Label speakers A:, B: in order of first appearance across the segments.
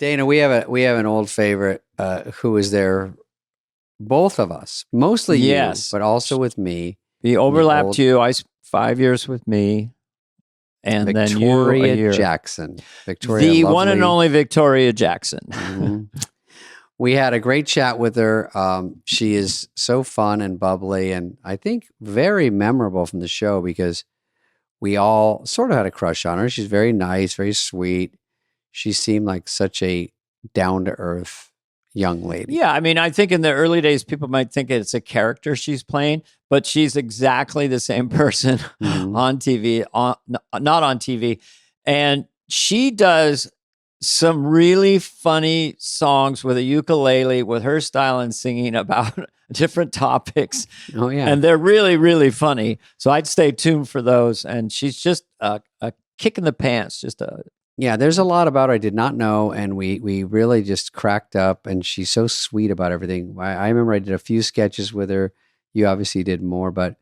A: Dana, we have an old favorite who was there, both of us, mostly you, but also with me.
B: He overlapped you. 5 years with me, and then you a year.
A: Jackson. Victoria,
B: the
A: lovely.
B: one and only Victoria Jackson.
A: Mm-hmm. We had a great chat with her. She is so fun and bubbly, and I think very memorable from the show because we all sort of had a crush on her. She's very nice, very sweet. She seemed like such a down-to-earth young lady.
B: Yeah, I mean, I think in the early days, people might think it's a character she's playing, but she's exactly the same person on TV, not on TV. And she does some really funny songs with a ukulele with her style and singing about different topics.
A: Oh, yeah.
B: And they're really, really funny. So I'd stay tuned for those. And she's just a kick in the pants,
A: Yeah, there's a lot about her I did not know, and we really just cracked up, and she's so sweet about everything. I remember I did a few sketches with her. You obviously did more, but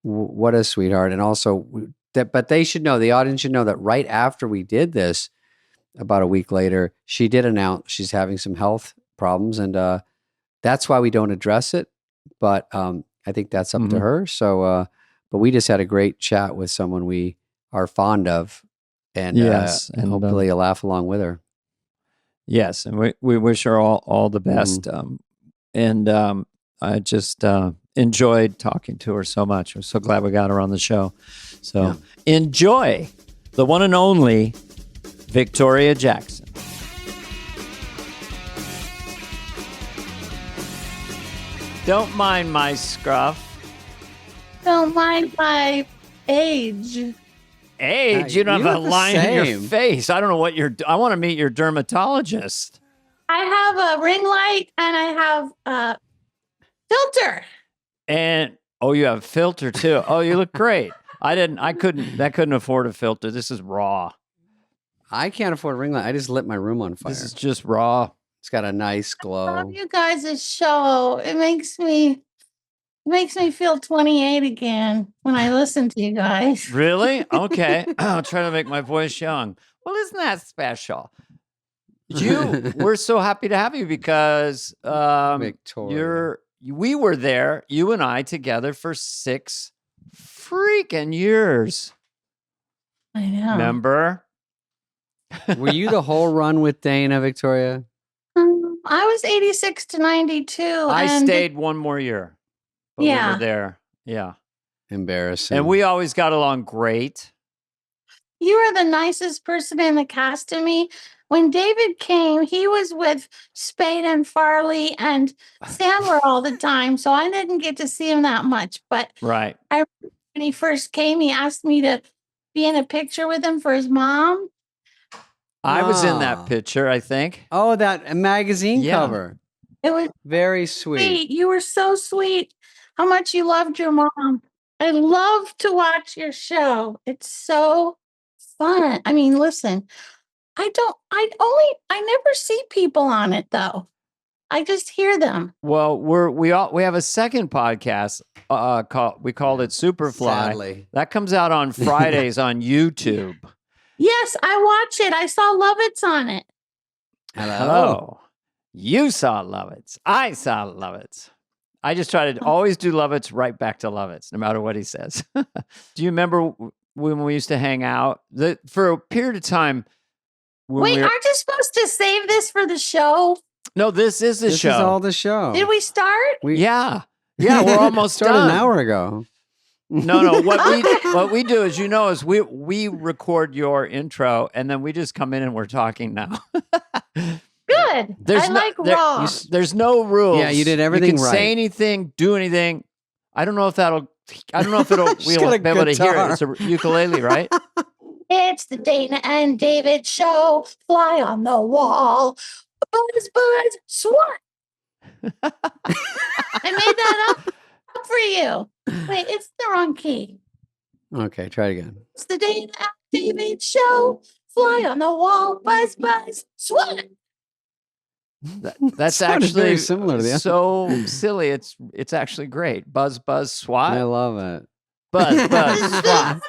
A: what a sweetheart. And also, but they should know, the audience should know that right after we did this, about a week later, she did announce she's having some health problems, and that's why we don't address it. But I think that's up to her. So, but we just had a great chat with someone we are fond of. And, and hopefully you'll laugh along with her.
B: Yes, and we wish her all the best. And I just enjoyed talking to her so much. I'm so glad we got her on the show. So enjoy the one and only Victoria Jackson. Don't mind my scruff.
C: Don't mind my age.
B: Age? You don't have a line in your face. I don't know what I want to meet your dermatologist.
C: I have a ring light and I have a filter.
B: And you have a filter too. Oh, you look great. I couldn't afford a filter. This is raw.
A: I can't afford a ring light. I just lit my room on fire.
B: This is just raw.
A: It's got a nice glow.
C: I love you guys' show. It makes me feel 28 again when I listen to you guys.
B: Really? Okay. I'll try to make my voice young. Well, isn't that special? We're so happy to have you because
A: Victoria.
B: We were there, you and I, together for 6 freaking years.
C: I know.
B: Remember?
A: Were you the whole run with Dana, Victoria?
C: I was 86 to 92.
B: I stayed one more year. But we were there. Yeah.
A: Embarrassing.
B: And we always got along great.
C: You are the nicest person in the cast to me. When David came, he was with Spade and Farley and Sandler all the time, so I didn't get to see him that much. But
B: right.
C: when he first came, he asked me to be in a picture with him for his mom.
B: I was in that picture, I think.
A: Oh, that magazine cover.
C: It was
A: very sweet.
C: You were so sweet. How much you loved your mom. I love to watch your show. It's so fun. I mean, listen, I never see people on it though. I just hear them.
B: Well, we have a second podcast we called it Superfly.
A: Sadly.
B: That comes out on Fridays on YouTube.
C: Yes, I watch it. I saw Lovitz on it.
B: Hello. You saw Lovitz. I saw Lovitz. I just try to always do Lovitz right back to Lovitz, no matter what he says. Do you remember when we used to hang out? For a period of time.
C: Wait, aren't you supposed to save this for the show?
B: No, this is the show.
A: This is all the show.
C: Did we start?
B: Yeah, we're almost
A: started
B: done.
A: An hour ago.
B: No. What we do is we record your intro and then we just come in and we're talking now.
C: Good. Raw.
B: There's no rules.
A: Yeah, you did everything
B: right. You can say anything, do anything. I don't know if we'll be able to hear it. It's a ukulele, right?
C: It's the Dana and David show. Fly on the wall. Buzz, swat. I made that up for you. Wait, it's the wrong key.
A: Okay, try it again.
C: It's the Dana and David show. Fly on the wall. Buzz, swat.
B: That's actually
A: very similar to the
B: so silly. It's actually great. Buzz, swat.
A: I love it.
B: Buzz, swat.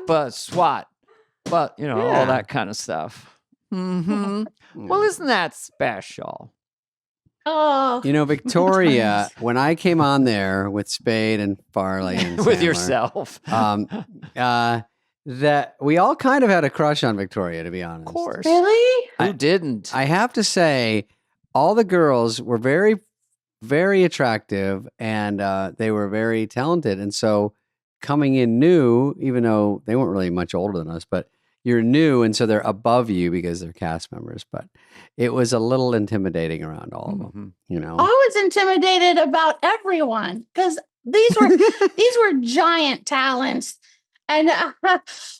B: Buzz, swat. But all that kind of stuff. Mm-hmm. Well, isn't that special?
C: Oh,
A: Victoria, when I came on there with Spade and Farley and
B: With
A: Sandler,
B: yourself.
A: that we all kind of had a crush on Victoria, to be honest.
B: Of course.
C: really?
B: Who didn't?
A: I have to say, all the girls were very, very attractive, and they were very talented. And so coming in new, even though they weren't really much older than us, but you're new, and so they're above you because they're cast members. But it was a little intimidating around all of them,
C: I was intimidated about everyone because these were giant talents. And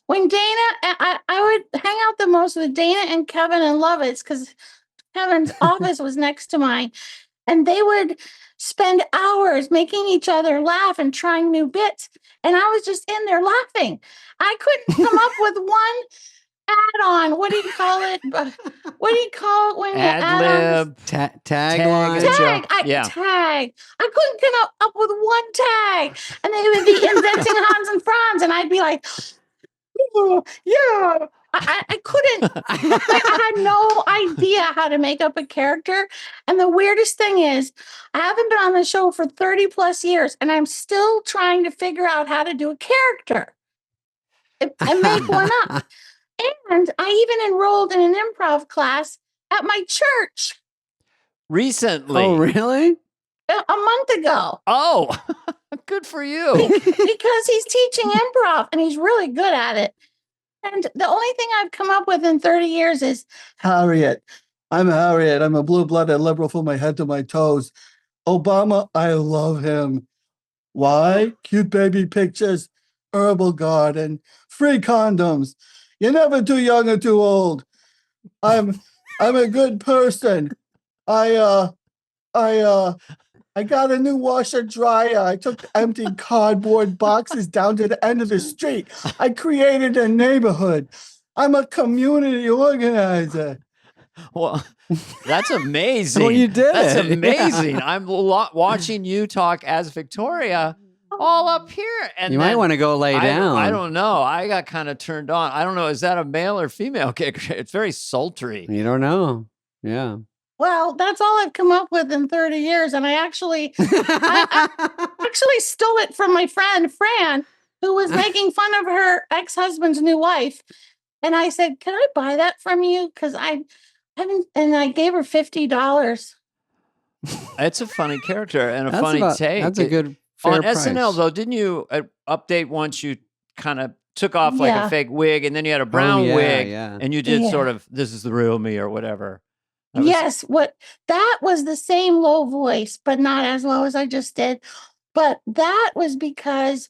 C: when Dana, I would hang out the most with Dana and Kevin and Lovitz because Kevin's office was next to mine. And they would spend hours making each other laugh and trying new bits. And I was just in there laughing. I couldn't come up with one add-on. What do you call it? What do you call it when you add
B: Ad-lib.
A: Tagline.
C: Tag. Tag. I couldn't come up with one tag. And they would be inventing Hans and Franz. And I'd be like, oh, yeah. I couldn't. I had no idea how to make up a character. And the weirdest thing is, I haven't been on the show for 30 plus years, and I'm still trying to figure out how to do a character and make one up. And I even enrolled in an improv class at my church.
B: Recently.
A: Oh, really?
C: A month ago.
B: Oh, good for you.
C: Because he's teaching improv, and he's really good at it. And the only thing I've come up with in 30 years is
D: Harriet. I'm Harriet. I'm a blue-blooded liberal from my head to my toes. Obama, I love him. Why? Cute baby pictures, herbal garden, free condoms. You're never too young or too old. I'm a good person. I got a new washer dryer. I took empty cardboard boxes down to the end of the street. I created a neighborhood. I'm a community organizer.
B: Well, that's amazing.
A: Well, you did
B: That's
A: it.
B: amazing.
A: Yeah.
B: I'm watching you talk as Victoria all up here. And
A: You might want to go lay down.
B: I don't know. I got kind of turned on. I don't know. Is that a male or female kicker? It's very sultry.
A: You don't know. Yeah.
C: well, that's all I've come up with in 30 years. And I actually stole it from my friend, Fran, who was making fun of her ex-husband's new wife. And I said, can I buy that from you? Because I haven't, and I gave her $50.
B: It's a funny character and a
A: That's
B: funny
A: about-
B: take.
A: That's a good fair
B: On
A: price.
B: SNL, though, didn't you update once you kind of took off like
C: Yeah.
B: a fake wig and then you had a brown
A: yeah,
B: wig
A: yeah.
B: and you did
C: Yeah.
B: sort of, this is the real me or whatever. That was-
C: Yes, that was the same low voice, but not as low as I just did. But that was because,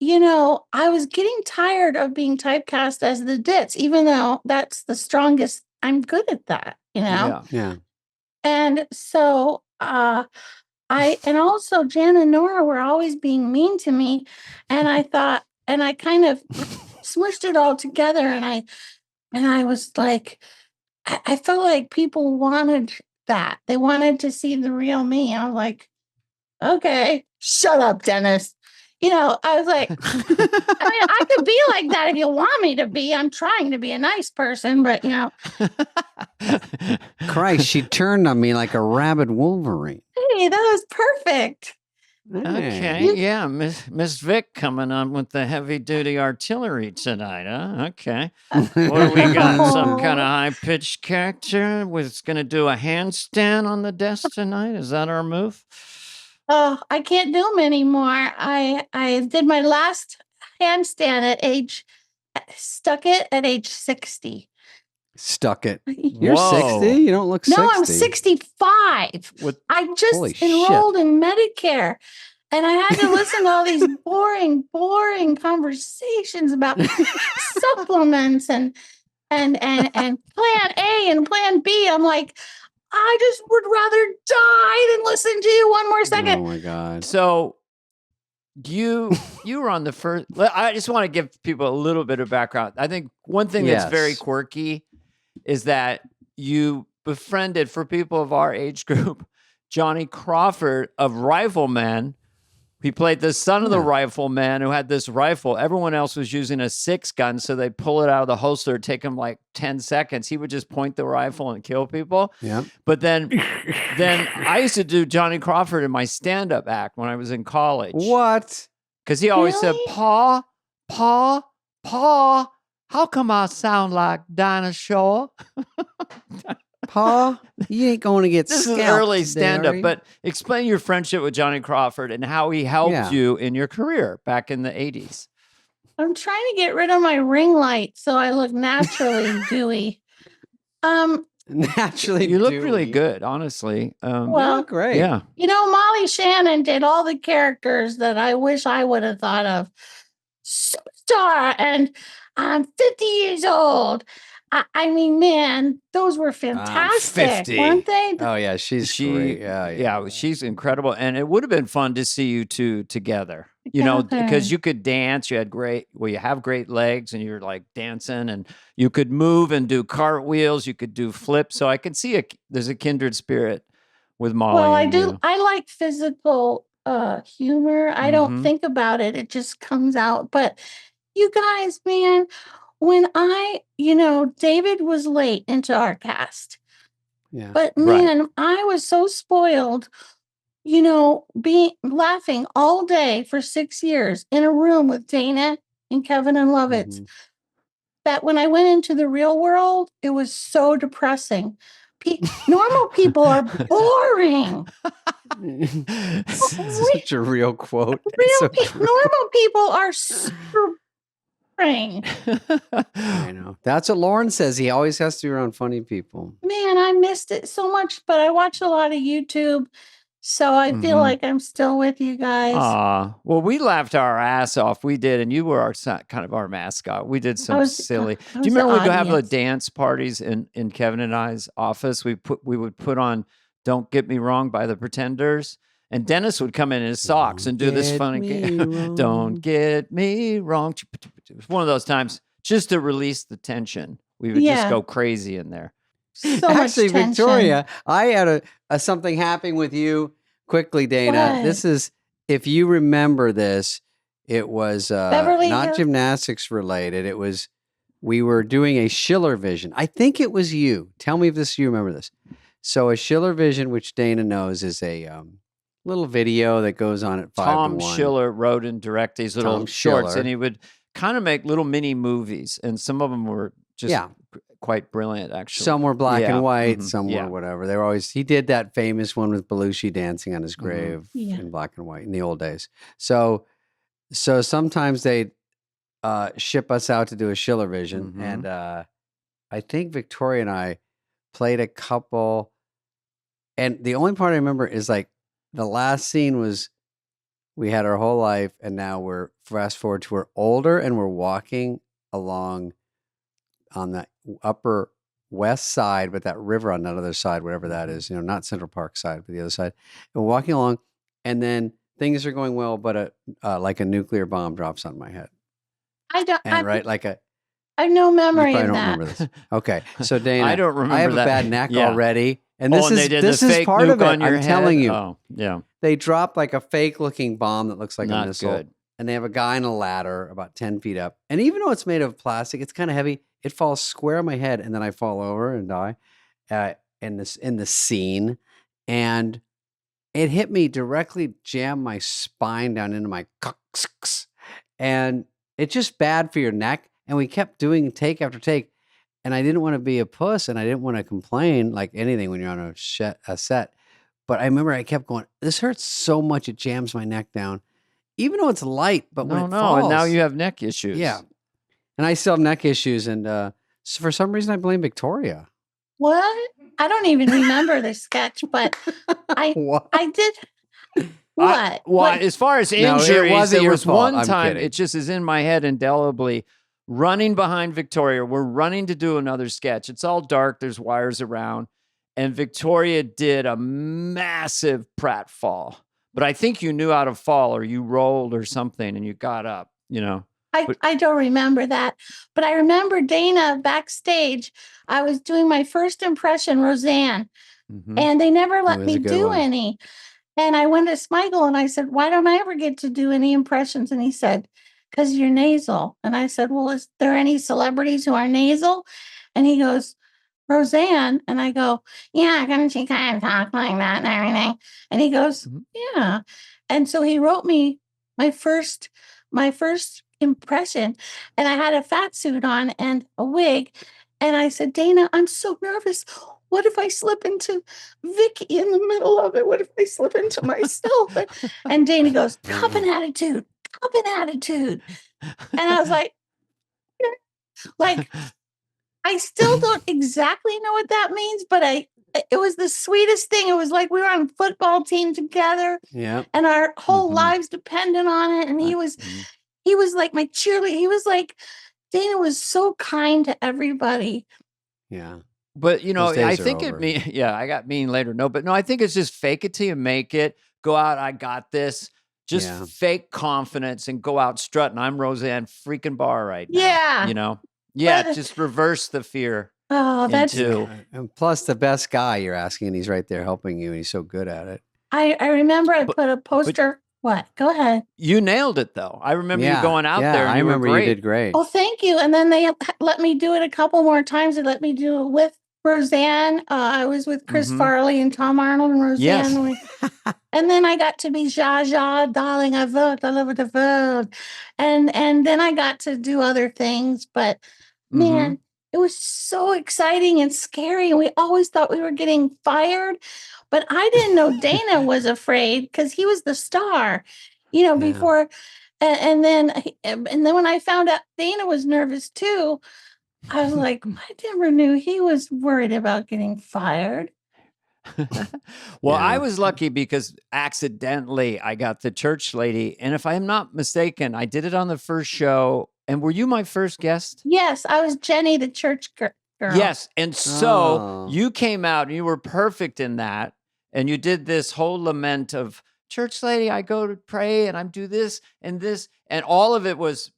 C: I was getting tired of being typecast as the ditz, even though that's the strongest. I'm good at that,
B: Yeah.
A: Yeah.
C: And so and also Jan and Nora were always being mean to me. And I thought, and I kind of smushed it all together. And I was like, I felt like people wanted that. They wanted to see the real me. I was like, okay, shut up, Dennis. I was like, I could be like that if you want me to be. I'm trying to be a nice person, but
A: Christ, she turned on me like a rabid Wolverine.
C: hey, that was perfect.
B: Okay, yeah, Miss Vic coming on with the heavy duty artillery tonight, huh? Okay, what do we got? Some kind of high pitched character was going to do a handstand on the desk tonight. Is that our move?
C: Oh, I can't do them anymore. I did my last handstand stuck it at age 60.
A: Stuck it. You're
B: Whoa.
A: 60? You don't look 60.
C: No, I'm 65.
B: With
C: I just
A: Holy shit.
C: enrolled in Medicare. And I had to listen to all these boring conversations about supplements and Plan A and Plan B. I'm like, I just would rather die than listen to you one more second.
A: Oh my God.
B: So you were on the first. I just want to give people a little bit of background. I think one thing that's very
A: Yes.
B: quirky is that you befriended, for people of our age group, Johnny Crawford of Rifleman, He played the son of the rifleman who had this rifle. Everyone else was using a 6-gun, so they'd pull it out of the holster, take him like 10 seconds. He would just point the rifle and kill people.
A: Yeah.
B: But then I used to do Johnny Crawford in my stand-up act when I was in college.
A: What?
B: Because he always said, Pa, how come I sound like dinosaur?
A: Pa, you ain't going to get
B: This is
A: scalped,
B: early stand-up,
A: Derry.
B: but explain your friendship with Johnny Crawford and how he helped you in your career back in the 80s.
C: I'm trying to get rid of my ring light so I look naturally dewy.
A: Naturally,
B: you look
A: dewy.
B: really good, honestly.
C: Well,
A: great.
B: Yeah.
C: You know, Molly Shannon did all the characters that I wish I would have thought of. Superstar, and I'm 50 years old. I mean, man, those were fantastic, weren't they?
A: Oh yeah, she's great.
B: Yeah, she's incredible, and it would have been fun to see you two together. You know, because you could dance. You have great legs, and you're like dancing, and you could move and do cartwheels. You could do flips. So I can see there's a kindred spirit with Molly.
C: Well, I do. I like physical humor. I don't think about it; it just comes out. But you guys, man. When David was late into our cast.
A: Yeah.
C: But man, I was so spoiled, laughing all day for 6 years in a room with Dana and Kevin and Lovitz, that when I went into the real world, it was so depressing. Normal people are boring.
A: Such a real quote.
C: Normal people are super
A: I know. That's what Lauren says. He always has to be around funny people.
C: Man, I missed it so much, but I watch a lot of YouTube, so I feel like I'm still with you guys.
B: Well, we laughed our ass off. We did, and you were kind of our mascot. We did some silly. Do you remember we'd have the dance parties in Kevin and I's office? We would put on "Don't Get Me Wrong" by the Pretenders. And Dennis would come in his socks and do this funny game. Don't get me wrong. It was one of those times just to release the tension. We would just go crazy in there.
C: So
A: Actually,
C: much
A: Victoria, I had a something happen with you quickly, Dana.
C: What?
A: This is, if you remember this, it was not gymnastics related. It was, we were doing a Schiller Vision. I think it was you. Tell me if you remember this. So a Schiller Vision, which Dana knows, is a little video that goes on at 5
B: Tom
A: to 1.
B: Schiller wrote and directed these little shorts, and he would kind of make little mini movies, and some of them were just quite brilliant, actually.
A: Some were black and white, some were whatever. They were always, he did that famous one with Belushi dancing on his grave in black and white in the old days. So sometimes they'd ship us out to do a Schiller Vision, and I think Victoria and I played a couple, and the only part I remember is like, the last scene was, we had our whole life, and now we're fast forward to we're older, and we're walking along on the upper west side, but that river on that other side, whatever that is, not Central Park side, but the other side. And we're walking along, and then things are going well, but like a nuclear bomb drops on my head.
C: I don't.
A: I
C: have no memory of
A: don't
C: that.
A: remember this. Okay, so Dana,
B: I don't remember.
A: I have
B: that.
A: a bad neck already. And this
B: this
A: is part of it. I'm telling you.
B: Oh, yeah.
A: They drop like a fake looking bomb that looks like
B: Not
A: a missile.
B: good.
A: And they have a guy in a ladder about 10 feet up. And even though it's made of plastic, it's kind of heavy. It falls square on my head, and then I fall over and die in the scene. And it hit me directly, jammed my spine down into my coccyx. And it's just bad for your neck. And we kept doing take after take. And I didn't want to be a puss, and I didn't want to complain like anything when you're on a set. But I remember I kept going, this hurts so much, it jams my neck down. Even though it's light, but when it falls.
B: And now you have neck issues.
A: Yeah. And I still have neck issues, and so for some reason I blame Victoria.
C: What? I don't even remember the sketch, but I did. What?
B: As far as injuries,
A: there
B: was one
A: I'm
B: time,
A: kidding.
B: it just is in my head indelibly. Running behind Victoria, we're running to do another sketch. It's all dark. There's wires around. And Victoria did a massive pratfall. But I think you knew how to fall, or you rolled or something, and you got up,
C: I don't remember that. But I remember Dana backstage. I was doing my first impression, Roseanne. And they never let me do any. And I went to Smigel and I said, why don't I ever get to do any impressions? And he said, because you're nasal. And I said, well, is there any celebrities who are nasal? And he goes, Roseanne. And I go, yeah, can she kind of talk like that and everything? And he goes, yeah. And so he wrote me my first impression. And I had a fat suit on and a wig. And I said, Dana, I'm so nervous. What if I slip into Vicky in the middle of it? What if I slip into myself? And Dana goes, cop an attitude. And I was like, I still don't exactly know what that means, but it was the sweetest thing. It was like we were on a football team together, and our whole lives depended on it. And he was like my cheerleader. He was like, Dana was so kind to everybody.
A: Yeah.
B: But, I think I got mean later. No, I think it's just fake it till you make it. Go out. I got this. Just fake confidence and go out strutting. I'm Roseanne freaking Barr right now. Yeah. Just reverse the fear.
C: Oh, that's
A: and plus the best guy you're asking, and he's right there helping you, and he's so good at it.
C: I remember I put a poster. What? Go ahead.
B: You nailed it, though. I remember you going out there. And
A: I remember you did great.
C: Oh, thank you. And then they let me do it a couple more times. They let me do it with Roseanne. I was with Chris Farley and Tom Arnold and Roseanne.
B: Yes.
C: And then I got to be Zsa Zsa, darling, I vote all over the world. And then I got to do other things. But man, it was so exciting and scary. And we always thought we were getting fired. But I didn't know Dana was afraid because he was the star, before. And then when I found out Dana was nervous too, I was like, I never knew he was worried about getting fired.
B: Well, I was lucky because accidentally I got the church lady. And if I'm not mistaken, I did it on the first show. And were you my first guest?
C: Yes, I was Jenny, the church girl.
B: Yes. And so you came out and you were perfect in that. And you did this whole lament of church lady, I go to pray and I do this. And all of it was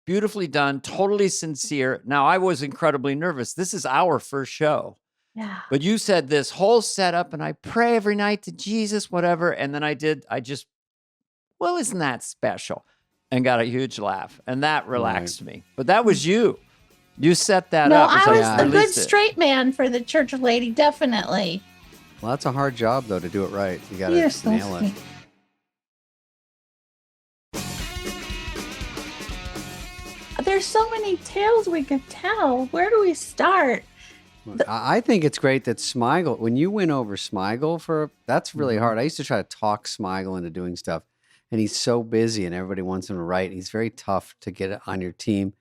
B: beautifully done, totally sincere. Now, I was incredibly nervous. This is our first show.
C: Yeah.
B: But you said this whole setup and I pray every night to Jesus, whatever. And then isn't that special? And got a huge laugh. And that relaxed me. But that was you. You set that up.
C: No, I was the good straight man for the church lady, definitely.
A: Well, that's a hard job, though, to do it right. You got to nail it.
C: There's so many tales we could tell. Where do we start?
A: I think it's great that Smigel, when you went over Smigel that's really hard. I used to try to talk Smigel into doing stuff, and he's so busy and everybody wants him to write. He's very tough to get on your team.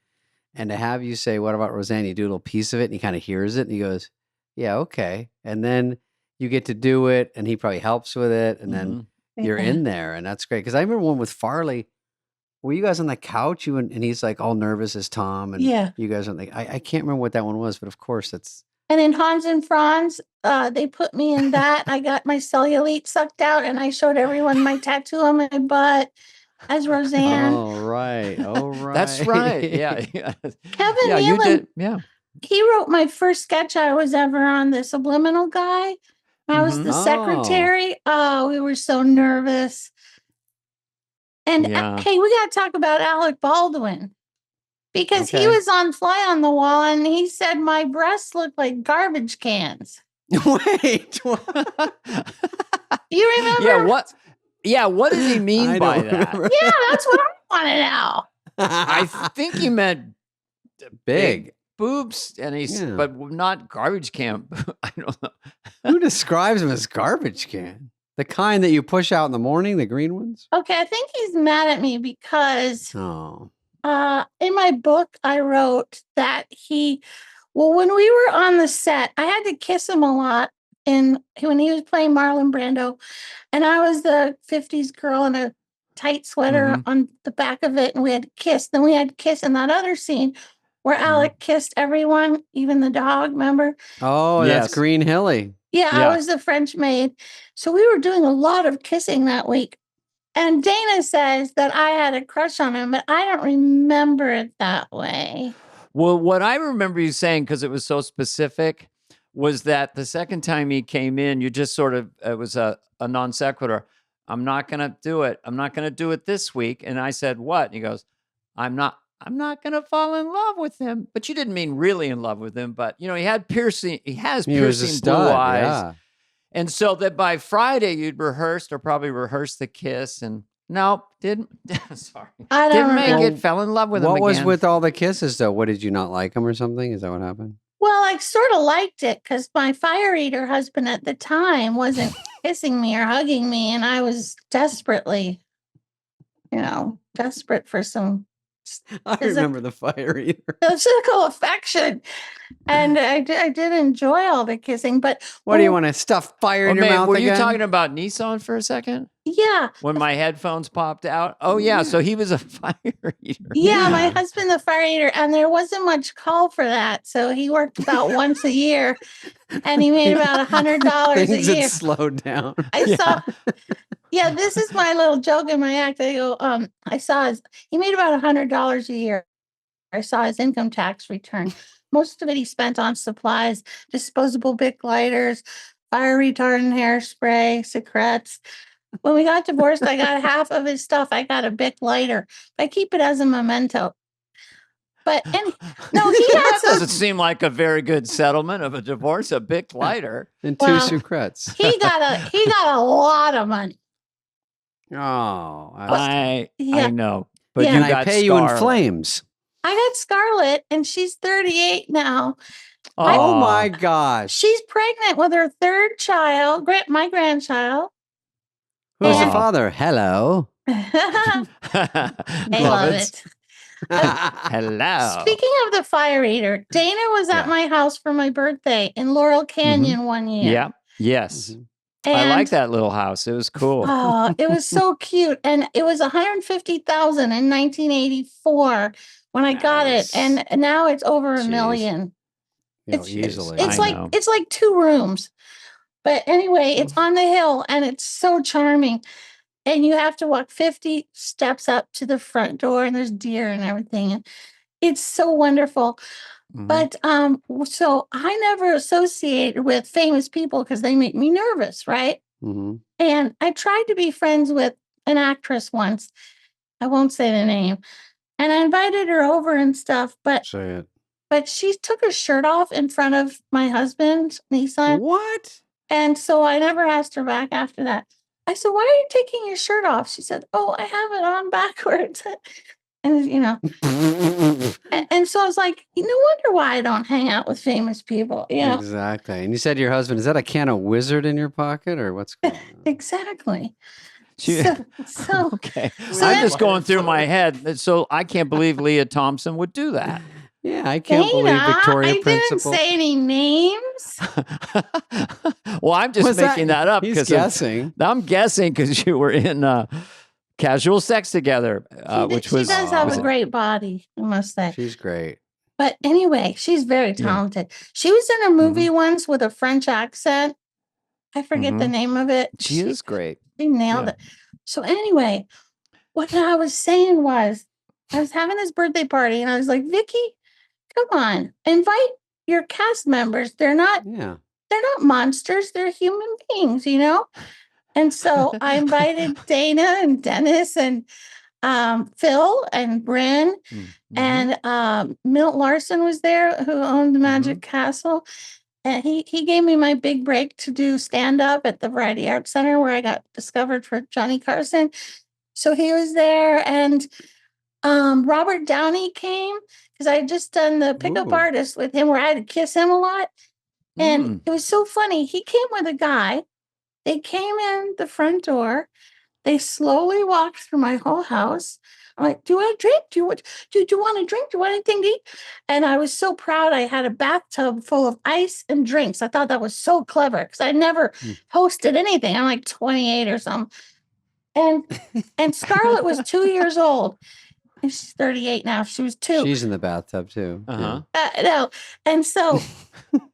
A: And to have you say, what about Roseanne? You do a little piece of it and he kind of hears it and he goes, yeah, okay. And then you get to do it and he probably helps with it. And then you're in there and that's great. Because I remember one with Farley. Were you guys on the couch? And he's like all nervous as Tom. And you guys on I can't remember what that one was, but of course that's.
C: And in Hans and Franz, they put me in that. I got my cellulite sucked out and I showed everyone my tattoo on my butt as Roseanne.
A: Oh, right.
B: That's right. Yeah.
C: Kevin Nealon, he wrote my first sketch I was ever on, the Subliminal Guy. I was the secretary. Oh, we were so nervous. And hey, we got to talk about Alec Baldwin because he was on Fly on the Wall and he said my breasts looked like garbage cans.
A: Wait.
C: Do you remember?
B: Yeah, what did he mean by that?
C: Yeah, that's what I want to know.
B: I think he meant
A: big
B: boobs, and but not garbage can. I don't know.
C: Who
A: describes them as garbage can? The kind that you push out in the morning, the green ones?
C: Okay, I think he's mad at me because in my book, I wrote that when we were on the set, I had to kiss him a lot when he was playing Marlon Brando. And I was the 50s girl in a tight sweater on the back of it, and we had to kiss. Then we had to kiss in that other scene where Alec kissed everyone, even the dog, remember?
A: Oh, that's Green Hilly.
C: Yeah, I was the French maid. So we were doing a lot of kissing that week. And Dana says that I had a crush on him, but I don't remember it that way.
B: Well, what I remember you saying, because it was so specific, was that the second time he came in, you just sort of, it was a non sequitur. I'm not going to do it. I'm not going to do it this week. And I said, what? And he goes, I'm not going to fall in love with him. But you didn't mean really in love with him. But, he has
A: He was a
B: piercing blue
A: stud,
B: eyes.
A: yeah.
B: And so that by Friday you'd probably rehearsed the kiss. And no, didn't. Sorry.
C: I don't
B: Didn't make
C: remember.
B: it. Fell in love with him
A: What was
B: again.
A: with all the kisses, though? What, did you not like him or something? Is that what happened?
C: Well, I sort of liked it because my fire eater husband at the time wasn't kissing me or hugging me, and I was desperately, desperate for some
A: I remember the fire eater.
C: physical affection. And I did enjoy all the kissing, but
A: What do you want to stuff fire in your mouth
B: were
A: again?
B: you talking about Nissan for a second?
C: yeah,
B: When my headphones popped out? Oh, yeah. So he was a fire eater.
C: yeah, my husband, the fire eater, and there wasn't much call for that. So he worked about once a year and he made about $100 a
A: Things
C: year.
A: had slowed down.
C: Yeah, this is my little joke in my act. I go, he made about $100 a year. I saw his income tax return. Most of it he spent on supplies, disposable Bic lighters, fire retardant hairspray, cigarettes. When we got divorced, I got half of his stuff. I got a Bic lighter. I keep it as a memento. But he had
B: That
C: some.
B: doesn't seem like a very good settlement of a divorce, a Bic lighter.
A: And two sucrets.
C: He got a lot of money.
A: Oh,
B: I know. But
C: Yeah.
B: you
A: and
B: got
A: I pay you in
B: Scarlett.
A: flames.
C: I got Scarlett, and she's 38 now.
A: Oh
B: Aw.
A: my gosh.
C: She's pregnant with her third child, my grandchild.
A: Who's the
B: Aw.
A: father? Hello.
C: I love
B: Love
C: it.
B: Hello.
C: Speaking of the fire eater, Dana was at
A: Yeah.
C: my house for my birthday in Laurel Canyon one year.
B: Yeah. Yes.
A: Mhm.
B: I
C: And,
B: like that little house. It was cool.
C: Oh, it was so cute. And it was $150,000 in 1984 when I got it.
A: Nice.
C: And now it's over $1
A: Jeez.
C: million. It's
A: Easily.
C: It's
B: I know.
C: it's like 2 rooms. But anyway, it's on the hill and it's so charming. And you have to walk 50 steps up to the front door and there's deer and everything. And it's so wonderful.
B: Mhm.
C: But so I never associated with famous people because they make me nervous, right?
A: Mhm.
C: And I tried to be friends with an actress once. I won't say the name. And I invited her over and stuff, but
A: Say it.
C: she took her shirt off in front of my husband, Nissan.
A: What?
C: And so I never asked her back after that. I said, "Why are you taking your shirt off?" She said, "Oh, I have it on backwards." And and so I was like, no wonder why I don't hang out with famous people.
A: Exactly. And you said to your husband, is that a can of Wizard in your pocket or what's going on?
C: Exactly.
B: She-
C: So
B: Okay.
C: So
B: I'm
C: then-
B: just going through my head. So I can't believe Leah Thompson would do that.
A: Yeah, I can't believe
C: Dana,
A: Victoria
C: I
A: Principal.
C: didn't say any names.
B: Well, I'm just
A: Was
B: making that up
A: He's
B: because
A: guessing.
B: I'm guessing because you were in casual sex together, which
C: She
B: was
C: does have
B: was
C: a
B: it-
C: great body, I must say.
A: She's great.
C: But anyway, she's very talented. She was in a movie once with a French accent. I forget the name of it.
B: She is great.
C: She nailed
B: Yeah.
C: it. So anyway, what I was saying was, I was having this birthday party, and I was like, Vicky, come on, invite your cast members. They're not
A: Yeah.
C: monsters. They're human beings, And so I invited Dana and Dennis and Phil and Bryn.
B: Mhm.
C: And Milt Larson was there, who owned the Magic Castle. And he gave me my big break to do stand-up at the Variety Arts Center where I got discovered for Johnny Carson. So he was there. And Robert Downey came because I had just done the pickup
A: Ooh.
C: artist with him where I had to kiss him a lot. And it was so funny. He came with a guy. They came in the front door. They slowly walked through my whole house. I'm like, do you want a drink? Do you want a drink? Do you want anything to eat? And I was so proud. I had a bathtub full of ice and drinks. I thought that was so clever because I never hosted anything. I'm like 28 or something. And Scarlett was 2 years old. And she's 38 now. She was 2.
A: She's in the bathtub too.
B: Uh-huh.
C: No. And so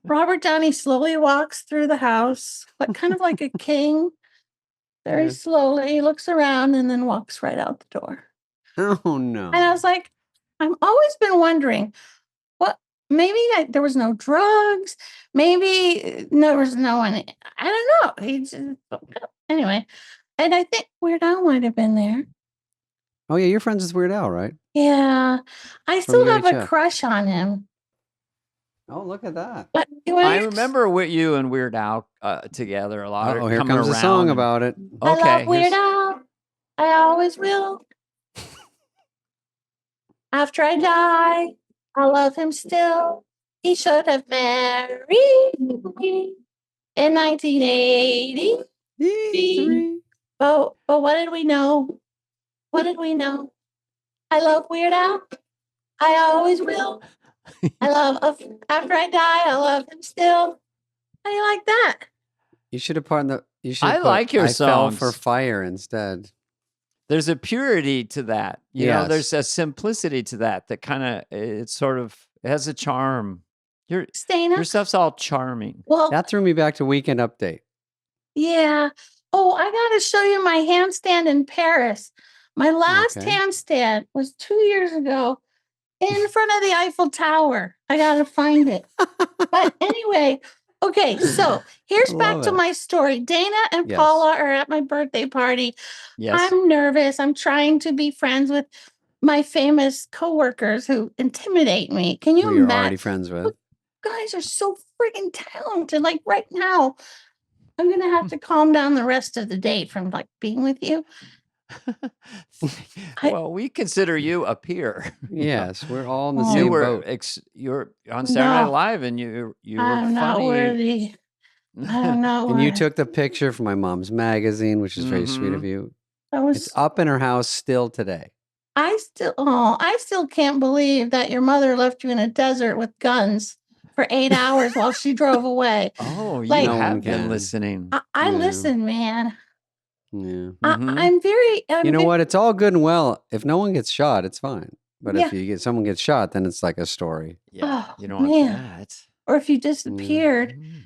C: Robert Downey slowly walks through the house, but kind of like a king. Very slowly, looks around and then walks right out the door.
A: Yeah. Oh no.
C: And I was like, I've always been wondering, maybe there was no drugs. Maybe there was no one. I don't know. Anyway. And I think Weird Al might have been there.
A: Oh yeah, you're friends with Weird Al, right?
C: Yeah. I
A: From
C: still have a
A: UHF.
C: crush on him.
A: Oh, look at that.
C: But
B: I remember with you and Weird Al together a lot.
A: Oh, here
B: coming
A: comes a
B: around
A: song
B: and-
A: about it.
C: I
B: Okay,
C: love Weird
B: here's-
C: Al. I always will. After I die, I love him still. He should have married me in 1980. But what did we know? What did we know? I love Weird Al. I always will. After I die, I love him still. How do you like that?
A: You should have put in the. You should.
B: I
A: put,
B: like your
A: I fell for
B: songs.
A: fire instead.
B: There's a purity to that. You know,
A: Yes.
B: there's a simplicity to that kind of, it has a charm. Your
C: Stana?
B: stuff's all charming.
C: Well,
A: That threw me back to Weekend Update.
C: yeah. Oh, I got to show you my handstand in Paris. My last
A: Okay.
C: handstand was 2 years ago in front of the Eiffel Tower. I got to find it. But anyway, okay, so here's
A: I
C: back
A: love
C: to
A: it.
C: my story. Dana and
A: Yes.
C: Paula are at my birthday party.
B: Yes.
C: I'm nervous. I'm trying to be friends with my famous coworkers who intimidate me. Can you
A: Who you're
C: imagine?
A: already friends with.
C: You guys are so freaking talented. Like right now, I'm gonna have to calm down the rest of the day from like being with you.
B: Well, we consider you a peer.
A: Yes, we're all in the
C: Oh.
A: same
B: You were
A: boat.
B: you're on Saturday Night
C: No.
B: Live, and you were
C: I'm not
B: funny.
C: worthy. I'm not
A: And you
C: worthy.
A: took the picture from my mom's magazine, which is very sweet of you.
C: That was
A: It's up in her house still today.
C: I still can't believe that your mother left you in a desert with guns for 8 hours while she drove away.
B: Oh, you
C: Like-
A: No one
B: have been
A: can.
B: listening.
C: I
A: Yeah.
C: listen, man.
A: Yeah.
B: Mhm.
C: I'm
A: You know
C: very-
A: what? It's all good and well. If no one gets shot, it's fine. But
C: Yeah.
A: if
B: Oh,
A: someone gets shot, then it's like a story.
B: Yeah,
C: Oh,
B: you don't want
C: man.
B: that.
C: Or if you disappeared.
B: Mm.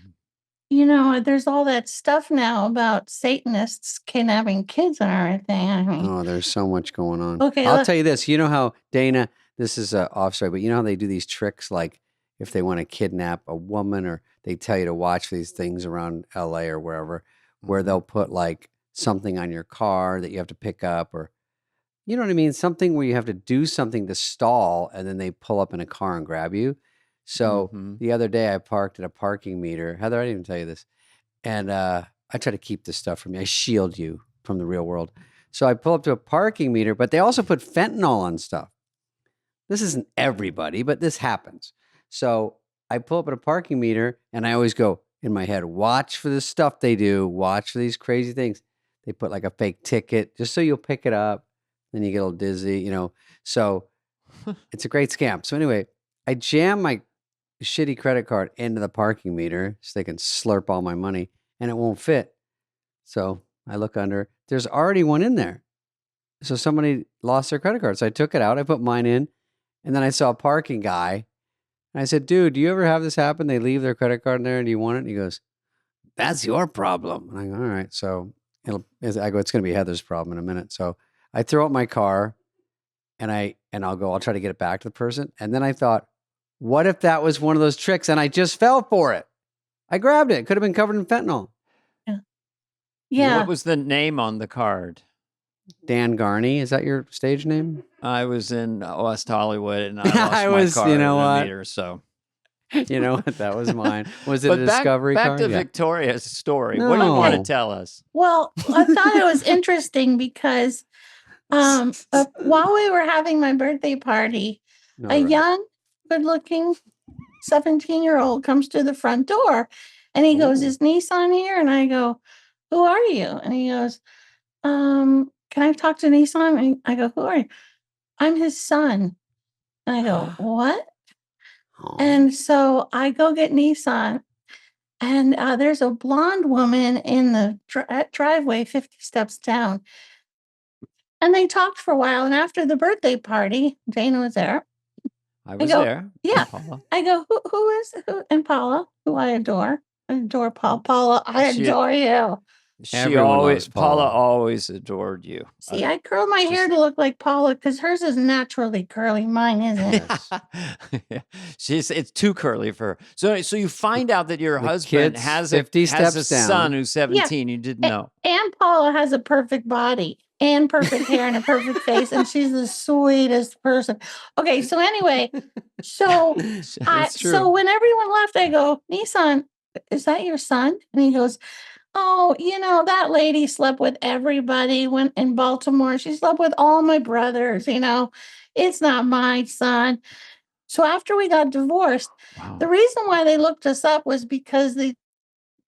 C: You know, there's all that stuff now about Satanists kidnapping kids and everything. I mean,
A: Oh, there's so much going on.
C: Okay,
A: I'll
C: let-
A: tell you this. You know how, Dana, this is off story, but you know how they do these tricks, like if they want to kidnap a woman, or they tell you to watch these things around LA or wherever, where they'll put like something on your car that you have to pick up, or, you know what I mean? Something where you have to do something to stall, and then they pull up in a car and grab you. So
B: Mhm.
A: the other day I parked at a parking meter. Heather, I didn't even tell you this. And I try to keep this stuff from you. I shield you from the real world. So I pull up to a parking meter, but they also put fentanyl on stuff. This isn't everybody, but this happens. So I pull up at a parking meter, and I always go in my head, watch for the stuff they do. Watch for these crazy things. They put like a fake ticket just so you'll pick it up. Then you get a little dizzy, you know. So it's a great scam. So anyway, I jam my shitty credit card into the parking meter so they can slurp all my money, and it won't fit. So I look under. There's already one in there. So somebody lost their credit card. So I took it out. I put mine in, and then I saw a parking guy, and I said, "Dude, do you ever have this happen? They leave their credit card in there, and do you want it?" And he goes, "That's your problem." And I go, "All right." So it's going to be Heather's problem in a minute. So I throw out my car, and I'll try to get it back to the person. And then I thought, what if that was one of those tricks and I just fell for it? I grabbed it. It could have been covered in fentanyl.
C: yeah.
B: What was the name on the card?
A: Dan Garney, is that your stage name?
B: I was in West Hollywood, and I lost
A: I
B: my
A: was-
B: card
A: you know
B: in a
A: what?
B: meter, so.
A: You know what? That was mine. Was it
B: But
A: a Discovery
B: back
A: card?
B: to
A: Yeah.
B: Victoria's story. What do you want to
A: No.
B: tell us?
C: Well, I thought it was interesting because while we were having my birthday party,
A: All
C: a
A: right.
C: young, good-looking 17-year-old comes to the front door, and he goes,
A: Ooh.
C: "Is Nissan here?" And I go, "Who are you?" And he goes, "Can I talk to Nissan?" And I go, "Who are you?" "I'm his son." And I go, "What?"
A: Aw.
C: And so I go get Nissan, and there's a blonde woman in the driveway 50 steps down. And they talked for a while. And after the birthday party, Dana was there.
B: I was
C: go,
B: there.
C: yeah.
B: Paula.
C: I go, who is who? And Paula, who I adore. I adore Paula. I
B: She-
C: adore you.
A: Everyone loves
B: Paula
A: Paula.
B: always adored you.
C: See, I curl my hair to look like Paula because hers is naturally curly. Mine isn't.
A: Yes.
B: It's too curly for her. So you find out that your
A: The
B: husband
A: kid's
B: has
A: 50
B: a
A: steps
B: son
A: down.
B: who's 17. You didn't know.
C: And Paula has a perfect body and perfect hair and a perfect face, and she's the sweetest person. Okay, so anyway, so
A: It's true.
C: so when everyone left, I go, Nissan, is that your son? And he goes, oh, that lady slept with everybody when in Baltimore. She slept with all my brothers, It's not my son. So after we got divorced, the reason why they looked us up was because they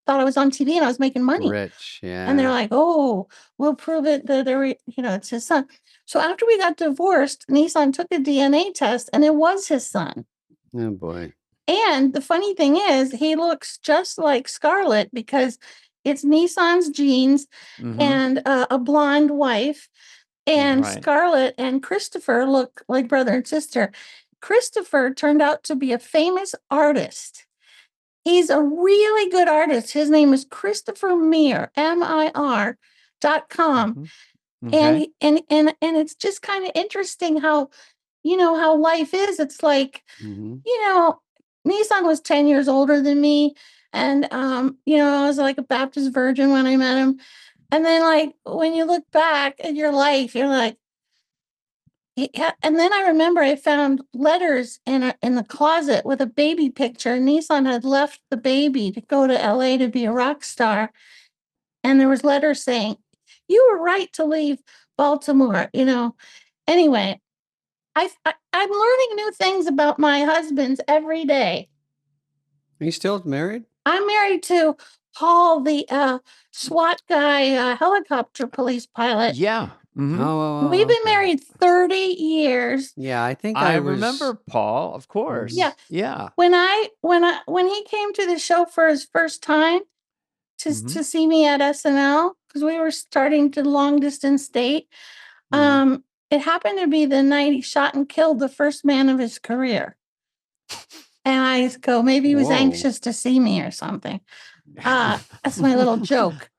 C: thought I was on TV and I was making money.
A: Rich, yeah.
C: And they're like, oh, we'll prove it that it's his son. So after we got divorced, Nissan took a DNA test and it was his son.
A: Oh boy.
C: And the funny thing is, he looks just like Scarlett because it's Nissan's genes and a blonde wife. And Scarlett and Christopher look like brother and sister. Christopher turned out to be a famous artist. He's a really good artist. His name is Christopher Mir, MIR.com.
B: Okay.
C: And it's just kind of interesting how, how life is. It's like, Nissan was 10 years older than me. And, I was like a Baptist virgin when I met him. And then like, when you look back at your life, you're like, yeah. And then I remember I found letters in the closet with a baby picture. Nissan had left the baby to go to LA to be a rock star. And there was letters saying, you were right to leave Baltimore, Anyway, I'm learning new things about my husbands every day.
A: Are you still married?
C: I'm married to Paul, the SWAT guy, helicopter police pilot.
B: Yeah. Mm-hmm.
A: Oh,
C: we've been married 30 years.
A: Yeah, I think
B: I remember Paul, of course.
C: Yeah.
B: Yeah.
C: When he came to the show for his first time to see me at SNL, because we were starting to long distance date, it happened to be the night he shot and killed the first man of his career. And I just go, maybe he was anxious to see me or something. That's my little joke.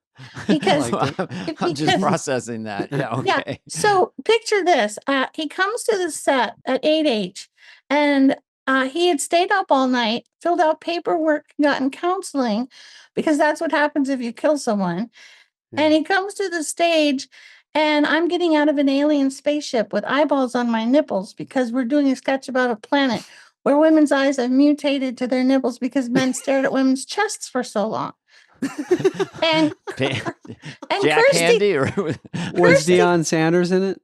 C: Because
B: I'm just processing that. Yeah. Okay.
C: Yeah. So picture this. He comes to the set at 8H and he had stayed up all night, filled out paperwork, gotten counseling, because that's what happens if you kill someone. Yeah. And he comes to the stage and I'm getting out of an alien spaceship with eyeballs on my nipples because we're doing a sketch about a planet where women's eyes have mutated to their nipples because men stared at women's chests for so long. and
B: Jack
C: Kirsty,
B: Handy or
A: was Deion Sanders in it?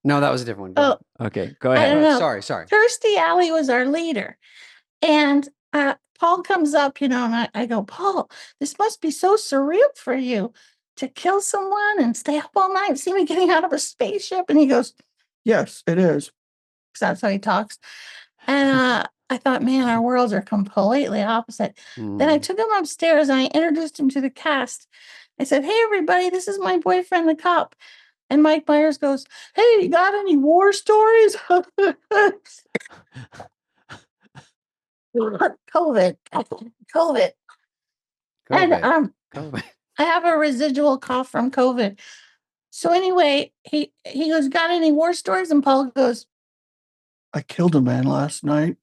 A: No, that was a different one.
B: Okay, go ahead.
C: I don't know.
A: Sorry.
C: Kirstie Alley was our leader, and Paul comes up, and I go, Paul, this must be so surreal for you to kill someone and stay up all night and see me getting out of a spaceship. And he goes, yes, it is. Because that's how he talks. And I thought, man, our worlds are completely opposite. Then I took him upstairs and I introduced him to the cast. I said, hey, everybody, this is my boyfriend, the cop. And Mike Myers goes, hey, you got any war stories? COVID. And
A: COVID.
C: I have a residual cough from COVID. So anyway, he goes, got any war stories? And Paul goes, I killed a man last night.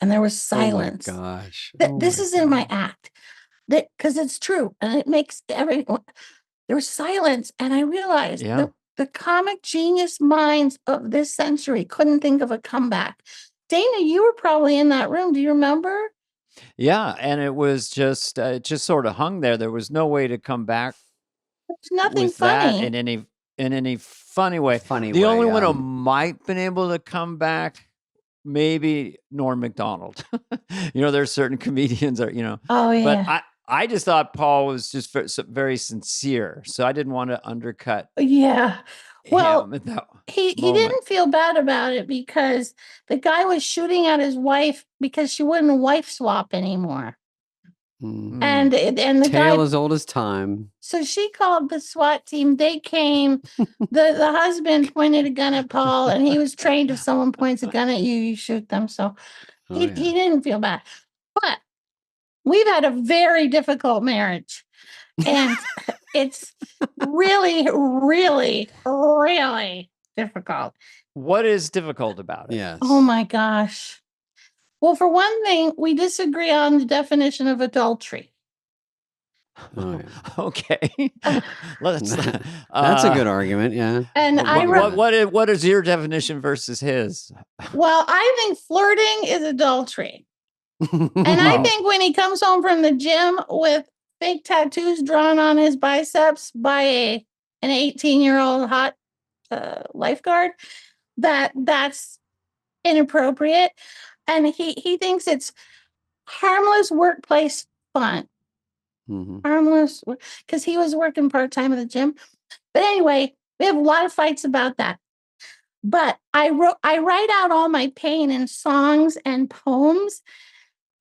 C: And there was silence.
A: Oh my gosh.
C: This is in my act. Because it's true. And it makes everyone. There was silence. And I realized the comic genius minds of this century couldn't think of a comeback. Dana, you were probably in that room. Do you remember?
B: Yeah. And it was just, it just sort of hung there. There was no way to come back.
C: There's nothing
B: with
C: funny.
B: That in any funny way. The only one who might have been able to come back, maybe Norm Macdonald. There's certain comedians are,
C: Oh, yeah.
B: But I just thought Paul was just very sincere. So I didn't want to undercut.
C: Yeah. Well, he
B: moment.
C: didn't feel bad about it because the guy was shooting at his wife because she wouldn't wife swap anymore. And the
A: tale
C: guy,
A: as old as time.
C: So she called the SWAT team. They came. The husband pointed a gun at Paul, and he was trained if someone points a gun at you, you shoot them. So he didn't feel bad. But we've had a very difficult marriage. And it's really, really, really difficult.
B: What is difficult about it?
A: Yes.
C: Oh my gosh. Well, for one thing, we disagree on the definition of adultery.
A: Oh, yeah.
B: Okay. Let's.
A: That's a good argument. Yeah.
C: And I wrote,
B: what is your definition versus his?
C: well, I think flirting is adultery. And I think when he comes home from the gym with fake tattoos drawn on his biceps by an 18-year-old hot lifeguard, that's inappropriate. And he thinks it's harmless workplace fun. Harmless, because he was working part-time at the gym. But anyway, we have a lot of fights about that. But I write out all my pain in songs and poems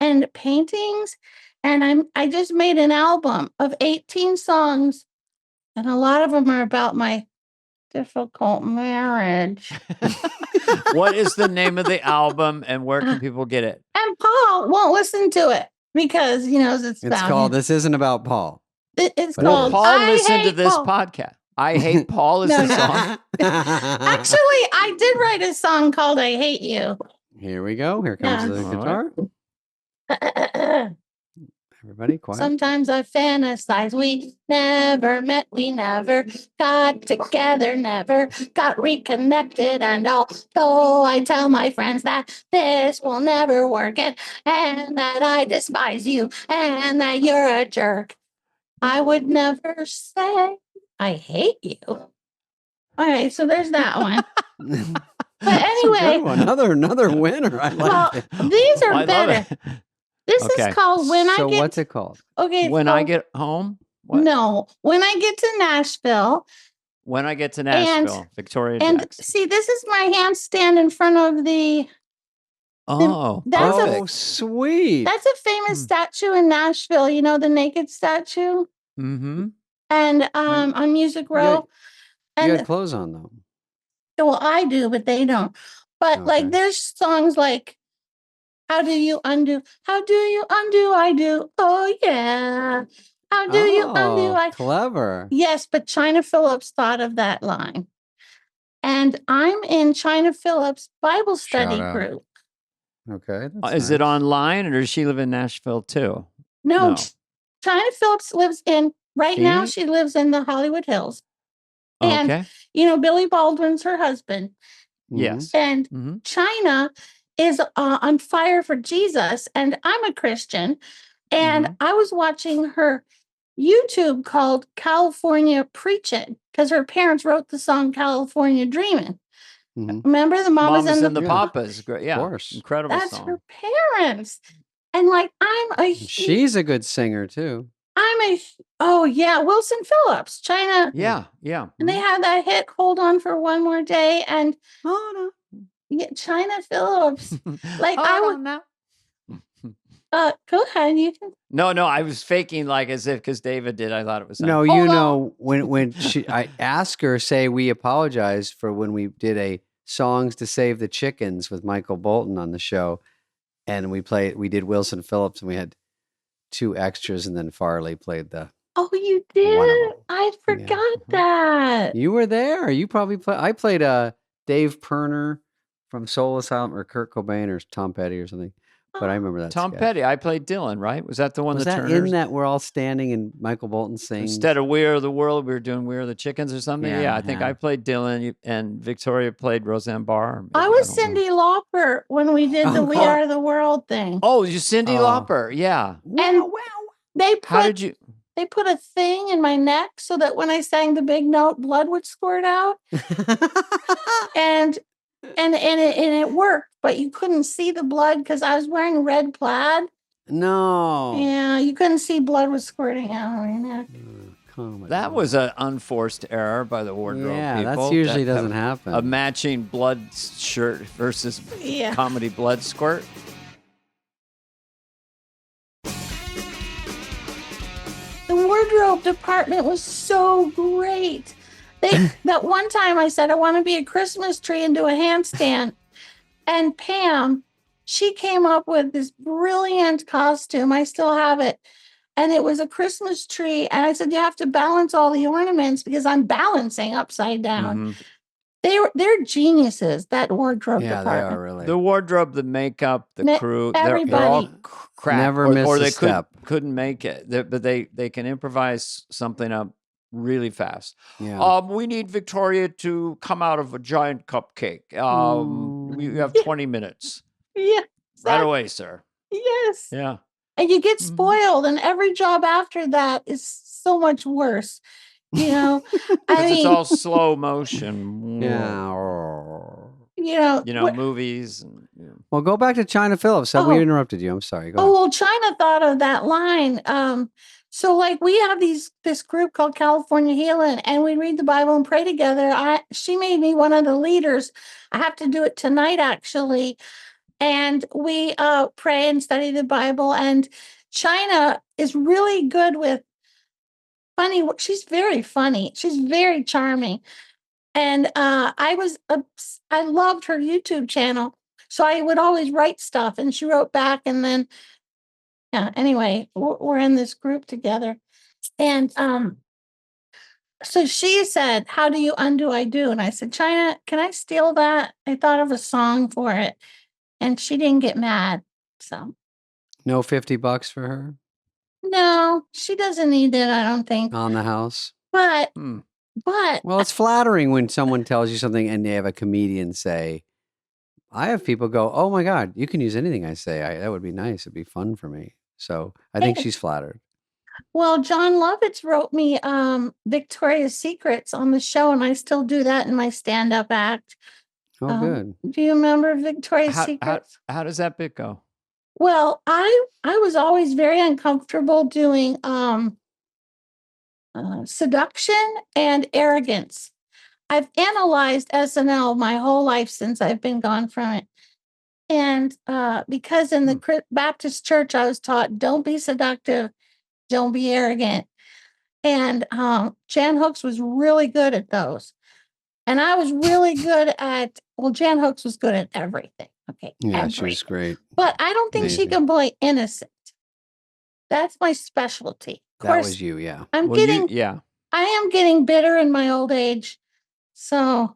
C: and paintings. And I just made an album of 18 songs. And a lot of them are about my difficult marriage.
B: What is the name of the album and where can people get it?
C: And Paul won't listen to it because, it's about
A: called
C: him.
A: This Isn't About Paul.
C: It's
B: Well,
C: called
B: Paul
C: I
B: listened to
C: Hate
B: this
C: Paul.
B: podcast. I Hate Paul is the song.
C: Actually, I did write a song called I Hate You.
A: Here we go. Here comes the guitar. Everybody quiet.
C: Sometimes I fantasize we never met, we never got together, never got reconnected. And although I tell my friends that this will never work and that I despise you and that you're a jerk, I would never say I hate you. All right, so there's that one. But anyway,
A: another winner. I like it.
C: these are better. This is called When I Get...
A: So what's it called?
C: Okay.
B: When I Get Home? What?
C: No. When I Get to Nashville.
B: When I Get to Nashville. Victoria
C: And
B: Jackson.
C: see, this is my handstand in front of the...
A: That's sweet.
C: That's a famous statue in Nashville. You know, the naked statue?
B: Mm-hmm.
C: And on Music Row.
A: You had clothes on, though.
C: Well, I do, but they don't. But like, there's songs like... How do you undo? How do you undo? I do. Oh, yeah. How do you undo? I
A: Clever.
C: Yes, but China Phillips thought of that line. And I'm in China Phillips' Bible study group.
A: Okay.
B: Is it online or does she live in Nashville too?
C: No. China Phillips lives now she lives in the Hollywood Hills. And, Billy Baldwin's her husband.
B: Yes.
C: And China is on fire for Jesus, and I'm a Christian, and I was watching her YouTube called California Preachin' because her parents wrote the song California Dreamin'. Remember the Mamas and the
B: Papas? Great, yeah,
A: of course.
B: incredible
C: That's
B: song.
C: her parents, and like
A: she's a good singer too.
C: Wilson Phillips, China.
B: Yeah.
C: And they had that hit "Hold On for One More Day," and yeah, China Phillips. Like I would
B: now.
C: Go ahead. You can.
B: No, I was faking like as if because David did. I thought it was.
A: No, when I asked her, say we apologize for when we did a Songs to Save the Chickens with Michael Bolton on the show, and we did Wilson Phillips, and we had 2 extras, and then Farley played the.
C: Oh, you did? I forgot that.
A: You were there. You probably played. I played Dave Perner from Soul Asylum, or Kurt Cobain, or Tom Petty, or something. But I remember that.
B: Tom Petty. I played Dylan, right? Was that the one?
A: Was that in that we're all standing and Michael Bolton sings?
B: Instead of "We Are the World," we were doing "We Are the Chickens" or something. Yeah, I think I played Dylan, and Victoria played Roseanne Barr.
C: I was Cyndi Lauper when we did the "We Are the World" thing.
B: Oh, you Cyndi Lauper? Yeah.
C: And they put they put a thing in my neck so that when I sang the big note, blood would squirt out, and it worked, but you couldn't see the blood because I was wearing red plaid.
A: No.
C: Yeah, you couldn't see blood was squirting out of my neck.
B: That was an unforced error by the wardrobe people.
A: That usually doesn't happen.
B: A matching blood shirt versus comedy blood squirt.
C: The wardrobe department was so great. That one time I said, I want to be a Christmas tree and do a handstand. And Pam, she came up with this brilliant costume. I still have it. and it was a Christmas tree. And I said, you have to balance all the ornaments because I'm balancing upside down. They're geniuses, that wardrobe
A: Yeah,
C: department.
A: they are really.
B: The wardrobe, the makeup, the crew, they're all
C: everybody.
B: crap.
A: Never miss
B: or
A: a
B: they
A: step.
B: couldn't make it. But they can improvise something up really fast.
A: Yeah.
B: We need Victoria to come out of a giant cupcake. We have 20 minutes.
C: Yeah.
B: Right
C: exactly.
B: away, sir.
C: Yes.
B: Yeah.
C: And you get spoiled, and every job after that is so much worse. You know, I
B: Because it's
C: mean,
B: all slow motion.
A: Yeah.
B: Movies. And,
A: Well, go back to China Phillips. We interrupted you. I'm sorry. Go ahead.
C: well, China thought of that line. So like we have this group called California Healing, and we read the Bible and pray together. She made me one of the leaders. I have to do it tonight, actually. And we pray and study the Bible. And China is really good with funny. She's very funny. She's very charming. And I loved her YouTube channel. So I would always write stuff, and she wrote back. And then, anyway, we're in this group together. And so she said, how do you undo I do? And I said, China, can I steal that? I thought of a song for it. And she didn't get mad. So
A: no $50 for her
C: no, she doesn't need it, I don't think.
A: on the house.
C: But
A: well, it's flattering when someone tells you something and they have a comedian say, I have people go, oh my God, you can use anything I say. That would be nice. It'd be fun for me. So I think she's flattered.
C: Well, John Lovitz wrote me Victoria's Secrets on the show, and I still do that in my stand-up act.
A: Oh, good.
C: Do you remember Victoria's Secrets?
B: How does that bit go?
C: Well, I was always very uncomfortable doing seduction and arrogance. I've analyzed SNL my whole life since I've been gone from it. And because in the Baptist church, I was taught, don't be seductive, don't be arrogant. And Jan Hooks was really good at those. And I was really good at, Jan Hooks was good at everything. Okay.
A: Yeah,
C: everything.
A: she was great.
C: But I don't think she can play innocent. That's my specialty. Of course,
A: that was you, yeah.
C: I am getting bitter in my old age. So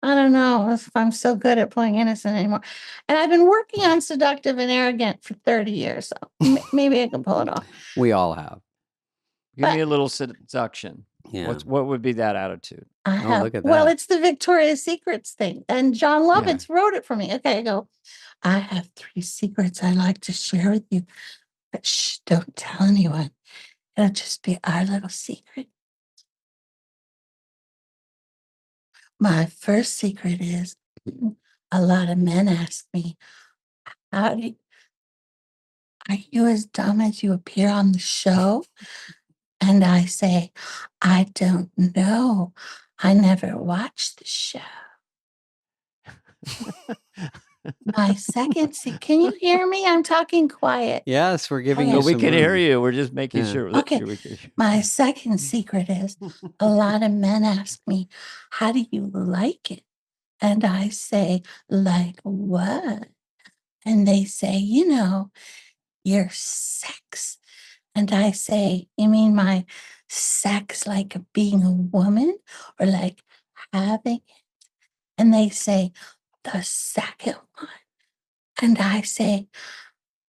C: I don't know if I'm so good at playing innocent anymore. And I've been working on seductive and arrogant for 30 years. So maybe I can pull it off.
A: We all have.
B: Give me a little seduction.
A: Yeah.
B: What would be that attitude?
A: Look at that.
C: Well, it's the Victoria's Secrets thing. And John Lovitz wrote it for me. Okay, I go, I have 3 secrets I'd like to share with you. But shh, don't tell anyone. It'll just be our little secret. My first secret is a lot of men ask me, are you as dumb as you appear on the show? And I say, I don't know. I never watched the show. My second secret. Can you hear me? I'm talking quiet.
A: Yes, we're giving you
B: we
A: some
B: can
A: room.
B: hear you. We're just making sure.
C: Okay.
B: Sure we can hear.
C: My second secret is a lot of men ask me, how do you like it? And I say, like what? And they say, your sex. And I say, you mean my sex like being a woman or like having it? And they say, the second one. And I say,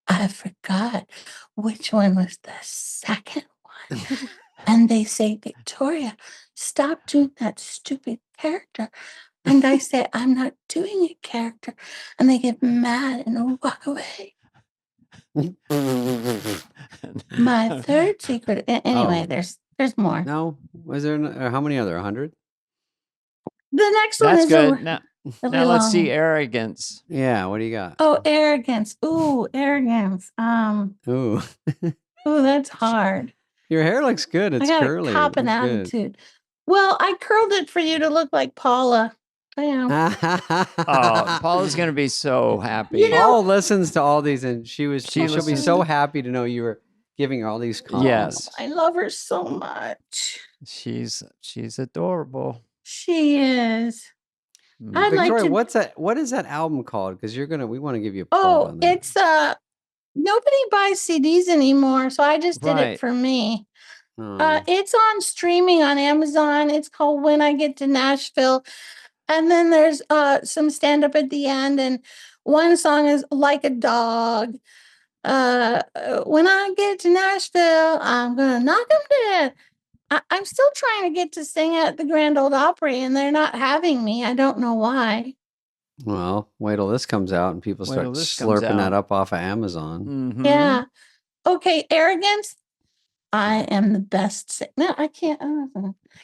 C: I forgot which one was the second one. And they say, Victoria, stop doing that stupid character. And I say, I'm not doing a character. And they get mad and walk away. My third secret. Anyway, there's more.
A: No, was there? How many other? 100?
C: The next one is
B: good. Now let's
C: long.
B: see arrogance.
A: Yeah. What do you got?
C: Oh, arrogance. Ooh, arrogance.
A: Ooh,
C: that's hard.
A: your hair looks good. It's
C: I got
A: curly.
C: a cop and attitude. Well, I curled it for you to look like Paula. I am.
B: Paula's going to be so happy.
A: Paula listens to all these, and she'll be so
B: listens.
A: happy to know you were giving her all these compliments.
B: Yes,
C: I love her so much.
B: she's adorable.
C: She is. I'd
A: Victoria,
C: like to.
A: what is that album called? Because we want to give you a plug
C: Oh,
A: on that.
C: it's nobody buys CDs anymore, so I just did it
B: Right.
C: for me.
A: Oh.
C: It's on streaming on Amazon. It's called When I Get to Nashville. And then there's some stand-up at the end, and one song is Like a Dog. When I get to Nashville, I'm gonna knock them dead. I'm still trying to get to sing at the Grand Ole Opry, and they're not having me. I don't know why.
A: Well, wait till this comes out and people
B: Wait
A: start
B: till this comes
A: slurping that
B: out.
A: up off of Amazon.
B: Mhm.
C: Yeah. Okay, arrogance. I am the best. No, I can't.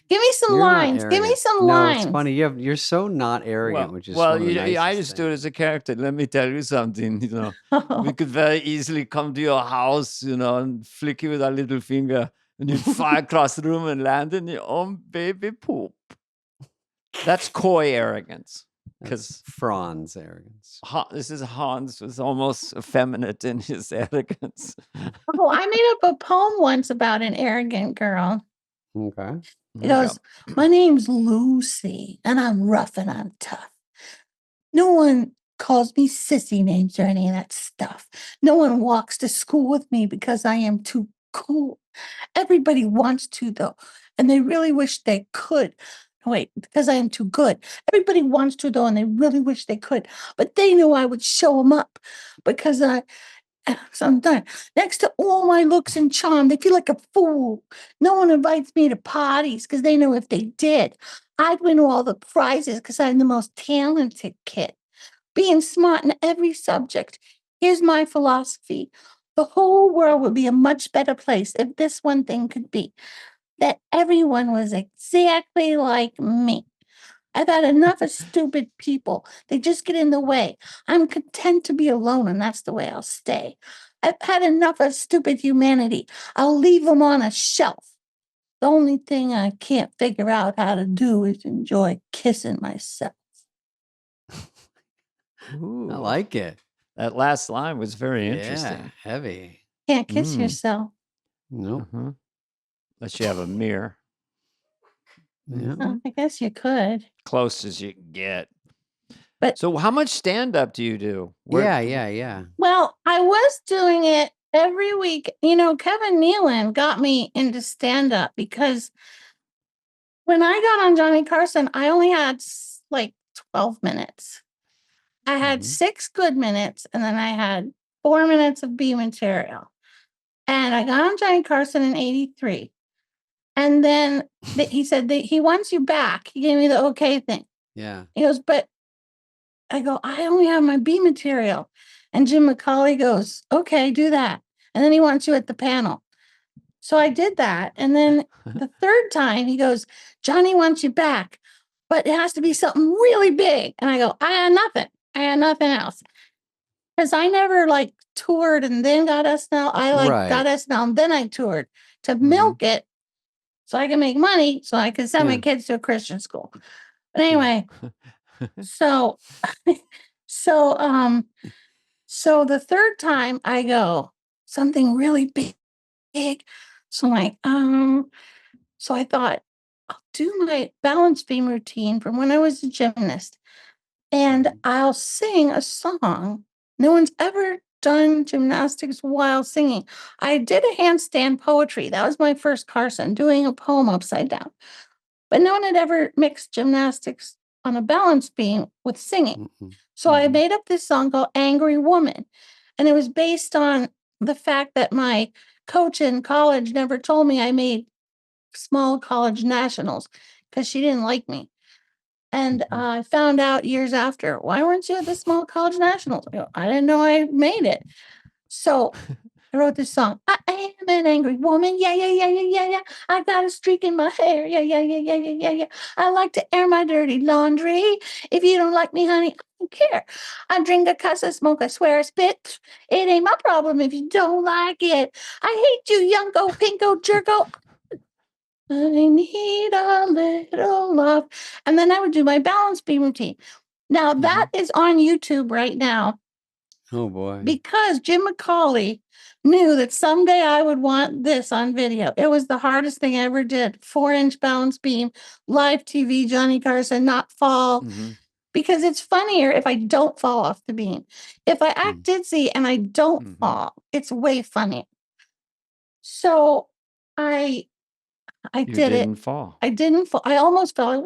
C: Give me some
A: You're not
C: lines. Give me
A: arrogant.
C: some
A: No,
C: lines.
A: it's funny. You're so not arrogant, which is one of the nicest
B: I just do it
A: things.
B: as a character. Let me tell you something. We could very easily come to your house, and flick you with our little finger, and you'd fly across the room and land in your own baby poop. That's coy arrogance.
A: That's Franz arrogance.
B: This is Hans was almost effeminate in his arrogance.
C: Oh, I made up a poem once about an arrogant girl.
A: Okay.
C: It goes, my name's Lucy, and I'm rough and I'm tough. No one calls me sissy names or any of that stuff. No one walks to school with me because I am too cool. Everybody wants to, though, and they really wish they could. Wait, because I am too good. Everybody wants to, though, and they really wish they could. But they knew I would show them up because so I'm done. Next to all my looks and charm, they feel like a fool. No one invites me to parties because they know if they did, I'd win all the prizes because I'm the most talented kid. Being smart in every subject. Here's my philosophy. The whole world would be a much better place if this one thing could be that everyone was exactly like me. I've had enough of stupid people. They just get in the way. I'm content to be alone, and that's the way I'll stay. I've had enough of stupid humanity. I'll leave them on a shelf. The only thing I can't figure out how to do is enjoy kissing myself.
B: Ooh,
A: I like it.
B: that last line was very interesting.
A: Yeah, heavy.
C: Can't kiss yourself.
A: Nope.
B: Unless you have a mirror.
A: Yeah.
C: I guess you could.
B: Close as you can get.
C: But
B: so how much stand-up do you do?
A: Yeah.
C: Well, I was doing it every week. Kevin Nealon got me into stand-up because when I got on Johnny Carson, I only had like 12 minutes. I had 6 good minutes, and then I had 4 minutes of B material. And I got on Johnny Carson in 83. And then he said that he wants you back. He gave me the okay thing.
A: Yeah.
C: He goes, but I go, I only have my B material. And Jim McCauley goes, okay, do that. And then he wants you at the panel. So I did that. And then the third time he goes, Johnny wants you back, but it has to be something really big. And I go, I had nothing. I had nothing else. Because I never toured and then got SNL. I got SNL and then I toured to milk it so I can make money so I can send my kids to a Christian school. But anyway, so the third time I go, something really big. So I'm like, so I thought, I'll do my balance beam routine from when I was a gymnast. And I'll sing a song. No one's ever done gymnastics while singing. I did a handstand poetry. That was my first Carson, doing a poem upside down. But no one had ever mixed gymnastics on a balance beam with singing. So I made up this song called Angry Woman. And it was based on the fact that my coach in college never told me I made small college nationals because she didn't like me. And I found out years after, why weren't you at the small college nationals? I didn't know I made it. So I wrote this song. I am an angry woman. Yeah. I got a streak in my hair. Yeah. I like to air my dirty laundry. If you don't like me, honey, I don't care. I drink, I cuss, I smoke, I swear, I spit. It ain't my problem if you don't like it. I hate you, youngo, pinko, jerko. I need a little love. And then I would do my balance beam routine. Now that is on YouTube right now.
A: Oh boy.
C: Because Jim McCauley knew that someday I would want this on video. It was the hardest thing I ever did. 4-inch balance beam, live TV, Johnny Carson, not fall. because it's funnier if I don't fall off the beam. If I act ditzy and I don't fall, it's way funnier. So I
B: You
C: did
B: didn't
C: it.
B: fall.
C: I didn't fall. I almost fell,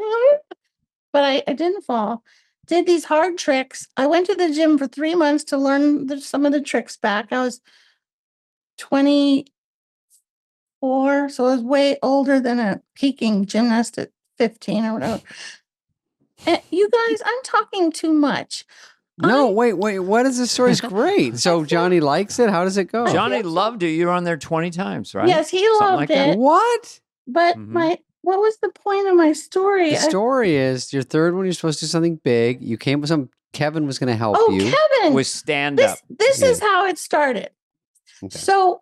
C: but I didn't fall. Did these hard tricks. I went to the gym for 3 months to learn some of the tricks back. I was 24, so I was way older than a peaking gymnast at 15 or whatever. And you guys, I'm talking too much.
A: No, wait. What is this story's great? So Johnny likes it? How does it go?
B: Johnny loved you. You were on there 20 times, right?
C: Yes, he
B: Something
C: loved
B: like that?
C: it.
A: What?
C: But what was the point of my story?
A: The story is your third one, you're supposed to do something big. You came with Kevin was going to help you.
C: Kevin.
B: With stand up.
C: This is how it started.
A: Okay.
C: So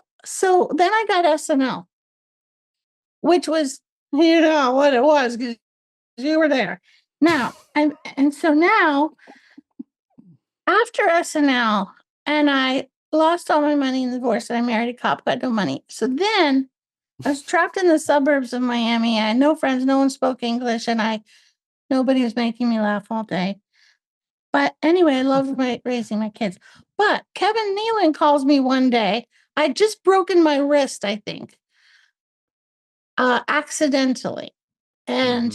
C: then I got SNL, which was, you know what it was, because you were there. Now, and so now, after SNL, and I lost all my money in the divorce, and I married a cop, got no money. So then I was trapped in the suburbs of Miami. I had no friends, no one spoke English, and nobody was making me laugh all day. But anyway, I loved raising my kids. But Kevin Nealon calls me one day. I'd just broken my wrist, I think, accidentally. And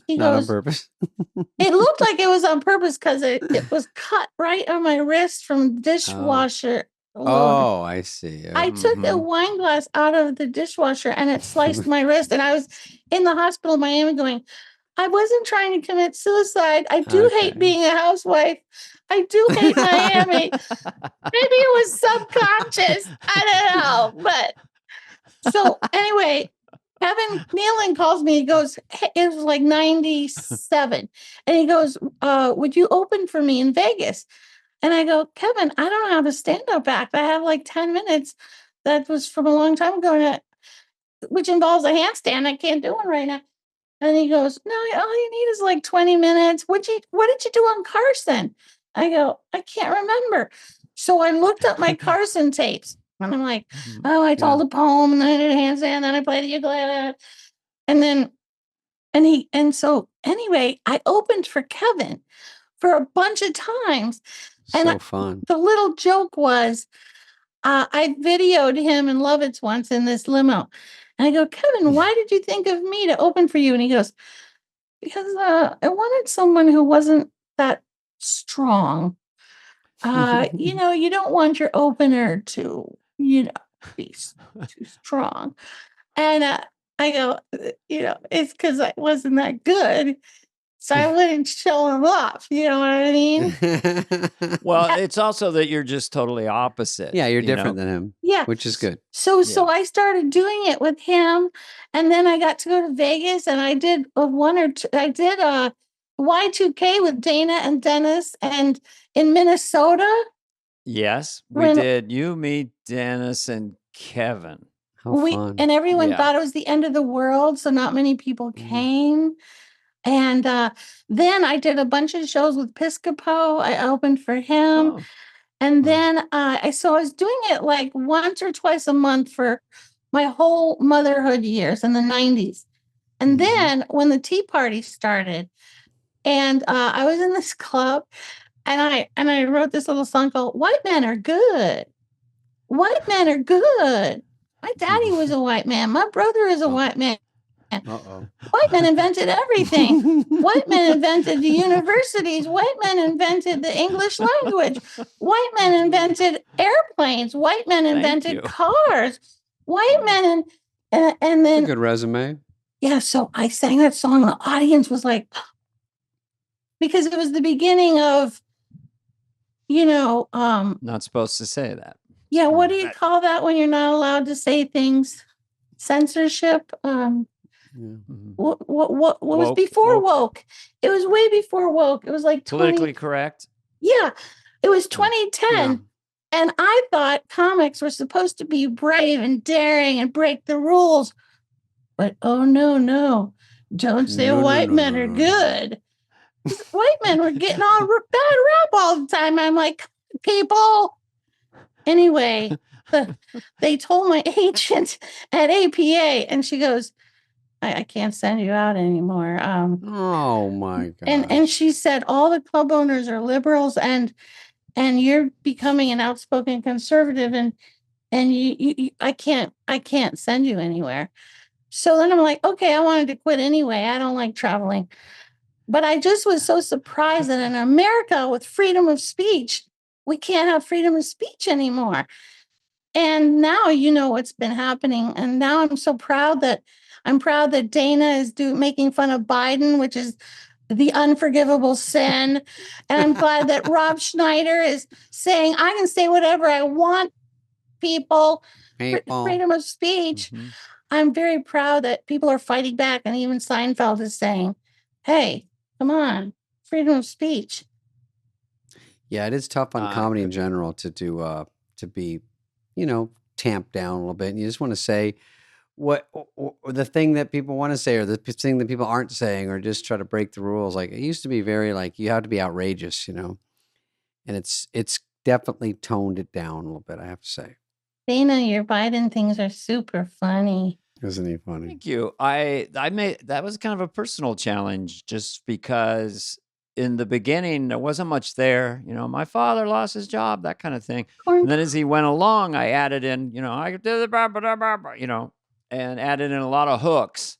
C: he
A: Not
C: goes,
A: on purpose.
C: it looked like it was on purpose because it was cut right on my wrist from dishwasher.
A: Oh, I see.
C: I took a wine glass out of the dishwasher and it sliced my wrist. And I was in the hospital in Miami going, I wasn't trying to commit suicide. I do hate being a housewife. I do hate Miami. Maybe it was subconscious. I don't know. But so anyway, Kevin Nealon calls me. He goes, hey, it was like 97. And he goes, would you open for me in Vegas? And I go, Kevin, I don't have a stand-up act. I have like 10 minutes. That was from a long time ago, which involves a handstand. I can't do one right now. And he goes, no, all you need is like 20 minutes. What did you do on Carson? I go, I can't remember. So I looked up my Carson tapes. And I'm like, I told a poem, and then I did a handstand, then I played the ukulele. And so anyway, I opened for Kevin for a bunch of times.
A: So fun.
C: The little joke was, I videoed him in Lovitz once in this limo. And I go, Kevin, why did you think of me to open for you? And he goes, because I wanted someone who wasn't that strong. You don't want your opener to, be too strong. And I go, it's because I wasn't that good. So I wouldn't show him off. You know what I mean?
B: Well, it's also that you're just totally opposite.
A: Yeah, you're different than him.
C: Yeah.
A: Which is good.
C: So I started doing it with him. And then I got to go to Vegas and I did I did a Y2K with Dana and Dennis and in Minnesota.
B: Yes, we did. You, me, Dennis, and Kevin.
A: How fun.
C: And everyone thought it was the end of the world. So not many people came. And then I did a bunch of shows with Piscopo. I opened for him. Oh. And then I was doing it like once or twice a month for my whole motherhood years in the 90s. And then when the Tea Party started, and I was in this club, and I wrote this little song called "White Men Are Good." White men are good. My daddy was a white man. My brother is a white man. White men invented everything. White men invented the universities. White men invented the English language. White men invented airplanes. White men invented cars. White men and then
A: that's a good resume.
C: Yeah, so I sang that song. The audience was like, because it was the beginning of,
B: not supposed to say that.
C: Yeah, what do you call that when you're not allowed to say things? Censorship. What was before woke? It was way before woke. It was like
B: politically correct.
C: Yeah, it was 2010, and I thought comics were supposed to be brave and daring and break the rules. But oh no, don't say white men are good. White men were getting all bad rap all the time. I'm like, people. Anyway, they told my agent at APA, and she goes, I can't send you out anymore.
A: Oh my God.
C: And she said all the club owners are liberals, and you're becoming an outspoken conservative, and you I can't send you anywhere. So then I'm like, okay, I wanted to quit anyway. I don't like traveling. But I just was so surprised that in America, with freedom of speech, we can't have freedom of speech anymore. And now you know what's been happening. And now I'm so proud that Dana is making fun of Biden, which is the unforgivable sin. And I'm glad that Rob Schneider is saying, I can say whatever I want, people. Freedom of speech. Mm-hmm. I'm very proud that people are fighting back. And even Seinfeld is saying, hey, come on, freedom of speech.
A: Yeah, it is tough on comedy in general to do, to be, tamped down a little bit. And you just want to say what or the thing that people want to say, or the thing that people aren't saying, or just try to break the rules. Like, it used to be very you have to be outrageous, and it's definitely toned it down a little bit, I have to say.
C: Dana, your Biden things are super funny.
A: Isn't he funny?
B: Thank you. I made that was kind of a personal challenge, just because in the beginning there wasn't much there. My father lost his job, that kind of thing. And then as he went along, I added in, I did the and added in a lot of hooks.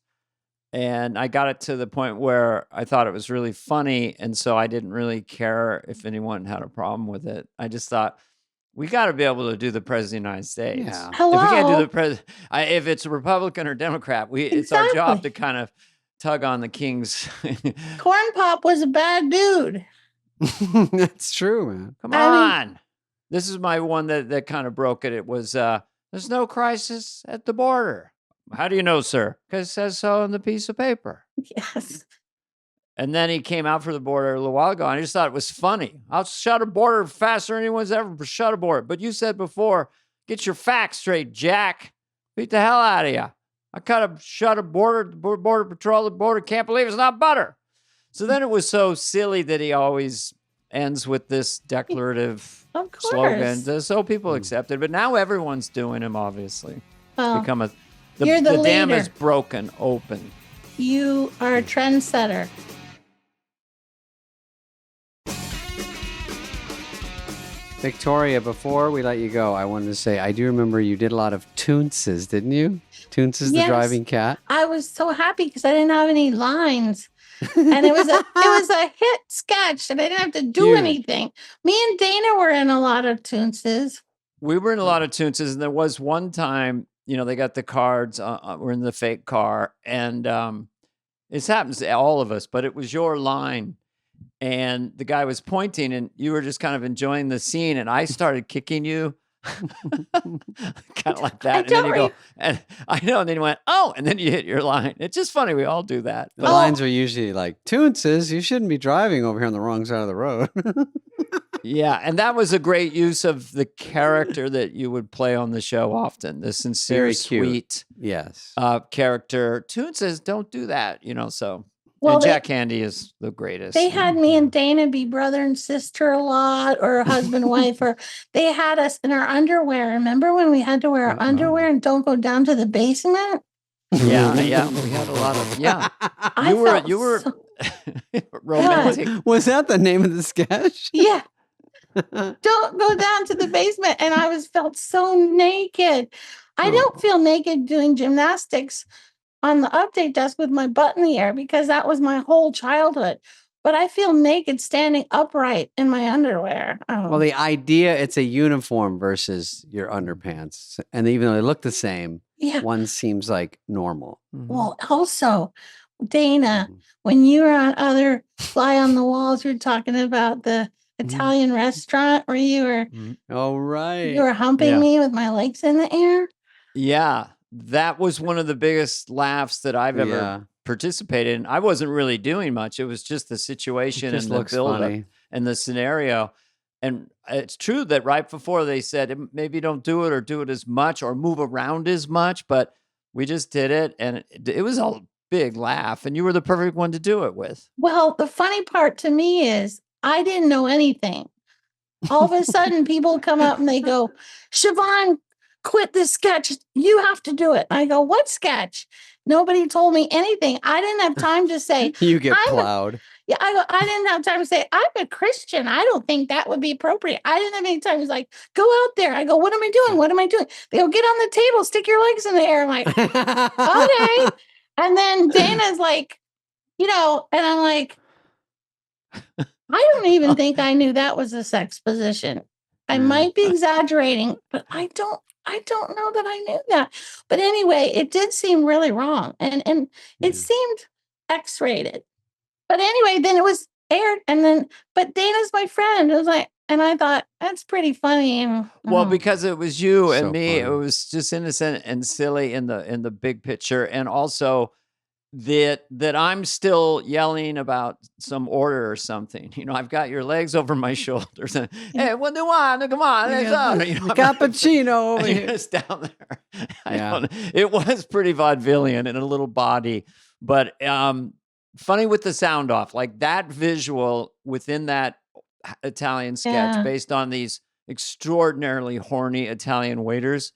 B: And I got it to the point where I thought it was really funny, and so I didn't really care if anyone had a problem with it. I just thought, we got to be able to do the president of the United States.
C: Yeah. Hello?
B: If we can't do the president, if it's a Republican or Democrat, it's our job to kind of tug on the king's.
C: Corn Pop was a bad dude.
A: That's true, man.
B: Come on. This is my one that kind of broke it. It was, there's no crisis at the border. How do you know, sir? Because it says so on the piece of paper.
C: Yes.
B: And then he came out for the border a little while ago, and I just thought it was funny. I'll shut a border faster than anyone's ever shut a border. But you said before, get your facts straight, Jack. Beat the hell out of you. I could have shut a border patrol, the border can't believe it's not butter. So then it was so silly that he always ends with this declarative slogan. So people accept it. But now everyone's doing him, obviously. Well, the dam is broken open.
C: You are a trendsetter.
A: Victoria, before we let you go, I wanted to say, I do remember you did a lot of Toonces, didn't you? Toonces, yes, the driving cat.
C: I was so happy because I didn't have any lines. And it was a hit sketch, and I didn't have to do anything. Me and Dana were in a lot of Toonces.
B: We were in a lot of Toonces, and there was one time, they got the cards, we're in the fake car, and this happens to all of us, but it was your line. And the guy was pointing, and you were just kind of enjoying the scene, and I started kicking you. Kind of like that. And then you go, and I know, and then you went, oh, and then you hit your line. It's just funny. We all do that.
A: The lines are usually like, Toonces, you shouldn't be driving over here on the wrong side of the road.
B: Yeah, and that was a great use of the character that you would play on the show often, the sincere, sweet character. Toonces don't do that, so... Well, and Jack Handy is the greatest.
C: They had me and Dana be brother and sister a lot, or husband, wife, or they had us in our underwear. Remember when we had to wear our underwear and don't go down to the basement?
B: Yeah. We had a lot of, You were romantic.
A: Was that the name of the sketch?
C: Yeah. Don't go down to the basement. And I felt so naked. I don't feel naked doing gymnastics on the update desk with my butt in the air, because that was my whole childhood. But I feel naked standing upright in my underwear.
A: Well, the idea, it's a uniform versus your underpants. And even though they look the same, one seems like normal.
C: Mm-hmm. Well, also, Dana, when you were on other Fly on the Walls, you were talking about the Italian restaurant where you were.
A: Oh, right.
C: You were humping me with my legs in the air.
B: Yeah. That was one of the biggest laughs that I've ever participated in. I wasn't really doing much. It was just the situation and the build-up and the scenario. And it's true that right before they said, maybe don't do it or do it as much or move around as much, but we just did it. And it was a big laugh, and you were the perfect one to do it with.
C: Well, the funny part to me is I didn't know anything. All of a sudden, people come up and they go, Siobhan, quit this sketch. You have to do it. I go, what sketch? Nobody told me anything. I didn't have time to say.
A: You get plowed.
C: Yeah, I didn't have time to say, I'm a Christian. I don't think that would be appropriate. I didn't have any time. It was like, go out there. I go, what am I doing? What am I doing? They go, get on the table, stick your legs in the air. I'm like, okay. And then Dana's like, and I'm like, I don't even think I knew that was a sex position. I might be exaggerating, but I don't know that I knew that. But anyway, it did seem really wrong. And it seemed X-rated. But anyway, then it was aired, but Dana's my friend. It was like, and I thought that's pretty funny. And
B: well, because it was you and
A: So
B: me,
A: funny.
B: it was just innocent and silly in the big picture, and also that I'm still yelling about some order or something. I've got your legs over my shoulders. And, hey, what do you want? Come on, let's go.
A: Cappuccino over here.
B: Just down there. It was pretty vaudevillian in a little body, but funny with the sound off, like that visual within that Italian sketch based on these extraordinarily horny Italian waiters.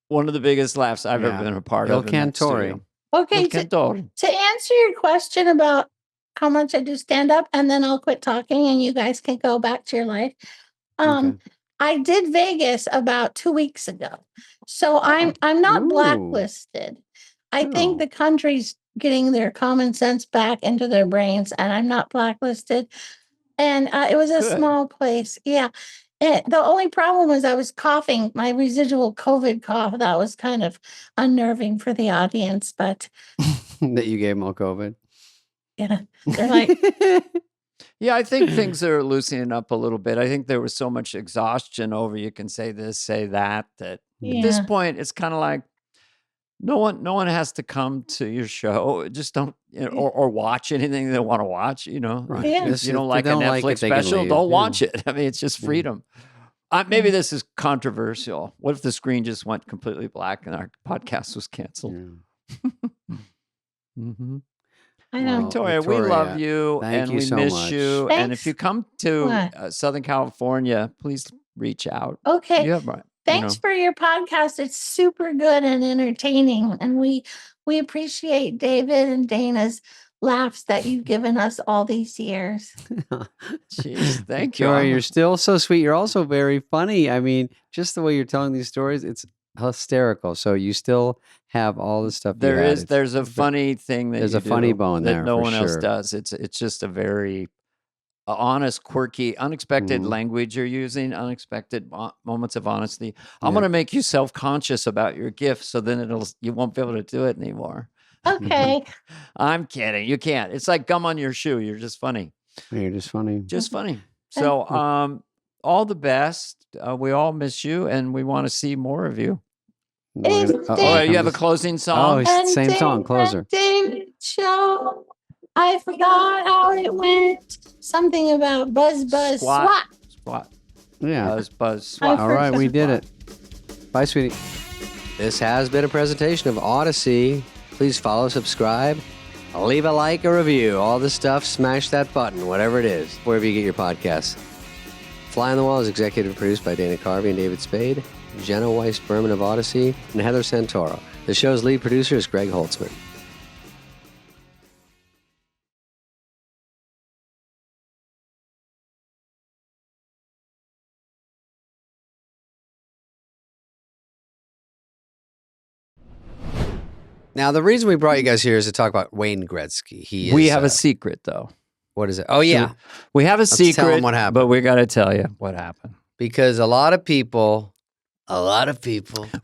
B: One of the biggest laughs I've ever been a part of.
A: Cantori.
C: Okay, to answer your question about how much I do stand up, and then I'll quit talking and you guys can go back to your life. I did Vegas about 2 weeks ago. So I'm not blacklisted. I think the country's getting their common sense back into their brains, and I'm not blacklisted. And it was a small place. Yeah. The only problem was I was coughing, my residual COVID cough. That was kind of unnerving for the audience, but
A: that you gave them all COVID.
C: Yeah. They're like,
B: yeah, I think things are loosening up a little bit. I think there was so much exhaustion over you can say this, say that at this point it's kind of like no one has to come to your show. Just don't or watch anything they want to watch,
A: Right.
B: If you don't like a Netflix special, don't watch it. I mean, it's just freedom. Maybe this is controversial. What if the screen just went completely black and our podcast was canceled?
C: I know.
B: Well, Victoria, we love you and we
A: so
B: miss
A: much.
B: you.
C: Thanks.
B: And if you come to Southern California, please reach out.
C: Okay.
B: Yeah,
C: Thanks for your podcast. It's super good and entertaining. And we appreciate David and Dana's laughs that you've given us all these years.
B: Jeez, thank you.
A: Victoria, you're still so sweet. You're also very funny. I mean, just the way you're telling these stories, it's hysterical. So you still have all the stuff.
B: There's a funny thing that
A: there's a funny bone there
B: that no
A: for
B: one else
A: sure.
B: does. It's just a very honest, quirky, unexpected language you're using, unexpected moments of honesty. I'm going to make you self-conscious about your gift, so then you won't be able to do it anymore.
C: Okay.
B: I'm kidding. You can't. It's like gum on your shoe. You're just funny.
A: You're just funny.
B: Just funny. So, all the best. We all miss you, and we want to see more of you. You have a closing song?
A: Oh, same song, closer.
C: David show. I forgot how it went. Something about buzz, swat.
A: Yeah.
B: Buzz, swat.
A: All right, we did it. Bye, sweetie. This has been a presentation of Odyssey. Please follow, subscribe, leave a like, a review, all this stuff. Smash that button, whatever it is, wherever you get your podcasts. Fly on the Wall is executive produced by Dana Carvey and David Spade, Jenna Weiss-Berman of Odyssey, and Heather Santoro. The show's lead producer is Greg Holtzman. Now, the reason we brought you guys here is to talk about Wayne Gretzky.
B: We have a secret, though.
A: What is it? Oh, yeah.
B: We have a secret,
A: tell 'em what happened.
B: but we got to tell you what happened.
A: Because a lot of people,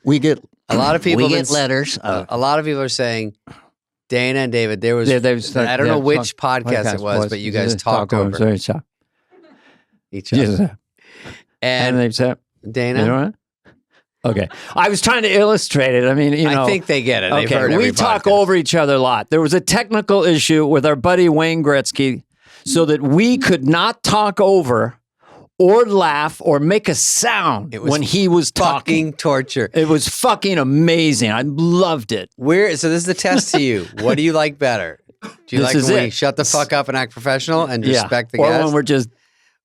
B: we get
A: letters. A lot of people are saying, Dana and David, there was, I don't know which podcast it was, but you guys talked over each other.
B: And they've said,
A: Dana?
B: You know what? Okay. I was trying to illustrate it. I mean,
A: I think they get it. They've heard
B: we
A: every
B: talk
A: podcast.
B: over each other a lot. There was a technical issue with our buddy Wayne Gretzky so that we could not talk over or laugh or make a sound when he was talking.
A: Fucking torture.
B: It was fucking amazing. I loved it.
A: So this is the test to you. What do you like better? Do you like when we shut the fuck up and act professional and respect the guest?
B: Or when we're just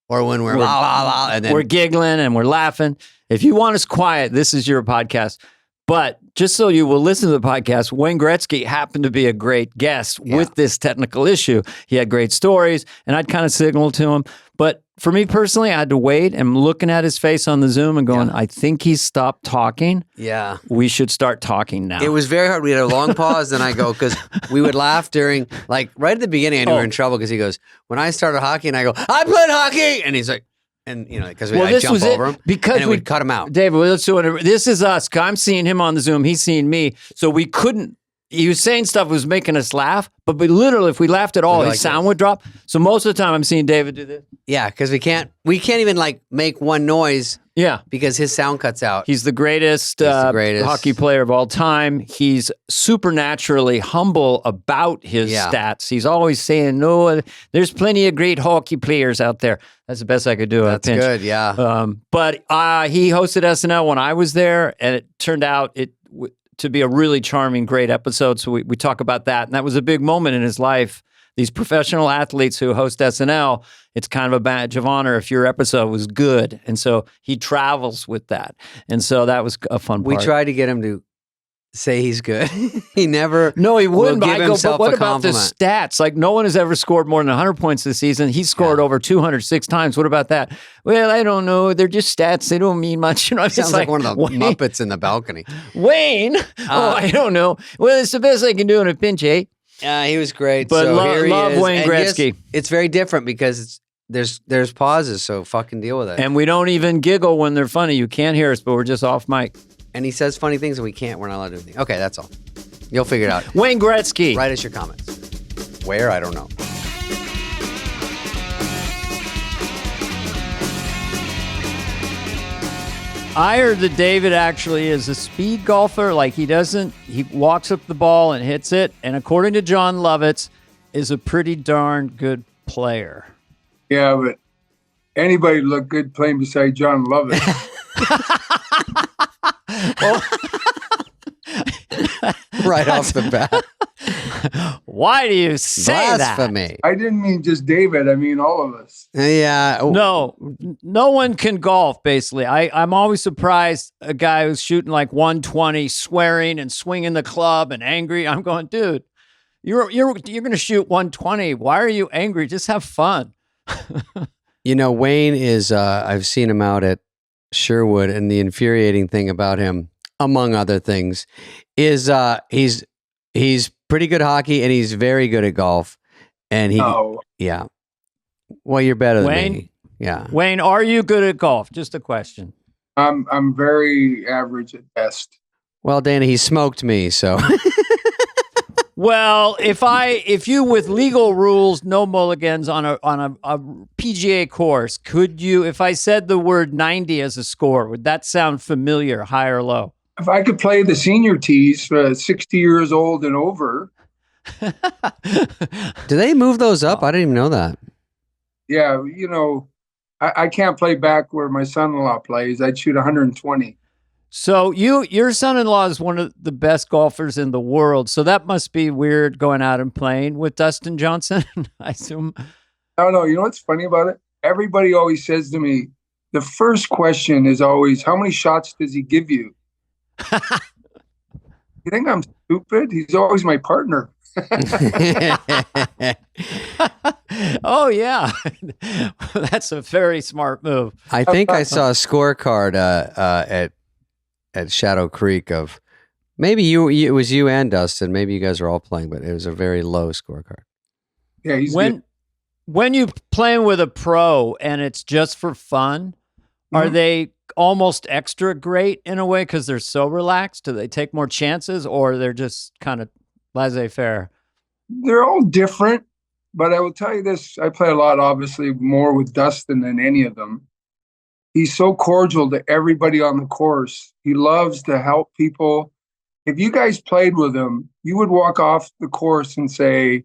A: or when we're la la la, and then
B: we're giggling and we're laughing. If you want us quiet, this is your podcast. But just so you will listen to the podcast, Wayne Gretzky happened to be a great guest with this technical issue. He had great stories, and I'd kind of signal to him. But for me personally, I had to wait and looking at his face on the Zoom and going, I think he's stopped talking.
A: Yeah.
B: We should start talking now.
A: It was very hard. We had a long pause, and I go, because we would laugh during, like, right at the beginning, I knew we were in trouble because he goes, when I started hockey, and I go, I played hockey! And he's like, and, you know, because I jump over him,
B: because
A: and we would cut him out.
B: David, let's do it. This is us. I'm seeing him on the Zoom. He's seeing me. So we couldn't, he was saying stuff that was making us laugh, but literally, if we laughed at all, his sound would drop. So most of the time, I'm seeing David do this. Yeah,
A: because we can't even, like, make one noise.
B: Yeah.
A: Because his sound cuts out.
B: He's the greatest hockey player of all time. He's supernaturally humble about his stats. He's always saying, no, there's plenty of great hockey players out there. That's the best I could do.
A: That's good, yeah.
B: But he hosted SNL when I was there, and it turned out to be a really charming, great episode. So we talk about that. And that was a big moment in his life. These professional athletes who host SNL, it's kind of a badge of honor if your episode was good. And so he travels with that. And so that was a fun part.
A: We tried to get him to say he's good. He never
B: No, he wouldn't.
A: Give himself
B: but what
A: a
B: about the
A: compliment.
B: stats? Like, no one has ever scored more than 100 points this season. He scored over 206 times. What about that? Well, I don't know. They're just stats. They don't mean much. You know,
A: Sounds like one of the Muppets in the balcony.
B: Wayne? I don't know. Well, it's the best I can do in a pinch, eh?
A: Yeah, he was great.
B: But
A: so here he
B: love
A: is.
B: Wayne
A: And
B: Gretzky.
A: It's very different because there's pauses, so fucking deal with it.
B: And we don't even giggle when they're funny. You can't hear us, but we're just off mic.
A: And he says funny things, and we're not allowed to do anything. Okay, that's all. You'll figure it out.
B: Wayne Gretzky.
A: Write us your comments. Where? I don't know.
B: I heard that David actually is a speed golfer. Like, he walks up the ball and hits it. And according to John Lovitz, is a pretty darn good player.
E: Yeah, but anybody look good playing beside John Lovitz.
A: Right off the bat.
B: Why do you say
A: Blasphemy.
B: that?
E: I didn't mean just David. I mean all of us.
A: Yeah.
B: No one can golf, basically. I'm always surprised a guy who's shooting like 120, swearing and swinging the club and angry. I'm going, dude, you're going to shoot 120. Why are you angry? Just have fun.
A: You know, Wayne is, I've seen him out at Sherwood, and the infuriating thing about him, among other things, is he's pretty good at hockey and he's very good at golf. And yeah. Well, you're better than me. Yeah.
B: Wayne, are you good at golf? Just a question.
E: I'm very average at best.
A: Well, Dana, he smoked me, so.
B: Well, if you with legal rules, no mulligans on a PGA course, could you, if I said the word 90 as a score, would that sound familiar, high or low?
E: If I could play the senior tees for 60 years old and over.
A: Do they move those up? I didn't even know that.
E: Yeah, you know, I can't play back where my son-in-law plays. I'd shoot 120.
B: So your son-in-law is one of the best golfers in the world. So that must be weird going out and playing with Dustin Johnson, I assume.
E: No, you know what's funny about it? Everybody always says to me, the first question is always, how many shots does he give you? You think I'm stupid? He's always my partner.
B: Oh, yeah. That's a very smart move.
A: I think I saw a scorecard at Shadow Creek of maybe it was you and Dustin. Maybe you guys are all playing, but it was a very low scorecard.
E: Yeah, he's
B: when you playing with a pro and it's just for fun, are they almost extra great in a way because they're so relaxed? Do they take more chances, or they're just kind of laissez-faire?
E: They're all different, but I will tell you this. I play a lot, obviously, more with Dustin than any of them. He's so cordial to everybody on the course. He loves to help people. If you guys played with him, you would walk off the course and say,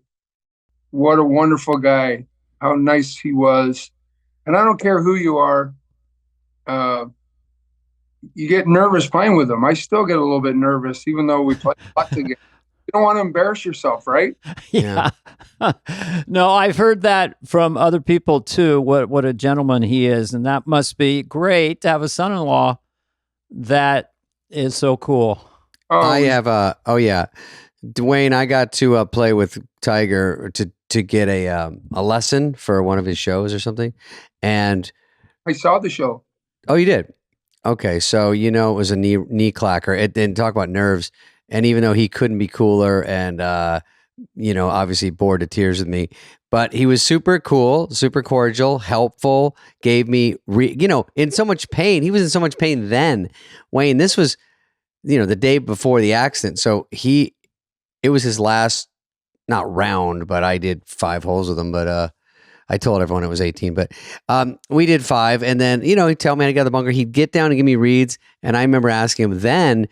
E: what a wonderful guy, how nice he was. And I don't care who you are. You get nervous playing with him. I still get a little bit nervous, even though we play a lot together. You don't want to embarrass yourself, right?
B: Yeah. No, I've heard that from other people too. What a gentleman he is, and that must be great to have a son-in-law that is so cool.
A: I have Dwayne. I got to play with Tiger to get a lesson for one of his shows or something, and
E: I saw the show.
A: Oh, you did? Okay, so it was a knee clacker. It didn't talk about nerves, and even though he couldn't be cooler, and obviously bored to tears with me, but he was super cool, super cordial, helpful. Gave me, in so much pain. He was in so much pain then, Wayne. This was, the day before the accident. So it was his last, not round, but I did 5 holes with him, but I told everyone it was 18, but we did 5. And then, he'd tell me how to get out of the bunker. He'd get down and give me reads. And I remember asking him then,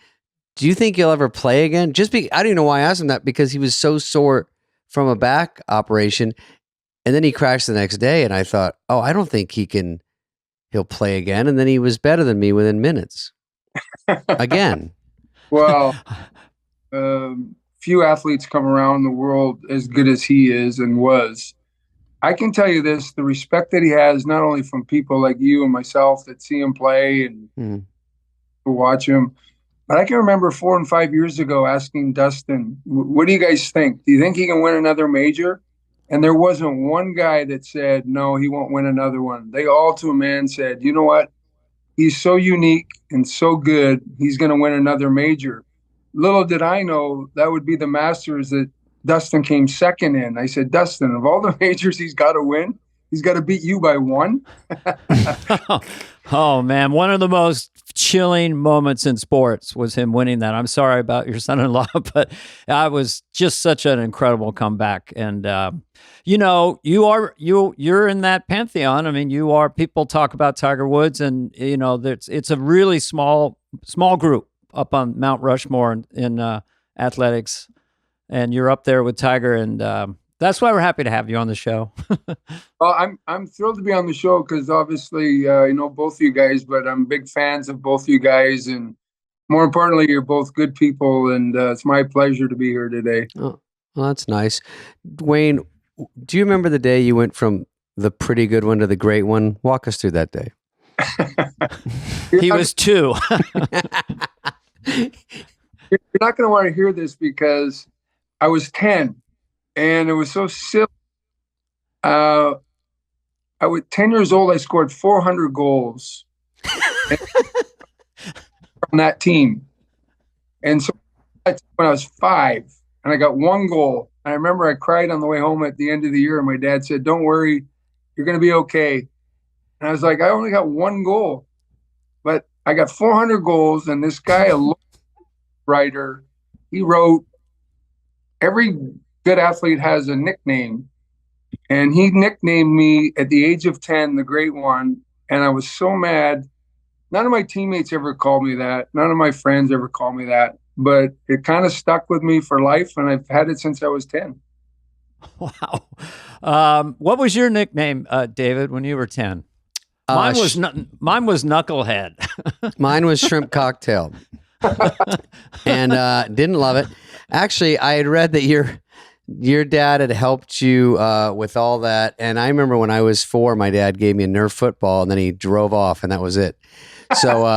A: do you think you'll ever play again? I don't even know why I asked him that, because he was so sore from a back operation. And then he crashed the next day. And I thought, oh, I don't think he'll play again. And then he was better than me within minutes. Again.
E: Well, few athletes come around the world as good as he is and was. I can tell you this, the respect that he has, not only from people like you and myself that see him play and watch him, but I can remember 4 and 5 years ago asking Dustin, what do you guys think? Do you think he can win another major? And there wasn't one guy that said, no, he won't win another one. They all to a man said, you know what? He's so unique and so good, he's going to win another major. Little did I know that would be the Masters that Dustin came second in. I said, Dustin, of all the majors he's got to win, he's got to beat you by 1.
B: Oh, man. One of the most chilling moments in sports was him winning that. I'm sorry about your son-in-law, but I was just such an incredible comeback. And, you're in that pantheon. I mean, people talk about Tiger Woods, and, it's a really small group up on Mount Rushmore in athletics. And you're up there with Tiger, and that's why we're happy to have you on the show.
E: Well, I'm thrilled to be on the show because obviously, both of you guys, but I'm big fans of both of you guys. And more importantly, you're both good people. And it's my pleasure to be here today.
A: Oh, well, that's nice. Dwayne, do you remember the day you went from the pretty good one to the great one? Walk us through that day.
B: He was 2.
E: You're not going to want to hear this because I was 10 and it was so silly. I was 10 years old. I scored 400 goals from that team. And so when I was 5 and I got 1 goal, and I remember I cried on the way home at the end of the year. And my dad said, don't worry, you're going to be okay. And I was like, I only got 1 goal, but I got 400 goals. And this guy, a writer, he wrote, every good athlete has a nickname. And he nicknamed me at the age of 10, the great one. And I was so mad. None of my teammates ever called me that. None of my friends ever called me that. But it kind of stuck with me for life. And I've had it since I was 10.
B: Wow. What was your nickname, David, when you were 10? Mine was Knucklehead.
A: Mine was Shrimp Cocktail. And didn't love it. Actually, I had read that your dad had helped you with all that. And I remember when I was 4, my dad gave me a Nerf football, and then he drove off, and that was it. So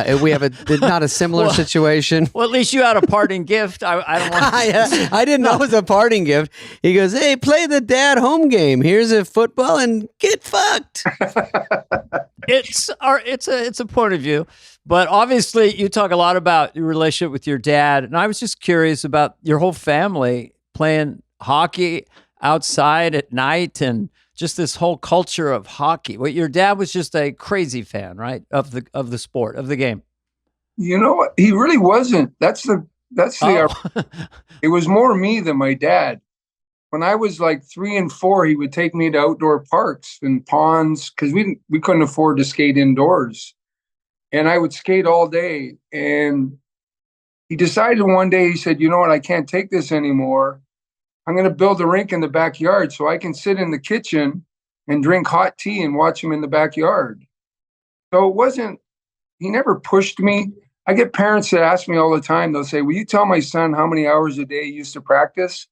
A: if we have not a similar situation.
B: Well, at least you had a parting gift. I don't want.
A: I didn't know it was a parting gift. He goes, "Hey, play the dad home game. Here's a football and get fucked."
B: It's a point of view, but obviously you talk a lot about your relationship with your dad, and I was just curious about your whole family playing hockey outside at night and just this whole culture of hockey. Well, your dad was just a crazy fan, right? Of the sport, of the game.
E: You know what? He really wasn't. That's the it was more me than my dad. When I was like 3 and 4, he would take me to outdoor parks and ponds because we couldn't afford to skate indoors. And I would skate all day. And he decided one day, he said, you know what? I can't take this anymore. I'm going to build a rink in the backyard so I can sit in the kitchen and drink hot tea and watch him in the backyard. So it wasn't, he never pushed me. I get parents that ask me all the time, they'll say, will you tell my son how many hours a day he used to practice?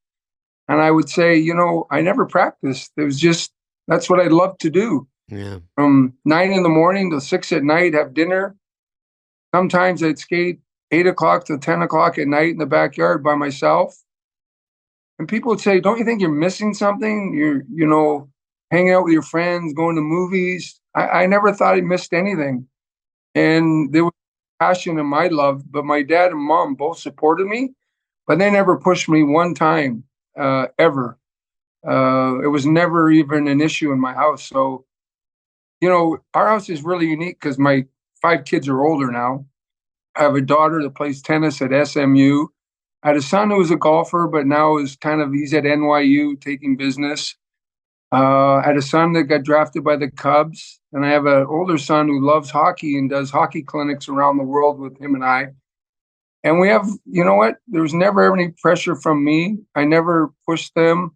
E: And I would say, I never practiced. It was just, that's what I love to do.
A: Yeah.
E: From 9 in the morning till 6 at night, have dinner. Sometimes I'd skate 8 o'clock to 10 o'clock at night in the backyard by myself. And people would say, don't you think you're missing something? You're, hanging out with your friends, going to movies. I never thought I missed anything. And there was passion in my love, but my dad and mom both supported me, but they never pushed me one time, ever. It was never even an issue in my house. So, our house is really unique because my 5 kids are older now. I have a daughter that plays tennis at SMU. I had a son who was a golfer, but now he's at NYU taking business. I had a son that got drafted by the Cubs, and I have an older son who loves hockey and does hockey clinics around the world with him and I. And we have, there was never any pressure from me. I never pushed them.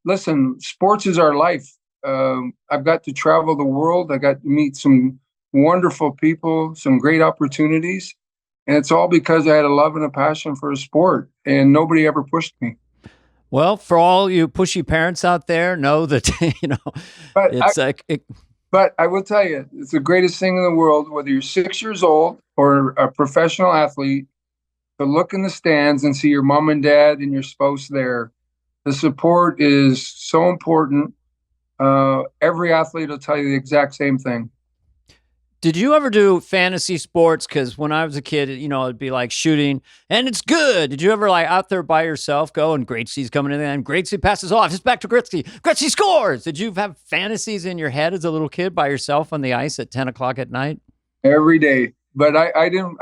E: Listen, sports is our life. I've got to travel the world. I got to meet some wonderful people, some great opportunities. And it's all because I had a love and a passion for a sport, and nobody ever pushed me.
B: Well, for all you pushy parents out there, know that,
E: But I will tell you, it's the greatest thing in the world, whether you're 6 years old or a professional athlete, to look in the stands and see your mom and dad and your spouse there. The support is so important. Every athlete will tell you the exact same thing.
B: Did you ever do fantasy sports? Because when I was a kid, it'd be like shooting, and it's good. Did you ever out there by yourself go, and Gretzky's coming in, and Gretzky passes off. It's back to Gretzky. Gretzky scores. Did you have fantasies in your head as a little kid by yourself on the ice at 10 o'clock at night?
E: Every day. But I didn't.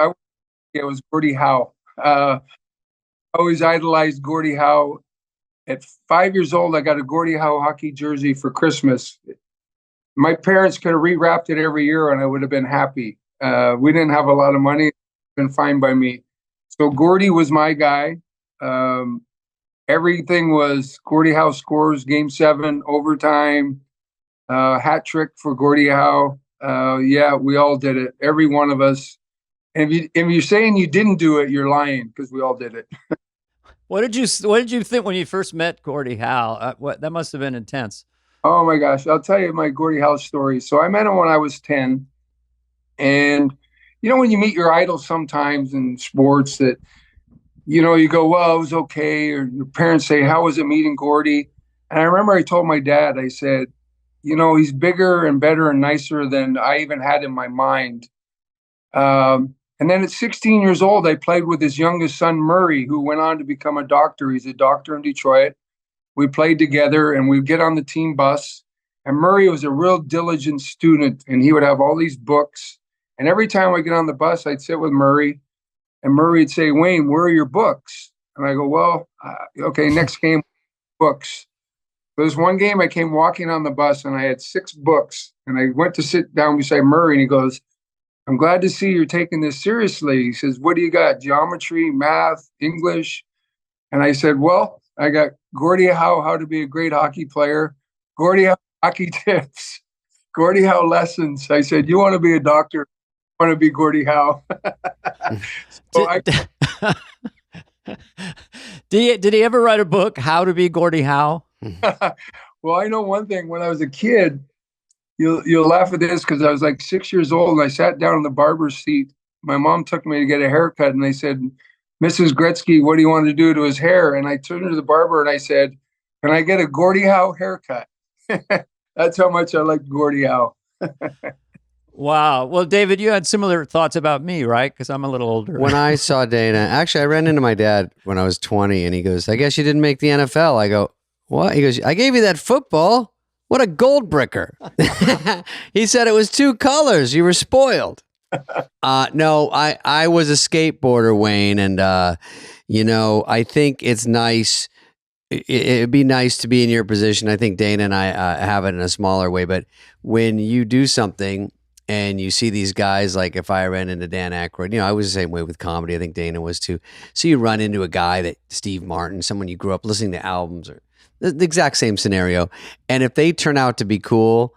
E: It was Gordie Howe. I always idolized Gordie Howe. At 5 years old, I got a Gordie Howe hockey jersey for Christmas. My parents could have rewrapped it every year and I would have been happy. We didn't have a lot of money. It's been fine by me. So Gordie was my guy. Everything was Gordie Howe scores, game 7, overtime, hat trick for Gordie Howe. Yeah, we all did it. Every one of us. And if you're saying you didn't do it, you're lying, because we all did it.
B: What did you think when you first met Gordie Howe? That must have been intense.
E: Oh my gosh, I'll tell you my Gordie Howe story. So I met him when I was 10. And, when you meet your idols sometimes in sports that, you go, well, it was okay. Or your parents say, how was it meeting Gordie? And I remember I told my dad, I said, he's bigger and better and nicer than I even had in my mind. And then at 16 years old, I played with his youngest son, Murray, who went on to become a doctor. He's a doctor in Detroit. We played together and we'd get on the team bus, and Murray was a real diligent student, and he would have all these books. And every time I get on the bus, I'd sit with Murray, and Murray would say, Wayne, where are your books? And I go, well, okay, next game, books. So this one game I came walking on the bus and I had 6 books, and I went to sit down beside Murray, and he goes, I'm glad to see you're taking this seriously. He says, what do you got? Geometry, math, English? And I said, well, I got Gordie Howe, how to be a great hockey player, Gordie Howe hockey tips, Gordie Howe lessons. I said, you want to be a doctor? I want to be Gordie Howe.
B: Did he ever write a book, How to Be Gordie Howe?
E: Well, I know one thing. When I was a kid, you'll laugh at this, because I was like 6 years old and I sat down in the barber's seat. My mom took me to get a haircut, and they said, Mrs. Gretzky, what do you want to do to his hair? And I turned to the barber and I said, can I get a Gordie Howe haircut? That's how much I like Gordie Howe.
B: Wow. Well, David, you had similar thoughts about me, right? Because I'm a little older.
A: When I saw Dana, actually, I ran into my dad when I was 20, and he goes, I guess you didn't make the NFL. I go, what? He goes, I gave you that football. What a gold bricker. He said it was 2 colors. You were spoiled. No, I was a skateboarder, Wayne, and I think it's nice. It'd be nice to be in your position. I think Dana and I have it in a smaller way, but when you do something and you see these guys, like if I ran into Dan Aykroyd, I was the same way with comedy. I think Dana was too. So you run into a guy that Steve Martin, someone you grew up listening to albums, or the exact same scenario, and if they turn out to be cool,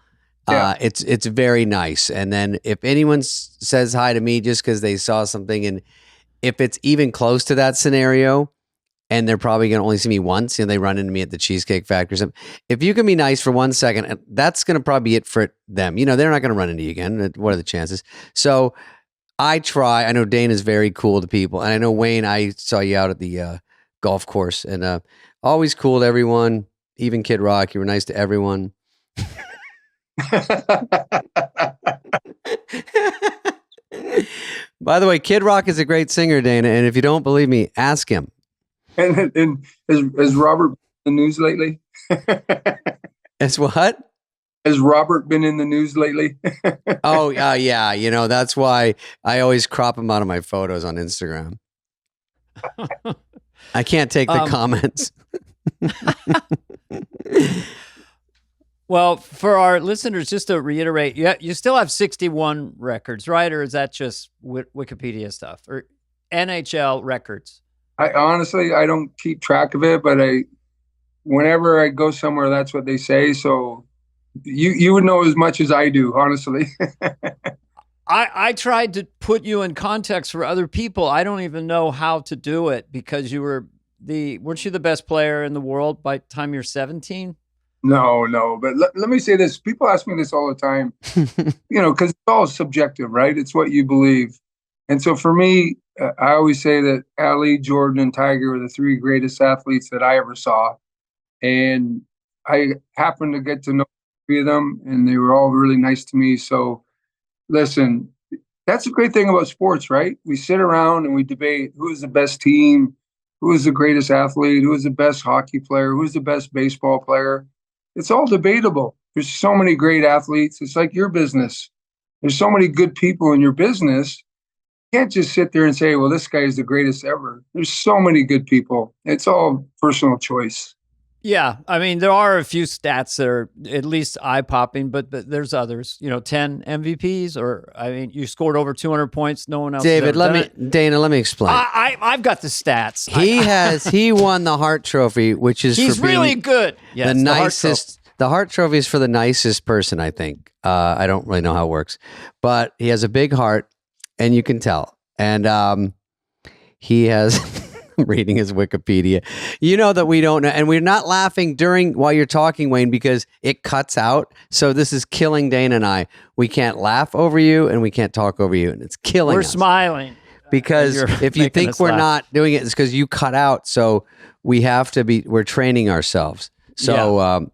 A: It's very nice. And then if anyone says hi to me just because they saw something, and if it's even close to that scenario, and they're probably going to only see me once, they run into me at the Cheesecake Factory or something. If you can be nice for 1 second, that's going to probably be it for them. They're not going to run into you again. What are the chances? So I try. I know Dana's very cool to people. And I know, Wayne, I saw you out at the golf course, and always cool to everyone, even Kid Rock. You were nice to everyone. By the way, Kid Rock is a great singer, Dana. And if you don't believe me, ask him.
E: And has Robert been in the news lately?
A: As what?
E: Has Robert been in the news lately?
A: Oh, yeah. That's why I always crop him out of my photos on Instagram. I can't take the comments.
B: Well, for our listeners, just to reiterate, you still have 61 records, right? Or is that just Wikipedia stuff or NHL records?
E: I honestly, I don't keep track of it, but whenever I go somewhere, that's what they say. So you would know as much as I do, honestly.
B: I tried to put you in context for other people. I don't even know how to do it because weren't you the best player in the world by the time you're 17?
E: No. But let me say this. People ask me this all the time, because it's all subjective, right? It's what you believe. And so for me, I always say that Ali, Jordan, and Tiger were the three greatest athletes that I ever saw. And I happened to get to know three of them, and they were all really nice to me. So listen, that's the great thing about sports, right? We sit around and we debate who is the best team, who is the greatest athlete, who is the best hockey player, who is the best baseball player. It's all debatable. There's so many great athletes. It's like your business. There's so many good people in your business. You can't just sit there and say, well, this guy is the greatest ever. There's so many good people. It's all personal choice.
B: Yeah. I mean, there are a few stats that are at least eye-popping, but there's others. 10 MVPs, you scored over 200 points. No one else.
A: David, Dana, let me explain.
B: I've got the stats.
A: He won the Hart Trophy, which is
B: he's really good. Yes,
A: the nicest. The Hart Trophy is for the nicest person, I think. I don't really know how it works, but he has a big heart, and you can tell. And he has. Reading his Wikipedia, that we don't know, and we're not laughing while you're talking, Wayne, because it cuts out. So this is killing Dana and I. We can't laugh over you, and we can't talk over you, and it's killing us.
B: We're smiling
A: because if you think we're not doing it, it's because you cut out. So we have to be. We're training ourselves. So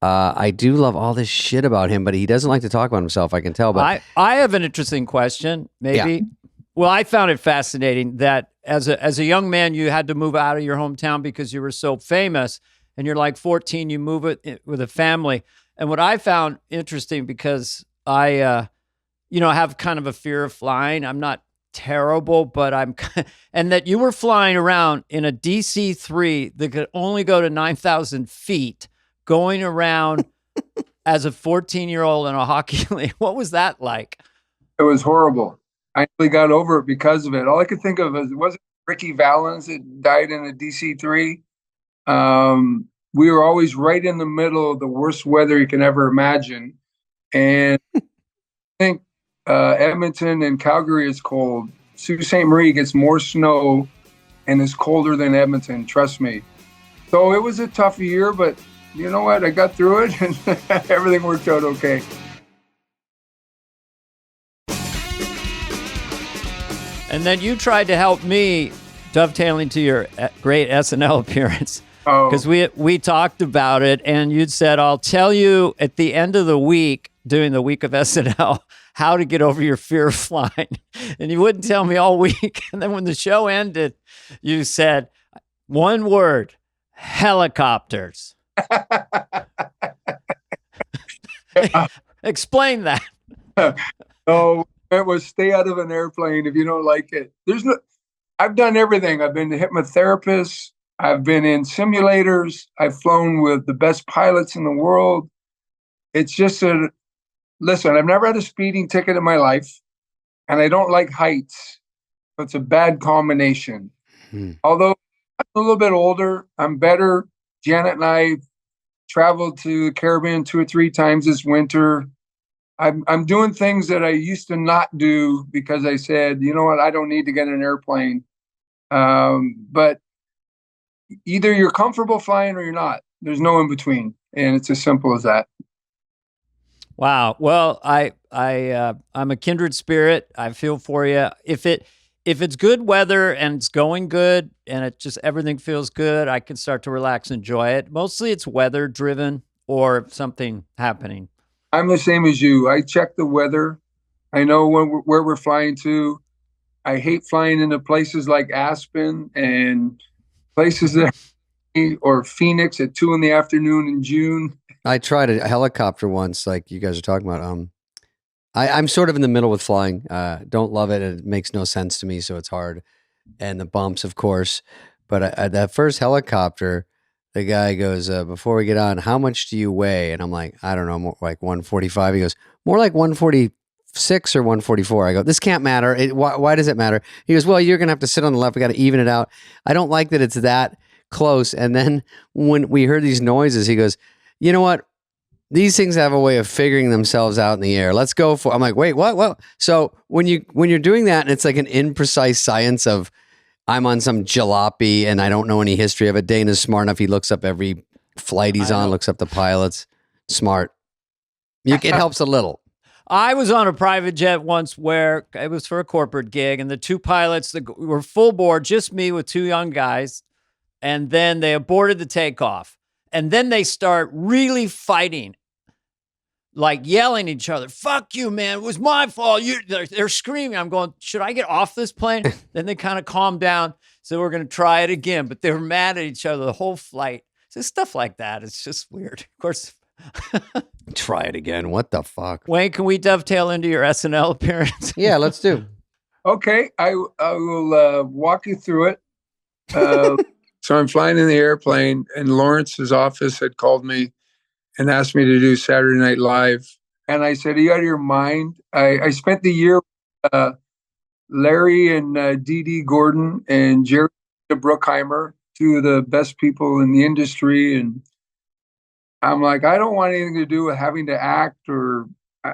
A: I do love all this shit about him, but he doesn't like to talk about himself. I can tell. But
B: I have an interesting question. Maybe. Yeah. Well, I found it fascinating that as a young man, you had to move out of your hometown because you were so famous, and you're like 14, you move it with a family. And what I found interesting, because I, have kind of a fear of flying. I'm not terrible, but and that you were flying around in a DC-3 that could only go to 9,000 feet, going around as a 14-year-old in a hockey league. What was that like?
E: It was horrible. I really got over it because of it. All I could think of was it Ricky Valens that died in a DC-3? We were always right in the middle of the worst weather you can ever imagine. And I think Edmonton and Calgary is cold. Sault Ste. Marie gets more snow and is colder than Edmonton, trust me. So it was a tough year, but you know what? I got through it and everything worked out okay.
B: And then you tried to help me, dovetailing to your great SNL appearance, because we talked about it, and you'd said, I'll tell you at the end of the week, during the week of SNL, how to get over your fear of flying. And you wouldn't tell me all week. And then when the show ended, you said, one word, helicopters. Explain that.
E: It was stay out of an airplane if you don't like it. I've done everything. I've been to hypnotherapists. I've been in simulators. I've flown with the best pilots in the world. It's just listen, I've never had a speeding ticket in my life, and I don't like heights. So it's a bad combination. Although I'm a little bit older, I'm better. Janet and I traveled to the Caribbean 2 or 3 times this winter. I'm doing things that I used to not do because I said, you know what, I don't need to get in an airplane. But either you're comfortable flying or you're not. There's no in between, and it's as simple as that.
B: Wow. Well, I'm a kindred spirit. I feel for you. If it's good weather and it's going good and it just everything feels good, I can start to relax and enjoy it. Mostly it's weather driven or something happening.
E: I'm the same as you. I check the weather. I know where we're flying to. I hate flying into places like Aspen and places that or Phoenix at 2 p.m. in June.
A: I tried a helicopter once, like you guys are talking about. I'm sort of in the middle with flying. Don't love it. It makes no sense to me, so it's hard. And the bumps, of course. But that first helicopter, the guy goes, before we get on, how much do you weigh? And I'm like, I don't know, more like 145. He goes, more like 146 or 144. I go, this can't matter. Why does it matter? He goes, well, you're going to have to sit on the left. We got to even it out. I don't like that it's that close. And then when we heard these noises, he goes, you know what? These things have a way of figuring themselves out in the air. Let's go for. I'm like, wait, what? So when you're doing that, and it's like an imprecise science of, I'm on some jalopy and I don't know any history of it. Dana's smart enough. He looks up every flight he's on, looks up the pilots. Smart. It helps a little.
B: I was on a private jet once where it was for a corporate gig, and the two pilots were full board, just me with two young guys, and then they aborted the takeoff. And then they start really fighting, like yelling at each other. Fuck you, man. It was my fault. They're screaming. I'm going, should I get off this plane? Then they kind of calmed down. So we're going to try it again. But they were mad at each other the whole flight. So stuff like that. It's just weird. Of course.
A: Try it again. What the fuck?
B: Wayne, can we dovetail into your SNL appearance?
A: Yeah, let's do.
E: Okay. I will walk you through it. So I'm flying in the airplane, and Lawrence's office had called me and asked me to do Saturday Night Live. And I said, are you out of your mind? I spent the year with Larry and Dee Dee Gordon and Jerry Bruckheimer, two of the best people in the industry. And I'm like, I don't want anything to do with having to act. Or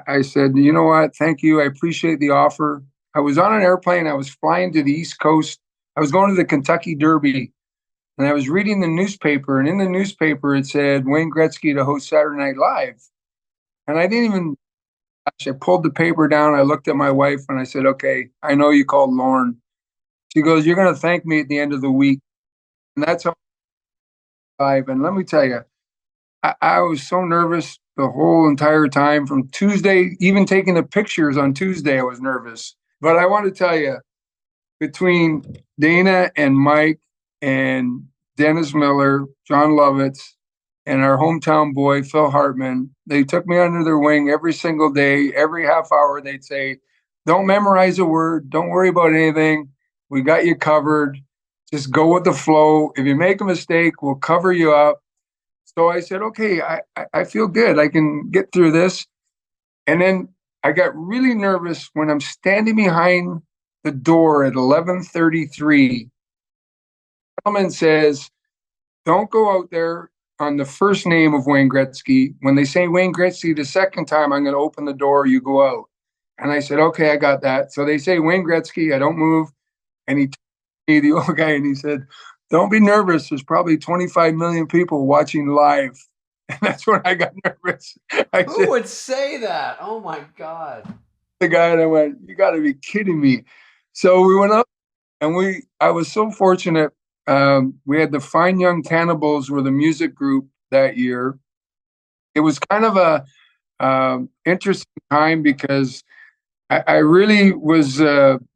E: I said, you know what? Thank you. I appreciate the offer. I was on an airplane. I was flying to the East Coast. I was going to the Kentucky Derby. And I was reading the newspaper, and in the newspaper, it said Wayne Gretzky to host Saturday Night Live. And I didn't even, I pulled the paper down. I looked at my wife and I said, okay, I know you called Lauren. She goes, you're going to thank me at the end of the week. And that's how live. And let me tell you, I was so nervous the whole entire time from Tuesday, even taking the pictures on Tuesday, I was nervous. But I want to tell you, between Dana and Mike, and Dennis Miller, John Lovitz, and our hometown boy, Phil Hartman, they took me under their wing every single day. Every half hour, they'd say, don't memorize a word. Don't worry about anything. We got you covered. Just go with the flow. If you make a mistake, we'll cover you up. So I said, okay, I feel good. I can get through this. And then I got really nervous when I'm standing behind the door at 11:33. Gentleman says, don't go out there on the first name of Wayne Gretzky. When they say Wayne Gretzky the second time, I'm going to open the door, you go out. And I said, okay, I got that. So they say Wayne Gretzky, I don't move. And he told me, the old guy, and he said, don't be nervous. There's probably 25 million people watching live. And that's when I got nervous.
A: Who would say that? Oh my God.
E: The guy, and I went, you got to be kidding me. So we went up, and I was so fortunate. We had the Fine Young Cannibals were the music group that year. It was kind of a interesting time because I really was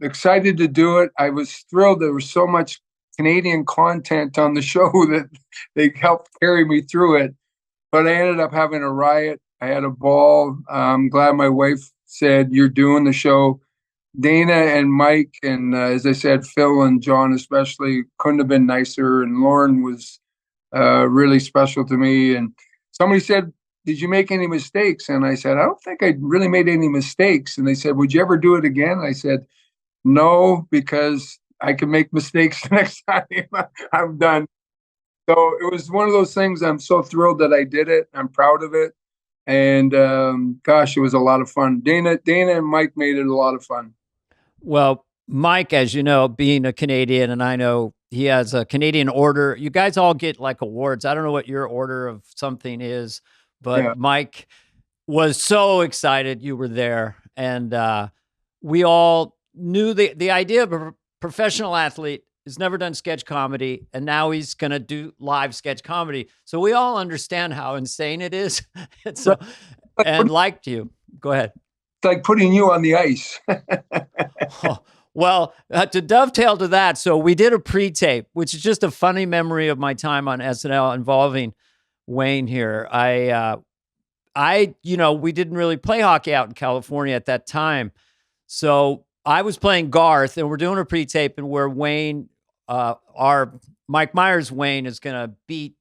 E: excited to do it. I was thrilled. There was so much Canadian content on the show that they helped carry me through it. But I ended up having a riot. I had a ball. I'm glad my wife said, you're doing the show. Dana and Mike and, as I said, Phil and John especially couldn't have been nicer. And Lauren was really special to me. And somebody said, did you make any mistakes? And I said, I don't think I really made any mistakes. And they said, would you ever do it again? I said, no, because I can make mistakes the next time I'm done. So it was one of those things. I'm so thrilled that I did it. I'm proud of it. And gosh, it was a lot of fun. Dana and Mike made it a lot of fun.
B: Well, Mike, as you know, being a Canadian, and I know he has a Canadian order. You guys all get like awards. I don't know what your order of something is, but Mike was so excited you were there. And we all knew the idea of a professional athlete has never done sketch comedy, and now he's going to do live sketch comedy. So we all understand how insane it is. and so, and liked you. Go ahead.
E: It's like putting you on the ice.
B: Well, to dovetail to that, so we did a pre-tape, which is just a funny memory of my time on SNL involving Wayne here. We didn't really play hockey out in California at that time. So I was playing Garth, and we're doing a pre-tape, and where Wayne, our Mike Myers Wayne, is going to beat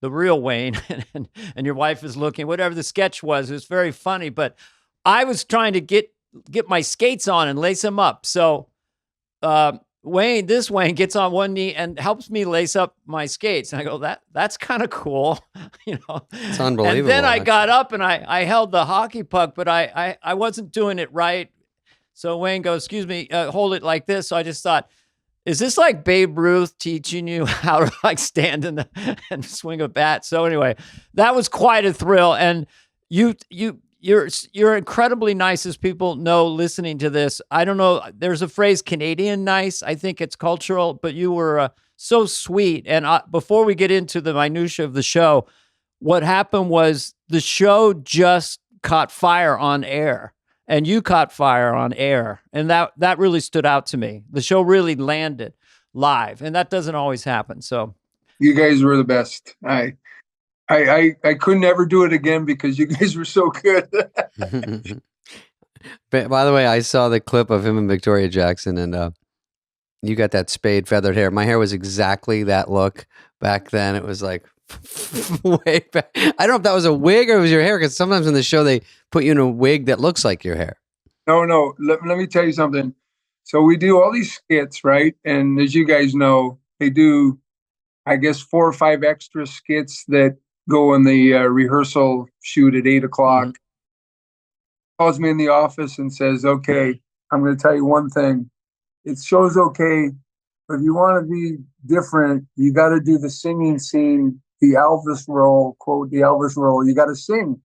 B: the real Wayne, and your wife is looking, whatever the sketch was. It was very funny, but I was trying to get my skates on and lace them up. So Wayne gets on one knee and helps me lace up my skates. And I go, that's kind of cool.
A: It's unbelievable.
B: And then I got up and I held the hockey puck, but I wasn't doing it right. So Wayne goes, excuse me, hold it like this. So I just thought, is this like Babe Ruth teaching you how to like stand and swing a bat? So anyway, that was quite a thrill. And you're incredibly nice, as people know listening to this. I don't know. There's a phrase, Canadian nice. I think it's cultural, but you were so sweet. And before we get into the minutia of the show, what happened was the show just caught fire on air, and you caught fire on air. And that really stood out to me. The show really landed live, and that doesn't always happen. So
E: you guys were the best. I couldn't ever do it again because you guys were so good.
A: But by the way, I saw the clip of him and Victoria Jackson, and you got that Spade feathered hair. My hair was exactly that look back then. It was like way back. I don't know if that was a wig or it was your hair, because sometimes in the show they put you in a wig that looks like your hair.
E: No. Let me tell you something. So we do all these skits, right? And as you guys know, they do, I guess, 4 or 5 extra skits that go in the rehearsal shoot at 8:00. Mm-hmm. Calls me in the office and says, okay, I'm going to tell you one thing. It show's okay, but if you want to be different, you got to do the singing scene, the Elvis role, quote, the Elvis role. You got to sing.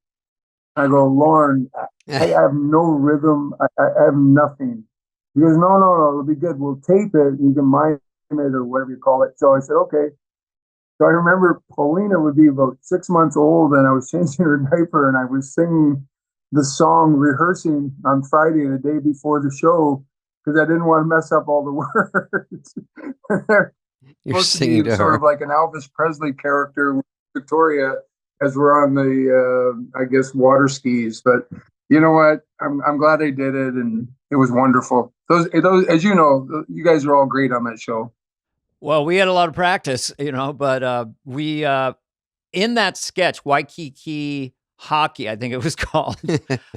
E: I go, Lauren, I have no rhythm. I have nothing. He goes, no, it'll be good. We'll tape it. You can mime it or whatever you call it. So I said, okay. So I remember Paulina would be about 6 months old, and I was changing her diaper, and I was singing the song, rehearsing on Friday, the day before the show, because I didn't want to mess up all the words.
A: You're singing to her.
E: Sort of like an Elvis Presley character with Victoria as we're on the, I guess, water skis. But you know what? I'm glad I did it, and it was wonderful. Those, as you know, you guys are all great on that show.
B: Well, we had a lot of practice, but we, in that sketch, Waikiki Hockey, I think it was called,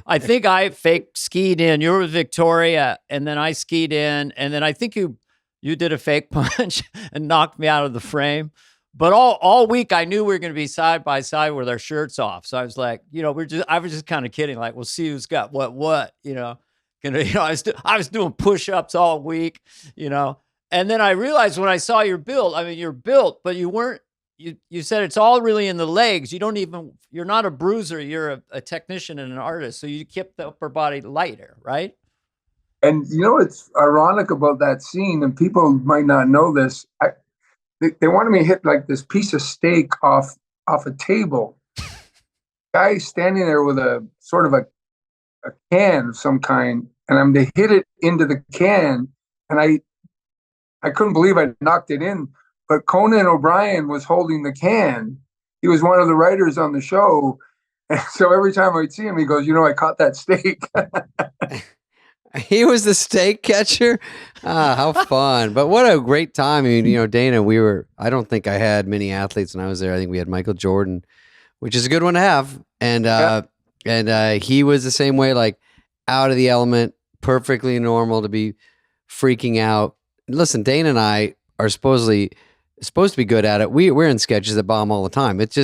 B: I think I fake skied in. You were with Victoria, and then I skied in, and then I think you did a fake punch and knocked me out of the frame. But all week, I knew we were going to be side by side with our shirts off. So I was like, I was just kind of kidding, like, we'll see who's got what, I was doing push-ups all week, And then I realized when I saw your build, I mean, you're built, but you weren't, you said it's all really in the legs. You're not a bruiser. You're a technician and an artist. So you kept the upper body lighter, right?
E: And it's ironic about that scene, and people might not know this. They wanted me to hit like this piece of steak off a table. Guy standing there with a sort of a can of some kind, and I'm to hit it into the can, and I couldn't believe I knocked it in, but Conan O'Brien was holding the can. He was one of the writers on the show. And so every time I'd see him, he goes, I caught that steak.
A: He was the steak catcher? How fun. But what a great time. I mean, Dana, I don't think I had many athletes when I was there. I think we had Michael Jordan, which is a good one to have. And he was the same way, like out of the element, perfectly normal to be freaking out. Listen, Dana and I are supposedly supposed to be good at it. We're in sketches that bomb all the time. That's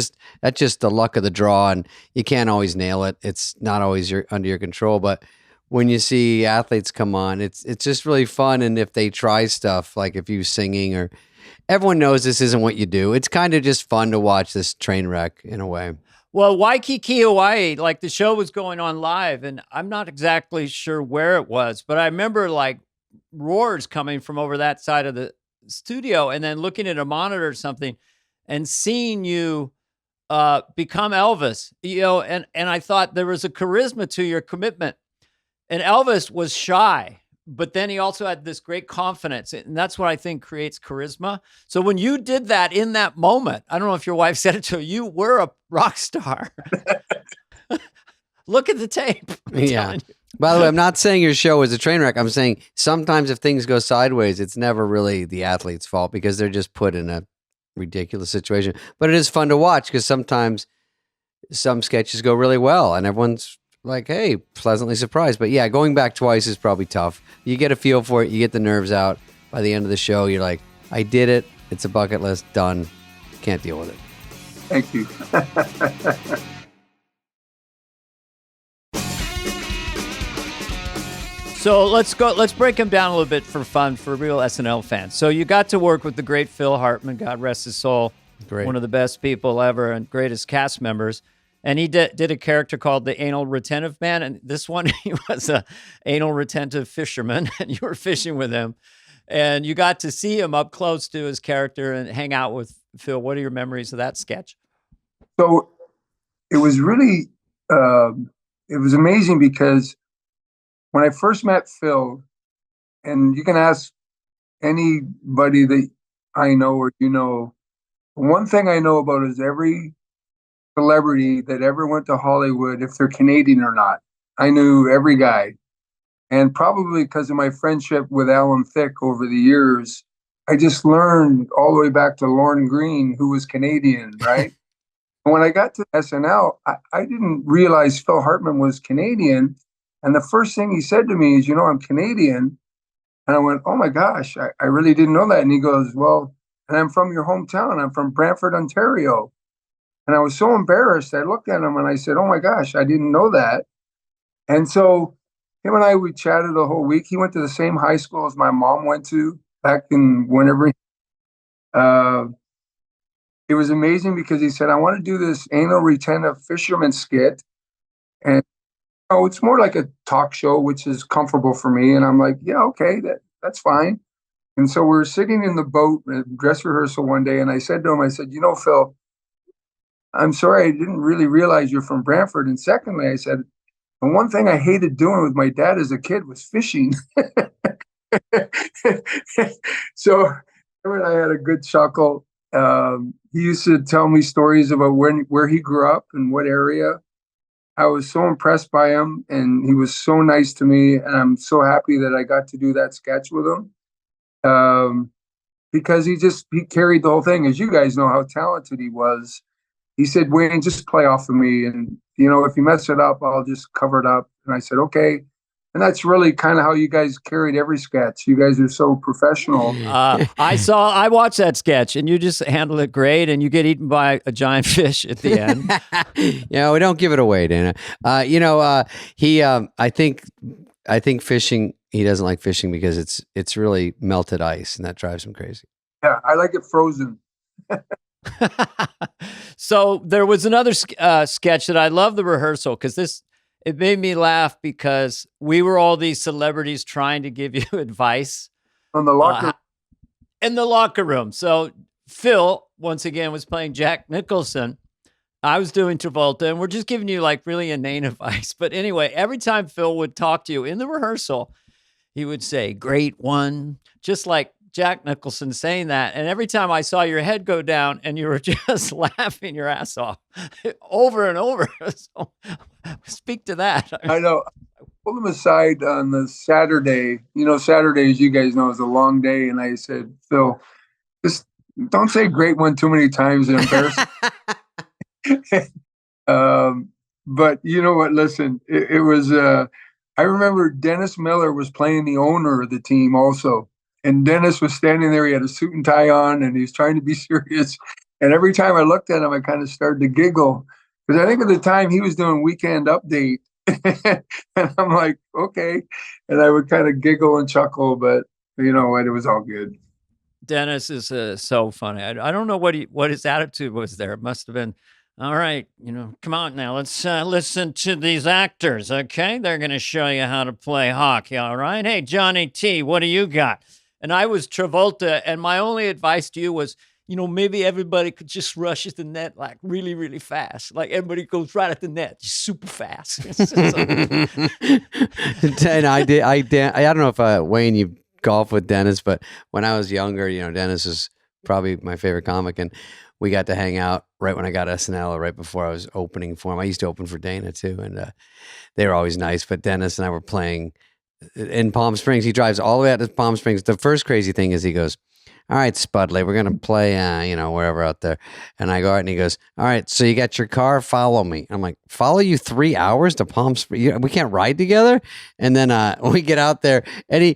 A: just the luck of the draw, and you can't always nail it. It's not always under your control. But when you see athletes come on, it's just really fun. And if they try stuff, like if you singing, or everyone knows this isn't what you do, it's kind of just fun to watch this train wreck in a way.
B: Well, Waikiki, Hawaii, like the show was going on live, and I'm not exactly sure where it was, but I remember like roars coming from over that side of the studio, and then looking at a monitor or something and seeing you become Elvis, and I thought there was a charisma to your commitment. And Elvis was shy, but then he also had this great confidence. And that's what I think creates charisma. So when you did that in that moment, I don't know if your wife said it to you, you were a rock star. Look at the tape.
A: Yeah. By the way, I'm not saying your show is a train wreck. I'm saying sometimes if things go sideways, it's never really the athlete's fault because they're just put in a ridiculous situation. But it is fun to watch because sometimes some sketches go really well and everyone's like, hey, pleasantly surprised. But yeah, going back twice is probably tough. You get a feel for it. You get the nerves out. By the end of the show, you're like, I did it. It's a bucket list. Done. Can't deal with it.
E: Thank you.
B: So let's break them down a little bit for fun, for real SNL fans. So you got to work with the great Phil Hartman, God rest his soul.
A: Great. One
B: of the best people ever and greatest cast members. And he did a character called the Anal Retentive Man. And this one, he was a anal retentive fisherman, and you were fishing with him. And you got to see him up close to his character and hang out with Phil. What are your memories of that sketch?
E: So it was really, it was amazing because when I first met Phil, and you can ask anybody that I know or you know, one thing I know about is every celebrity that ever went to Hollywood, if they're Canadian or not. I knew every guy. And probably because of my friendship with Alan Thicke over the years, I just learned all the way back to Lorne Greene, who was Canadian, right? And when I got to SNL, I didn't realize Phil Hartman was Canadian. And the first thing he said to me is, I'm Canadian. And I went, oh my gosh, I really didn't know that. And he goes, well, and I'm from your hometown. I'm from Brantford, Ontario. And I was so embarrassed. I looked at him and I said, oh my gosh, I didn't know that. And so him and we chatted the whole week. He went to the same high school as my mom went to back in whenever. It was amazing because he said, I want to do this anal retentive fisherman skit. And it's more like a talk show, which is comfortable for me. And I'm like, yeah, okay, that's fine. And so we're sitting in the boat at dress rehearsal one day. And I said to him, Phil, I'm sorry, I didn't really realize you're from Brantford. And secondly, I said, and one thing I hated doing with my dad as a kid was fishing. So him and I had a good chuckle. He used to tell me stories about where he grew up and what area. I was so impressed by him, and he was so nice to me. And I'm so happy that I got to do that sketch with him. Because he carried the whole thing. As you guys know how talented he was. He said, Wayne, just play off of me. And, if you mess it up, I'll just cover it up. And I said, okay. And that's really kind of how you guys carried every sketch. You guys are so professional.
B: I watched that sketch, and you just handle it great, and you get eaten by a giant fish at the end.
A: We don't give it away, Dana. I think fishing, he doesn't like fishing because it's really melted ice, and that drives him crazy.
E: Yeah, I like it frozen.
B: So there was another sketch that I love the rehearsal because it made me laugh because we were all these celebrities trying to give you advice
E: on the locker
B: in the locker room. So Phil once again was playing Jack Nicholson. I was doing Travolta, and we're just giving you like really inane advice. But anyway, every time Phil would talk to you in the rehearsal, he would say, "Great one," just like Jack Nicholson saying that. And every time I saw your head go down and you were just laughing your ass off over and over. So speak to that.
E: I know. I pulled him aside on the Saturday. Saturday, as you guys know, is a long day. And I said, Phil, just don't say great one too many times and embarrass but you know what? Listen, it was, I remember Dennis Miller was playing the owner of the team also. And Dennis was standing there. He had a suit and tie on, and he was trying to be serious. And every time I looked at him, I kind of started to giggle because I think at the time he was doing Weekend Update, and I'm like, okay. And I would kind of giggle and chuckle, but you know what? It was all good.
B: Dennis is so funny. I don't know what his attitude was there. It must have been, all right, come on now. Let's listen to these actors, okay? They're going to show you how to play hockey, all right? Hey, Johnny T, what do you got? And I was Travolta, and my only advice to you was, maybe everybody could just rush at the net like really, really fast. Like everybody goes right at the net, just super fast.
A: And I don't know if Wayne, you golf with Dennis, but when I was younger, Dennis is probably my favorite comic, and we got to hang out right when I got SNL, or right before I was opening for him. I used to open for Dana too, and they were always nice. But Dennis and I were playing in Palm Springs. He drives all the way out to Palm Springs. The first crazy thing is he goes, all right, Spudley, we're going to play, wherever out there. And I go out and he goes, all right, so you got your car, follow me. I'm like, follow you 3 hours to Palm Springs? We can't ride together? And then we get out there, and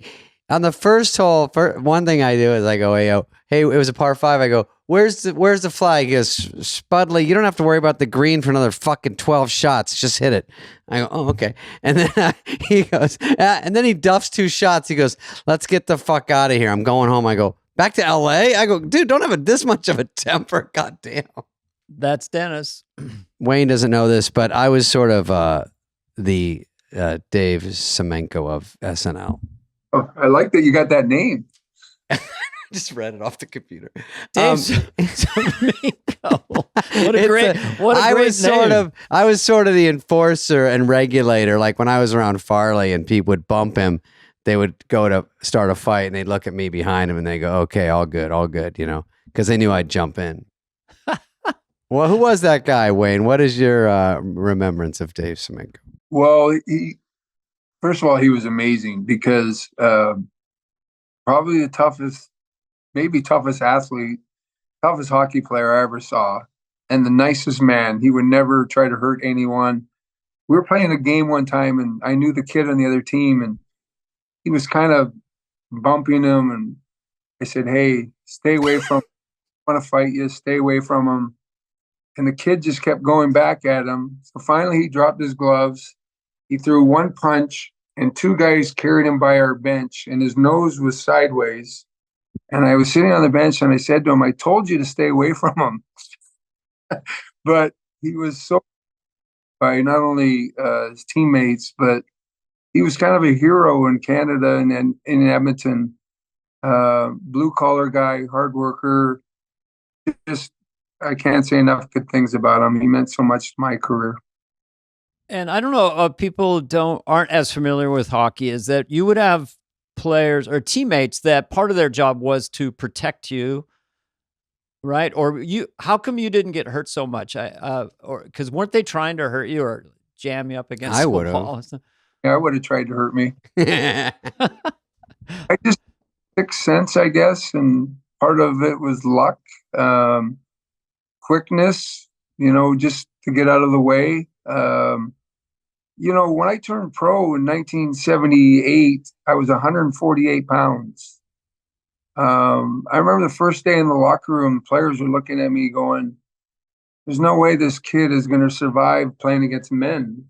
A: on the first hole, one thing I do is I go, hey, it was a par 5. I go, where's the flag? He goes, Spudley, you don't have to worry about the green for another fucking 12 shots. Just hit it. I go, oh, okay. And then he goes, and then he duffs 2 shots. He goes, let's get the fuck out of here. I'm going home. I go, back to LA? I go, dude, don't have this much of a temper. Goddamn.
B: That's Dennis.
A: Wayne doesn't know this, but I was sort of the Dave Semenko of SNL.
E: Oh, I like that you got that name.
A: Just read it off the computer.
B: Dave Semenko. What a great name.
A: I was sort of the enforcer and regulator. Like when I was around Farley and people would bump him, they would go to start a fight and they'd look at me behind him and they go, okay, all good, because they knew I'd jump in. Well, who was that guy, Wayne? What is your remembrance of Dave Semenko?
E: Well, first of all, he was amazing because probably the toughest athlete, toughest hockey player I ever saw, and the nicest man. He would never try to hurt anyone. We were playing a game one time, and I knew the kid on the other team, and he was kind of bumping him, and I said, hey, stay away from him. I want to fight you. Stay away from him. And the kid just kept going back at him. So finally he dropped his gloves. He threw one punch, and 2 guys carried him by our bench, and his nose was sideways. And I was sitting on the bench, and I said to him, I told you to stay away from him. But he was so by not only his teammates, but he was kind of a hero in Canada and in Edmonton. Blue collar guy, hard worker. Just, I can't say enough good things about him. He meant so much to my career.
B: And I don't know, people aren't as familiar with hockey, is that you would have players or teammates that part of their job was to protect you, right? Or how come you didn't get hurt so much? Or because weren't they trying to hurt you or jam you up against the wall?
E: Yeah, I would have tried to hurt me. I just sixth sense, I guess, and part of it was luck, quickness, just to get out of the way. When I turned pro in 1978, I was 148 pounds. I remember the first day in the locker room, players were looking at me going, there's no way this kid is going to survive playing against men.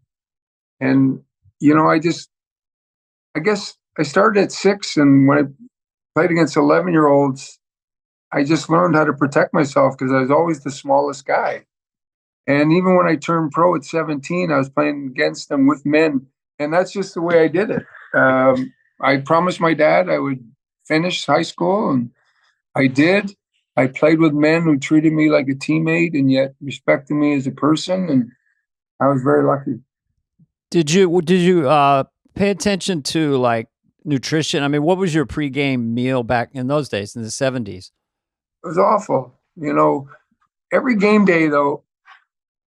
E: And, I guess I started at 6, and when I played against 11-year-olds, I just learned how to protect myself because I was always the smallest guy. And even when I turned pro at 17, I was playing against them with men. And that's just the way I did it. I promised my dad I would finish high school, and I did. I played with men who treated me like a teammate and yet respected me as a person. And I was very lucky.
B: Did you pay attention to like nutrition? I mean, what was your pregame meal back in those days in the 70s?
E: It was awful. Every game day, though,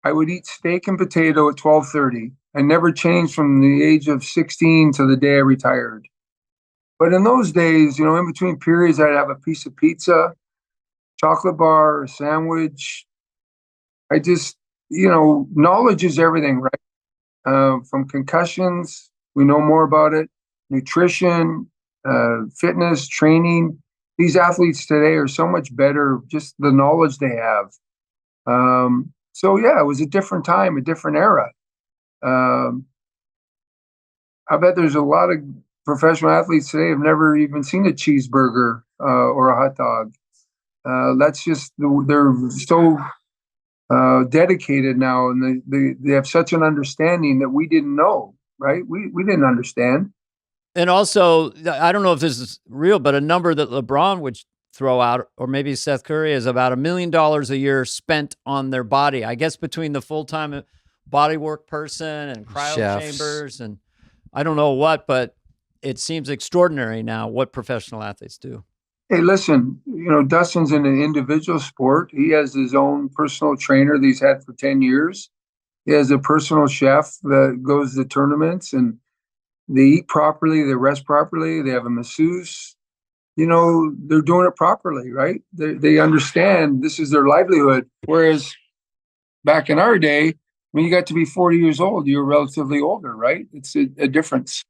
E: I would eat steak and potato at 12:30. I never changed from the age of 16 to the day I retired. But in those days, in between periods, I'd have a piece of pizza, chocolate bar, a sandwich. I just, knowledge is everything, right? From concussions, we know more about it. Nutrition, fitness, training. These athletes today are so much better, just the knowledge they have. So yeah, it was a different time, a different era. I bet there's a lot of professional athletes today have never even seen a cheeseburger or a hot dog. That's just they're so dedicated now, and they have such an understanding that we didn't know. Right? We didn't understand.
B: And also, I don't know if this is real, but a number that LeBron would throw out, or maybe Seth Curry, is about $1 million a year spent on their body. I guess between the full-time bodywork person and cryo
A: Chefs.
B: chambers and I don't know what, but it seems extraordinary now what professional athletes do.
E: Hey, listen, Dustin's in an individual sport. He has his own personal trainer that he's had for 10 years. He has a personal chef that goes to tournaments, and they eat properly, they rest properly, they have a masseuse. They're doing it properly, right? They understand this is their livelihood. Whereas back in our day, when you got to be 40 years old, you were relatively older, right? It's a difference.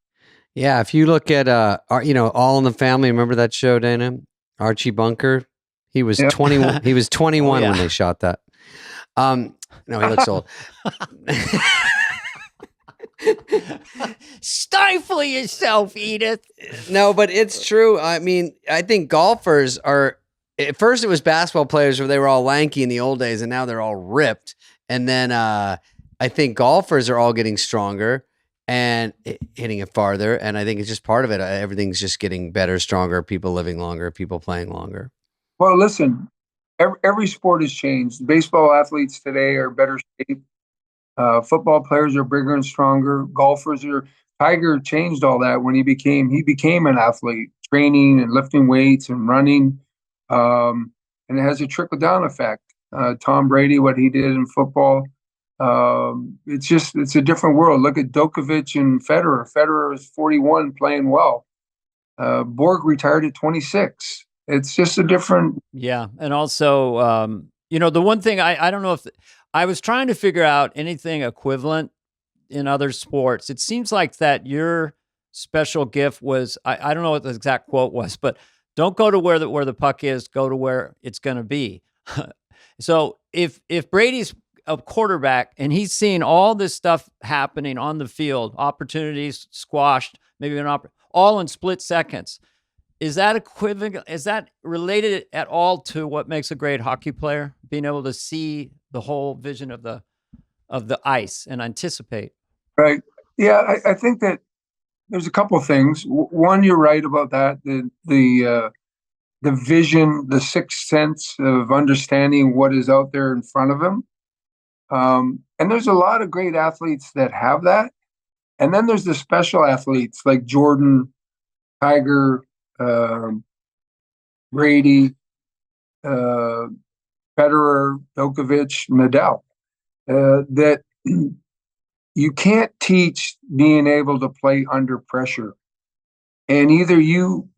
A: Yeah, if you look at All in the Family, remember that show, Dana? Archie Bunker. He was 21. He was 21 when they shot that. No, he looks old.
B: Stifle yourself, Edith.
A: No, but it's true. I mean, I think golfers are. At first, it was basketball players where they were all lanky in the old days, and now they're all ripped. And then I think golfers are all getting stronger and hitting it farther. And I think it's just part of it. Everything's just getting better, stronger, people living longer, people playing longer.
E: Well, listen, every sport has changed. Baseball athletes today are better shape. Football players are bigger and stronger. Golfers are. Tiger changed all that when he became an athlete, training and lifting weights and running. And it has a trickle-down effect. Tom Brady, what he did in football, it's a different world. Look at Djokovic and Federer. Federer is 41, playing well. Borg retired at 26. It's just a different.
B: Yeah, and also, the one thing I don't know if I was trying to figure out anything equivalent in other sports. It seems like that your special gift was I don't know what the exact quote was, but don't go to where the puck is, go to where it's going to be. So if Brady's a quarterback and he's seeing all this stuff happening on the field, opportunities squashed, maybe all in split seconds, is that equivalent? Is that related at all to what makes a great hockey player? Being able to see the whole vision of the ice and anticipate.
E: Right. Yeah, I think that there's a couple of things. One, you're right about that. The vision, the sixth sense of understanding what is out there in front of him. And there's a lot of great athletes that have that. And then there's the special athletes like Jordan, Tiger, Brady, Federer, Djokovic, Nadal, that you can't teach being able to play under pressure. And either you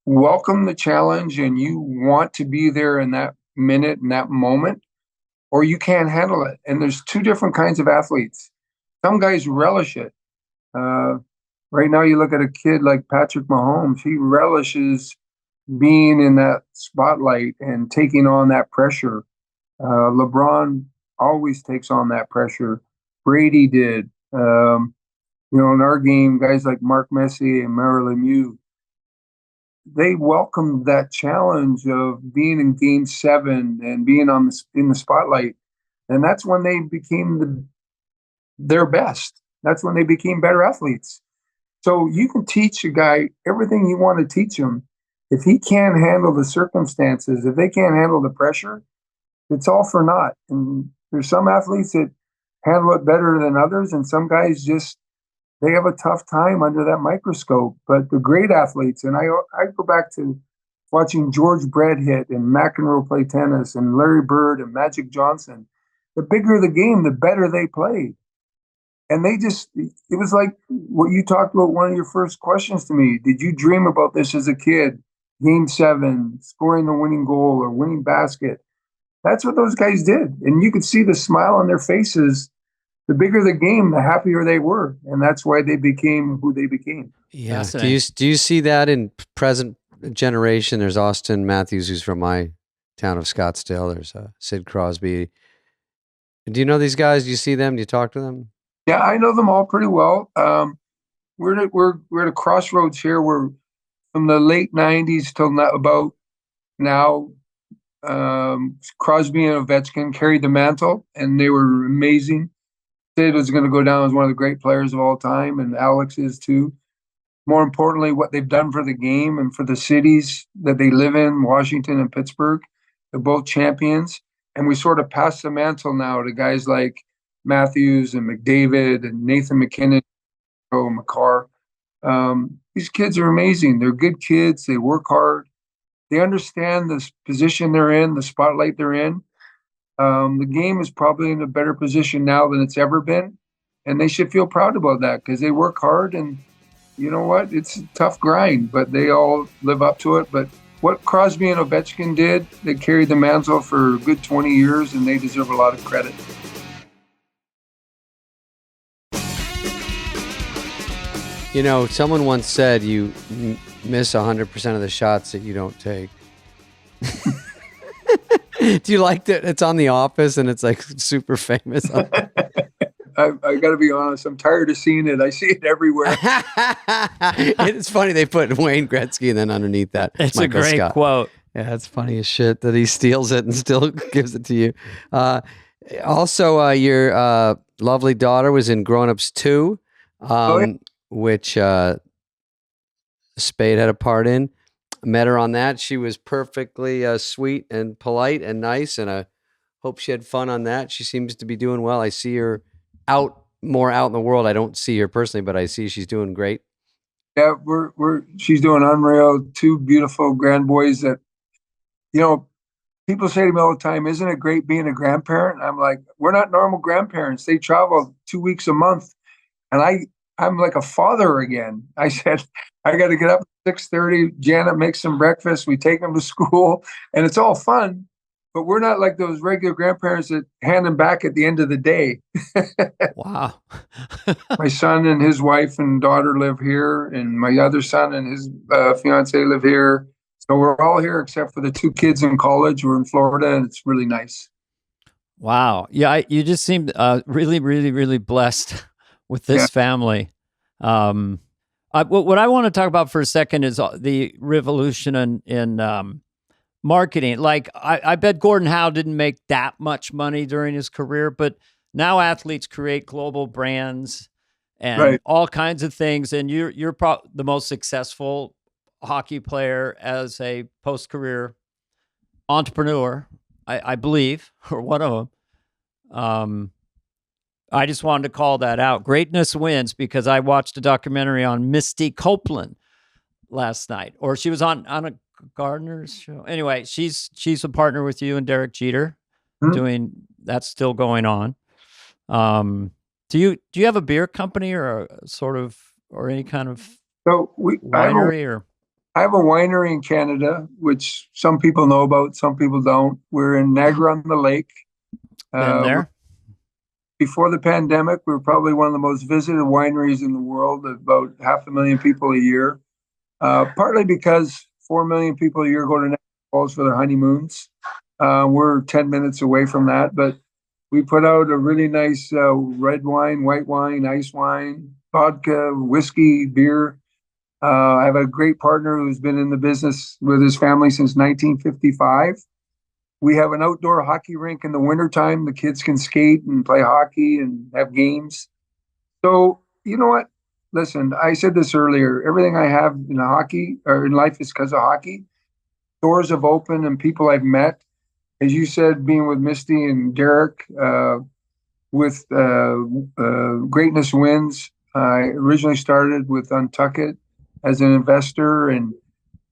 E: welcome the challenge and you want to be there in that minute, in that moment, or you can't handle it. And there's two different kinds of athletes. Some guys relish it. Right now, you look at a kid like Patrick Mahomes, he relishes being in that spotlight and taking on that pressure. LeBron always takes on that pressure. Brady did. In our game, guys like Mark Messier and Mario Lemieux, they welcomed that challenge of being in Game 7 and being in the spotlight, and that's when they became their best. That's when they became better athletes. So you can teach a guy everything you want to teach him. If he can't handle the circumstances, if they can't handle the pressure, it's all for naught. And there's some athletes that handle it better than others, and some guys they have a tough time under that microscope. But the great athletes, and I go back to watching George Brett hit and McEnroe play tennis and Larry Bird and Magic Johnson. The bigger the game, the better they played. And it was like what you talked about, one of your first questions to me. Did you dream about this as a kid? Game 7, scoring the winning goal or winning basket. That's what those guys did. And you could see the smile on their faces the bigger the game, the happier they were. And that's why they became who they became.
A: Yeah. Do you see that in present generation? There's Austin Matthews, who's from my town of Scottsdale. There's Sid Crosby. Do you know these guys? Do you see them? Do you talk to them?
E: Yeah, I know them all pretty well. We're at a crossroads here. We're from the late '90s till about now. Crosby and Ovechkin carried the mantle, and they were amazing. Sid was going to go down as one of the great players of all time, and Alex is too. More importantly, what they've done for the game and for the cities that they live in, Washington and Pittsburgh, they're both champions. And we sort of pass the mantle now to guys like Matthews and McDavid and Nathan McKinnon, Joe McCarr. These kids are amazing. They're good kids. They work hard. They understand the position they're in, the spotlight they're in. The game is probably in a better position now than it's ever been. And they should feel proud about that because they work hard. And you know what? It's a tough grind, but they all live up to it. But what Crosby and Ovechkin did, they carried the mantle for a good 20 years, and they deserve a lot of credit.
A: You know, someone once said you miss 100% of the shots that you don't take. Do you like that? It's on The Office and it's like super famous.
E: I got to be honest. I'm tired of seeing it. I see it everywhere.
A: It's funny they put Wayne Gretzky and then underneath that,
B: it's
A: Michael
B: a great
A: Scott.
B: quote.
A: Yeah, it's funny as shit that he steals it and still gives it to you. Also, your lovely daughter was in Grown Ups 2, which Spade had a part in. Met her on that. She was perfectly sweet and polite and nice, and I hope she had fun on that. She seems to be doing well. I see her more out in the world. I don't see her personally, but I see she's doing great.
E: Yeah, she's doing unreal. Two beautiful grand boys that, you know, people say to me all the time, isn't it great being a grandparent? I'm like, we're not normal grandparents. They travel 2 weeks a month. And I'm like a father again. I said, I got to get up at 6:30. Janet makes some breakfast. We take them to school and it's all fun, but we're not like those regular grandparents that hand them back at the end of the day.
B: Wow.
E: My son and his wife and daughter live here, and my other son and his fiance live here. So we're all here except for the two kids in college. We're in Florida, and it's really nice.
B: Wow. Yeah, you just seem really, really, really blessed with this family. What I want to talk about for a second is the revolution in marketing. Like, I bet Gordon Howe didn't make that much money during his career, but now athletes create global brands and all kinds of things. And you're the most successful hockey player as a post-career entrepreneur, I believe, or one of them. I just wanted to call that out. Greatness wins, because I watched a documentary on Misty Copeland last night, or she was on a Gardner's show. Anyway, she's a partner with you and Derek Jeter, doing that's still going on. Do you have a beer company or any kind of winery
E: I have a winery in Canada, which some people know about, some people don't. We're in Niagara-on-the-Lake.
B: Been there?
E: Before the pandemic, we were probably one of the most visited wineries in the world, about 500,000 people a year. Partly because 4 million people a year go to Niagara Falls for their honeymoons. We're 10 minutes away from that, but we put out a really nice red wine, white wine, ice wine, vodka, whiskey, beer. I have a great partner who's been in the business with his family since 1955. We have an outdoor hockey rink in the wintertime. The kids can skate and play hockey and have games. So, you know what? Listen, I said this earlier. Everything I have in hockey or in life is because of hockey. Doors have opened and people I've met. As you said, being with Misty and Derek, with Greatness Wins. I originally started with Untuckit as an investor, and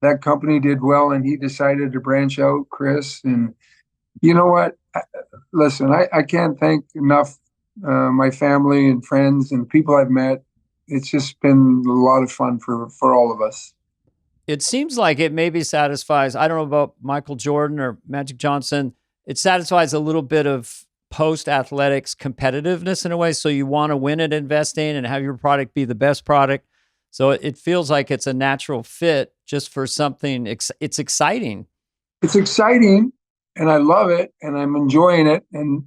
E: that company did well, and he decided to branch out, Chris. And you know what? Listen, I can't thank enough my family and friends and people I've met. It's just been a lot of fun for all of us.
B: It seems like it maybe satisfies, I don't know about Michael Jordan or Magic Johnson, it satisfies a little bit of post-athletics competitiveness in a way. So you want to win at investing and have your product be the best product. So it feels like it's a natural fit just for something. It's exciting.
E: It's exciting, and I love it, and I'm enjoying it. And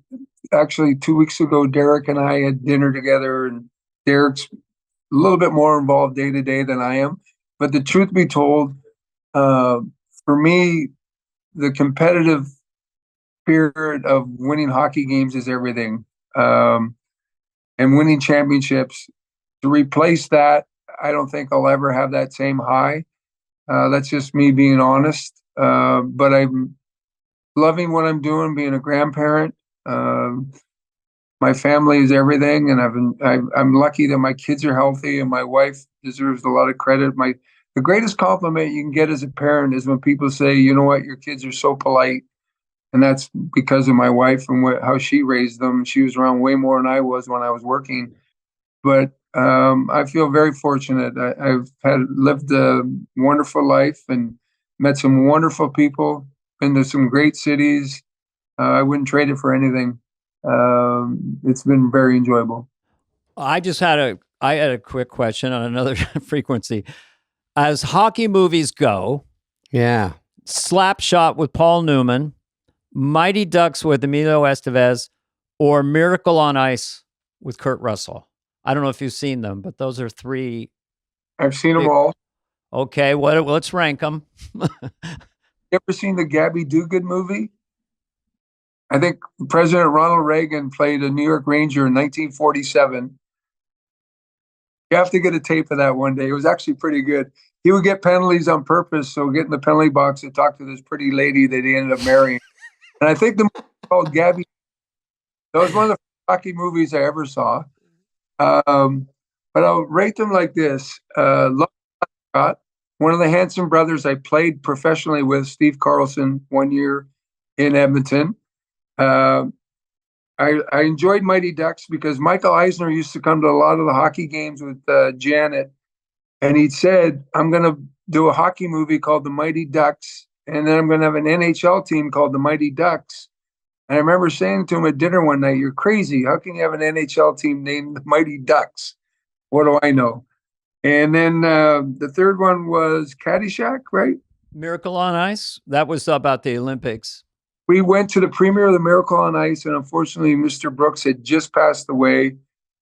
E: actually, 2 weeks ago, Derek and I had dinner together, and Derek's a little bit more involved day to day than I am. But the truth be told, for me, the competitive spirit of winning hockey games is everything, and winning championships. To replace that, I don't think I'll ever have that same high. That's just me being honest. But I'm loving what I'm doing, being a grandparent. My family is everything, and I'm lucky that my kids are healthy, and my wife deserves a lot of credit. The greatest compliment you can get as a parent is when people say, you know what, your kids are so polite. And that's because of my wife and how she raised them. She was around way more than I was when I was working. But I feel very fortunate. I've lived a wonderful life and met some wonderful people, been to some great cities. I wouldn't trade it for anything. It's been very enjoyable.
B: I had a quick question on another frequency. As hockey movies go,
A: Yeah.
B: Slapshot with Paul Newman, Mighty Ducks with Emilio Estevez, or Miracle on Ice with Kurt Russell. I don't know if you've seen them, but those are three.
E: I've seen them all.
B: Okay, let's rank them.
E: You ever seen the Gabby Duguid movie? I think President Ronald Reagan played a New York Ranger in 1947. You have to get a tape of that one day. It was actually pretty good. He would get penalties on purpose, so get in the penalty box and talk to this pretty lady that he ended up marrying. And I think the movie called Gabby. That was one of the hockey movies I ever saw. But I'll rate them like this. Love Scott, one of the Hanson brothers I played professionally with, Steve Carlson, 1 year in Edmonton. I enjoyed Mighty Ducks because Michael Eisner used to come to a lot of the hockey games with Janet, and he said, I'm going to do a hockey movie called The Mighty Ducks, and then I'm going to have an NHL team called The Mighty Ducks. And I remember saying to him at dinner one night, you're crazy. How can you have an NHL team named The Mighty Ducks? What do I know? And then the third one was Caddyshack, right?
B: Miracle on Ice. That was about the Olympics.
E: We went to the premiere of The Miracle on Ice, and unfortunately, Mr. Brooks had just passed away.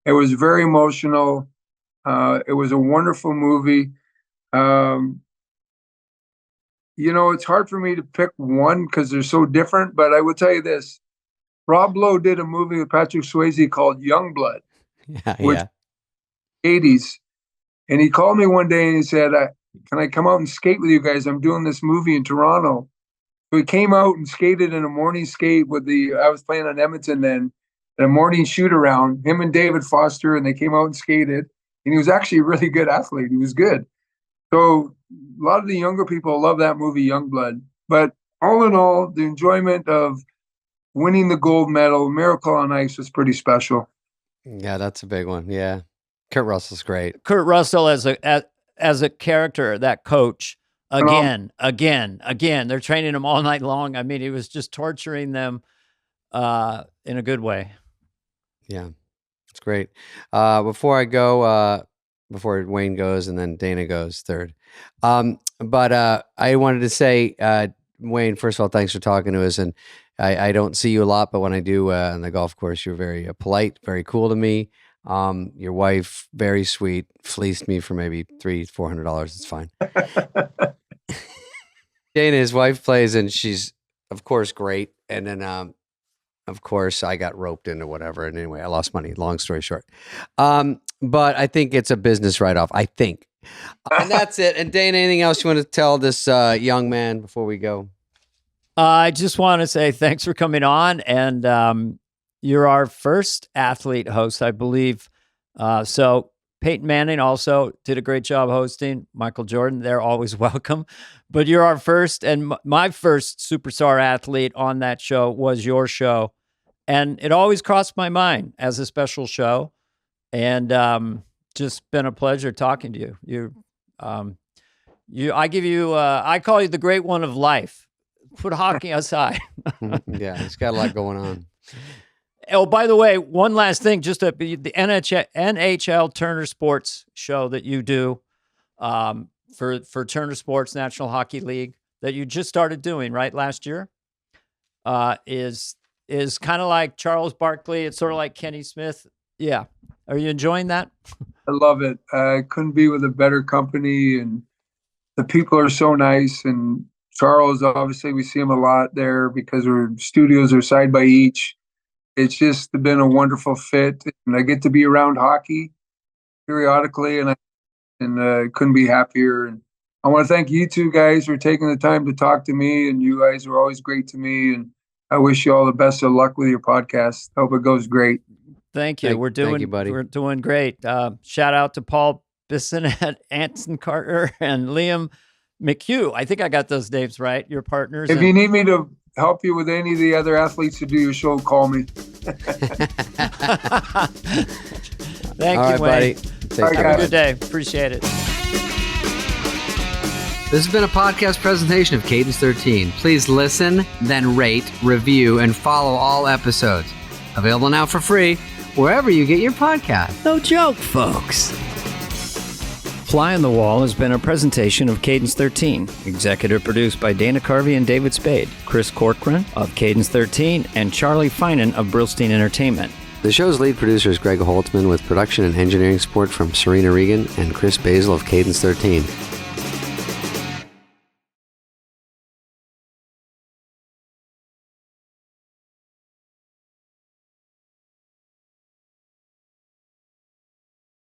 E: It was very emotional. It was a wonderful movie. It's hard for me to pick one because they're so different, but I will tell you this. Rob Lowe did a movie with Patrick Swayze called Youngblood, which 80s. And he called me one day and he said, can I come out and skate with you guys? I'm doing this movie in Toronto. So he came out and skated in a morning skate I was playing on Edmonton then, a morning shoot around, him and David Foster, and they came out and skated. And he was actually a really good athlete. He was good. So a lot of the younger people love that movie, Youngblood. But all in all, the enjoyment of winning the gold medal, Miracle on Ice, was pretty special.
A: Yeah, that's a big one. Yeah. Kurt Russell's great.
B: Kurt Russell as a character, that coach, again. They're training him all night long. I mean, he was just torturing them in a good way.
A: Yeah, it's great. Before I go, before Wayne goes and then Dana goes third. But I wanted to say, Wayne, first of all, thanks for talking to us. And I don't see you a lot, but when I do on the golf course, you're very polite, very cool to me. Your wife, very sweet, fleeced me for maybe $300-400. It's fine. Dana, his wife, plays, and she's, of course, great. And then, of course, I got roped into whatever. And anyway, I lost money. Long story short. But I think it's a business write-off. I think. And that's it. And Dana, anything else you want to tell this young man before we go?
B: I just want to say thanks for coming on. And you're our first athlete host, I believe. So Peyton Manning also did a great job hosting. Michael Jordan, they're always welcome. But you're our first, and my first superstar athlete on that show was your show. And it always crossed my mind as a special show. And just been a pleasure talking to you. I call you the great one of life. Put hockey aside.
A: Yeah, he's got a lot going on.
B: Oh, by the way, one last thing, just the NHL Turner Sports show that you do for Turner Sports National Hockey League that you just started doing right last year is kind of like Charles Barkley. It's sort of like Kenny Smith. Yeah. Are you enjoying that?
E: I love it. I couldn't be with a better company, and the people are so nice. And Charles, obviously, we see him a lot there because our studios are side by each. It's just been a wonderful fit, and I get to be around hockey periodically, and I couldn't be happier. And I want to thank you two guys for taking the time to talk to me, and you guys are always great to me. And I wish you all the best of luck with your podcast. Hope it goes great.
B: Thank you.
A: Thank you, buddy.
B: We're doing great. Shout out to Paul Bissonnette, Anson Carter, and Liam McHugh. I think I got those names right. Your partners.
E: If you need me to help you with any of the other athletes to do your show, call me.
B: Thank
A: All
B: you,
A: right,
B: Wayne.
A: buddy.
B: Have a good day. Appreciate it.
A: This has been a podcast presentation of Cadence 13. Please listen, then rate, review, and follow all episodes. Available now for free wherever you get your podcast.
B: No joke, folks. Fly on the Wall has been a presentation of Cadence 13. Executive produced by Dana Carvey and David Spade, Chris Corcoran of Cadence 13, and Charlie Finan of Brillstein Entertainment.
A: The show's lead producer is Greg Holtzman with production and engineering support from Serena Regan and Chris Basil of Cadence 13.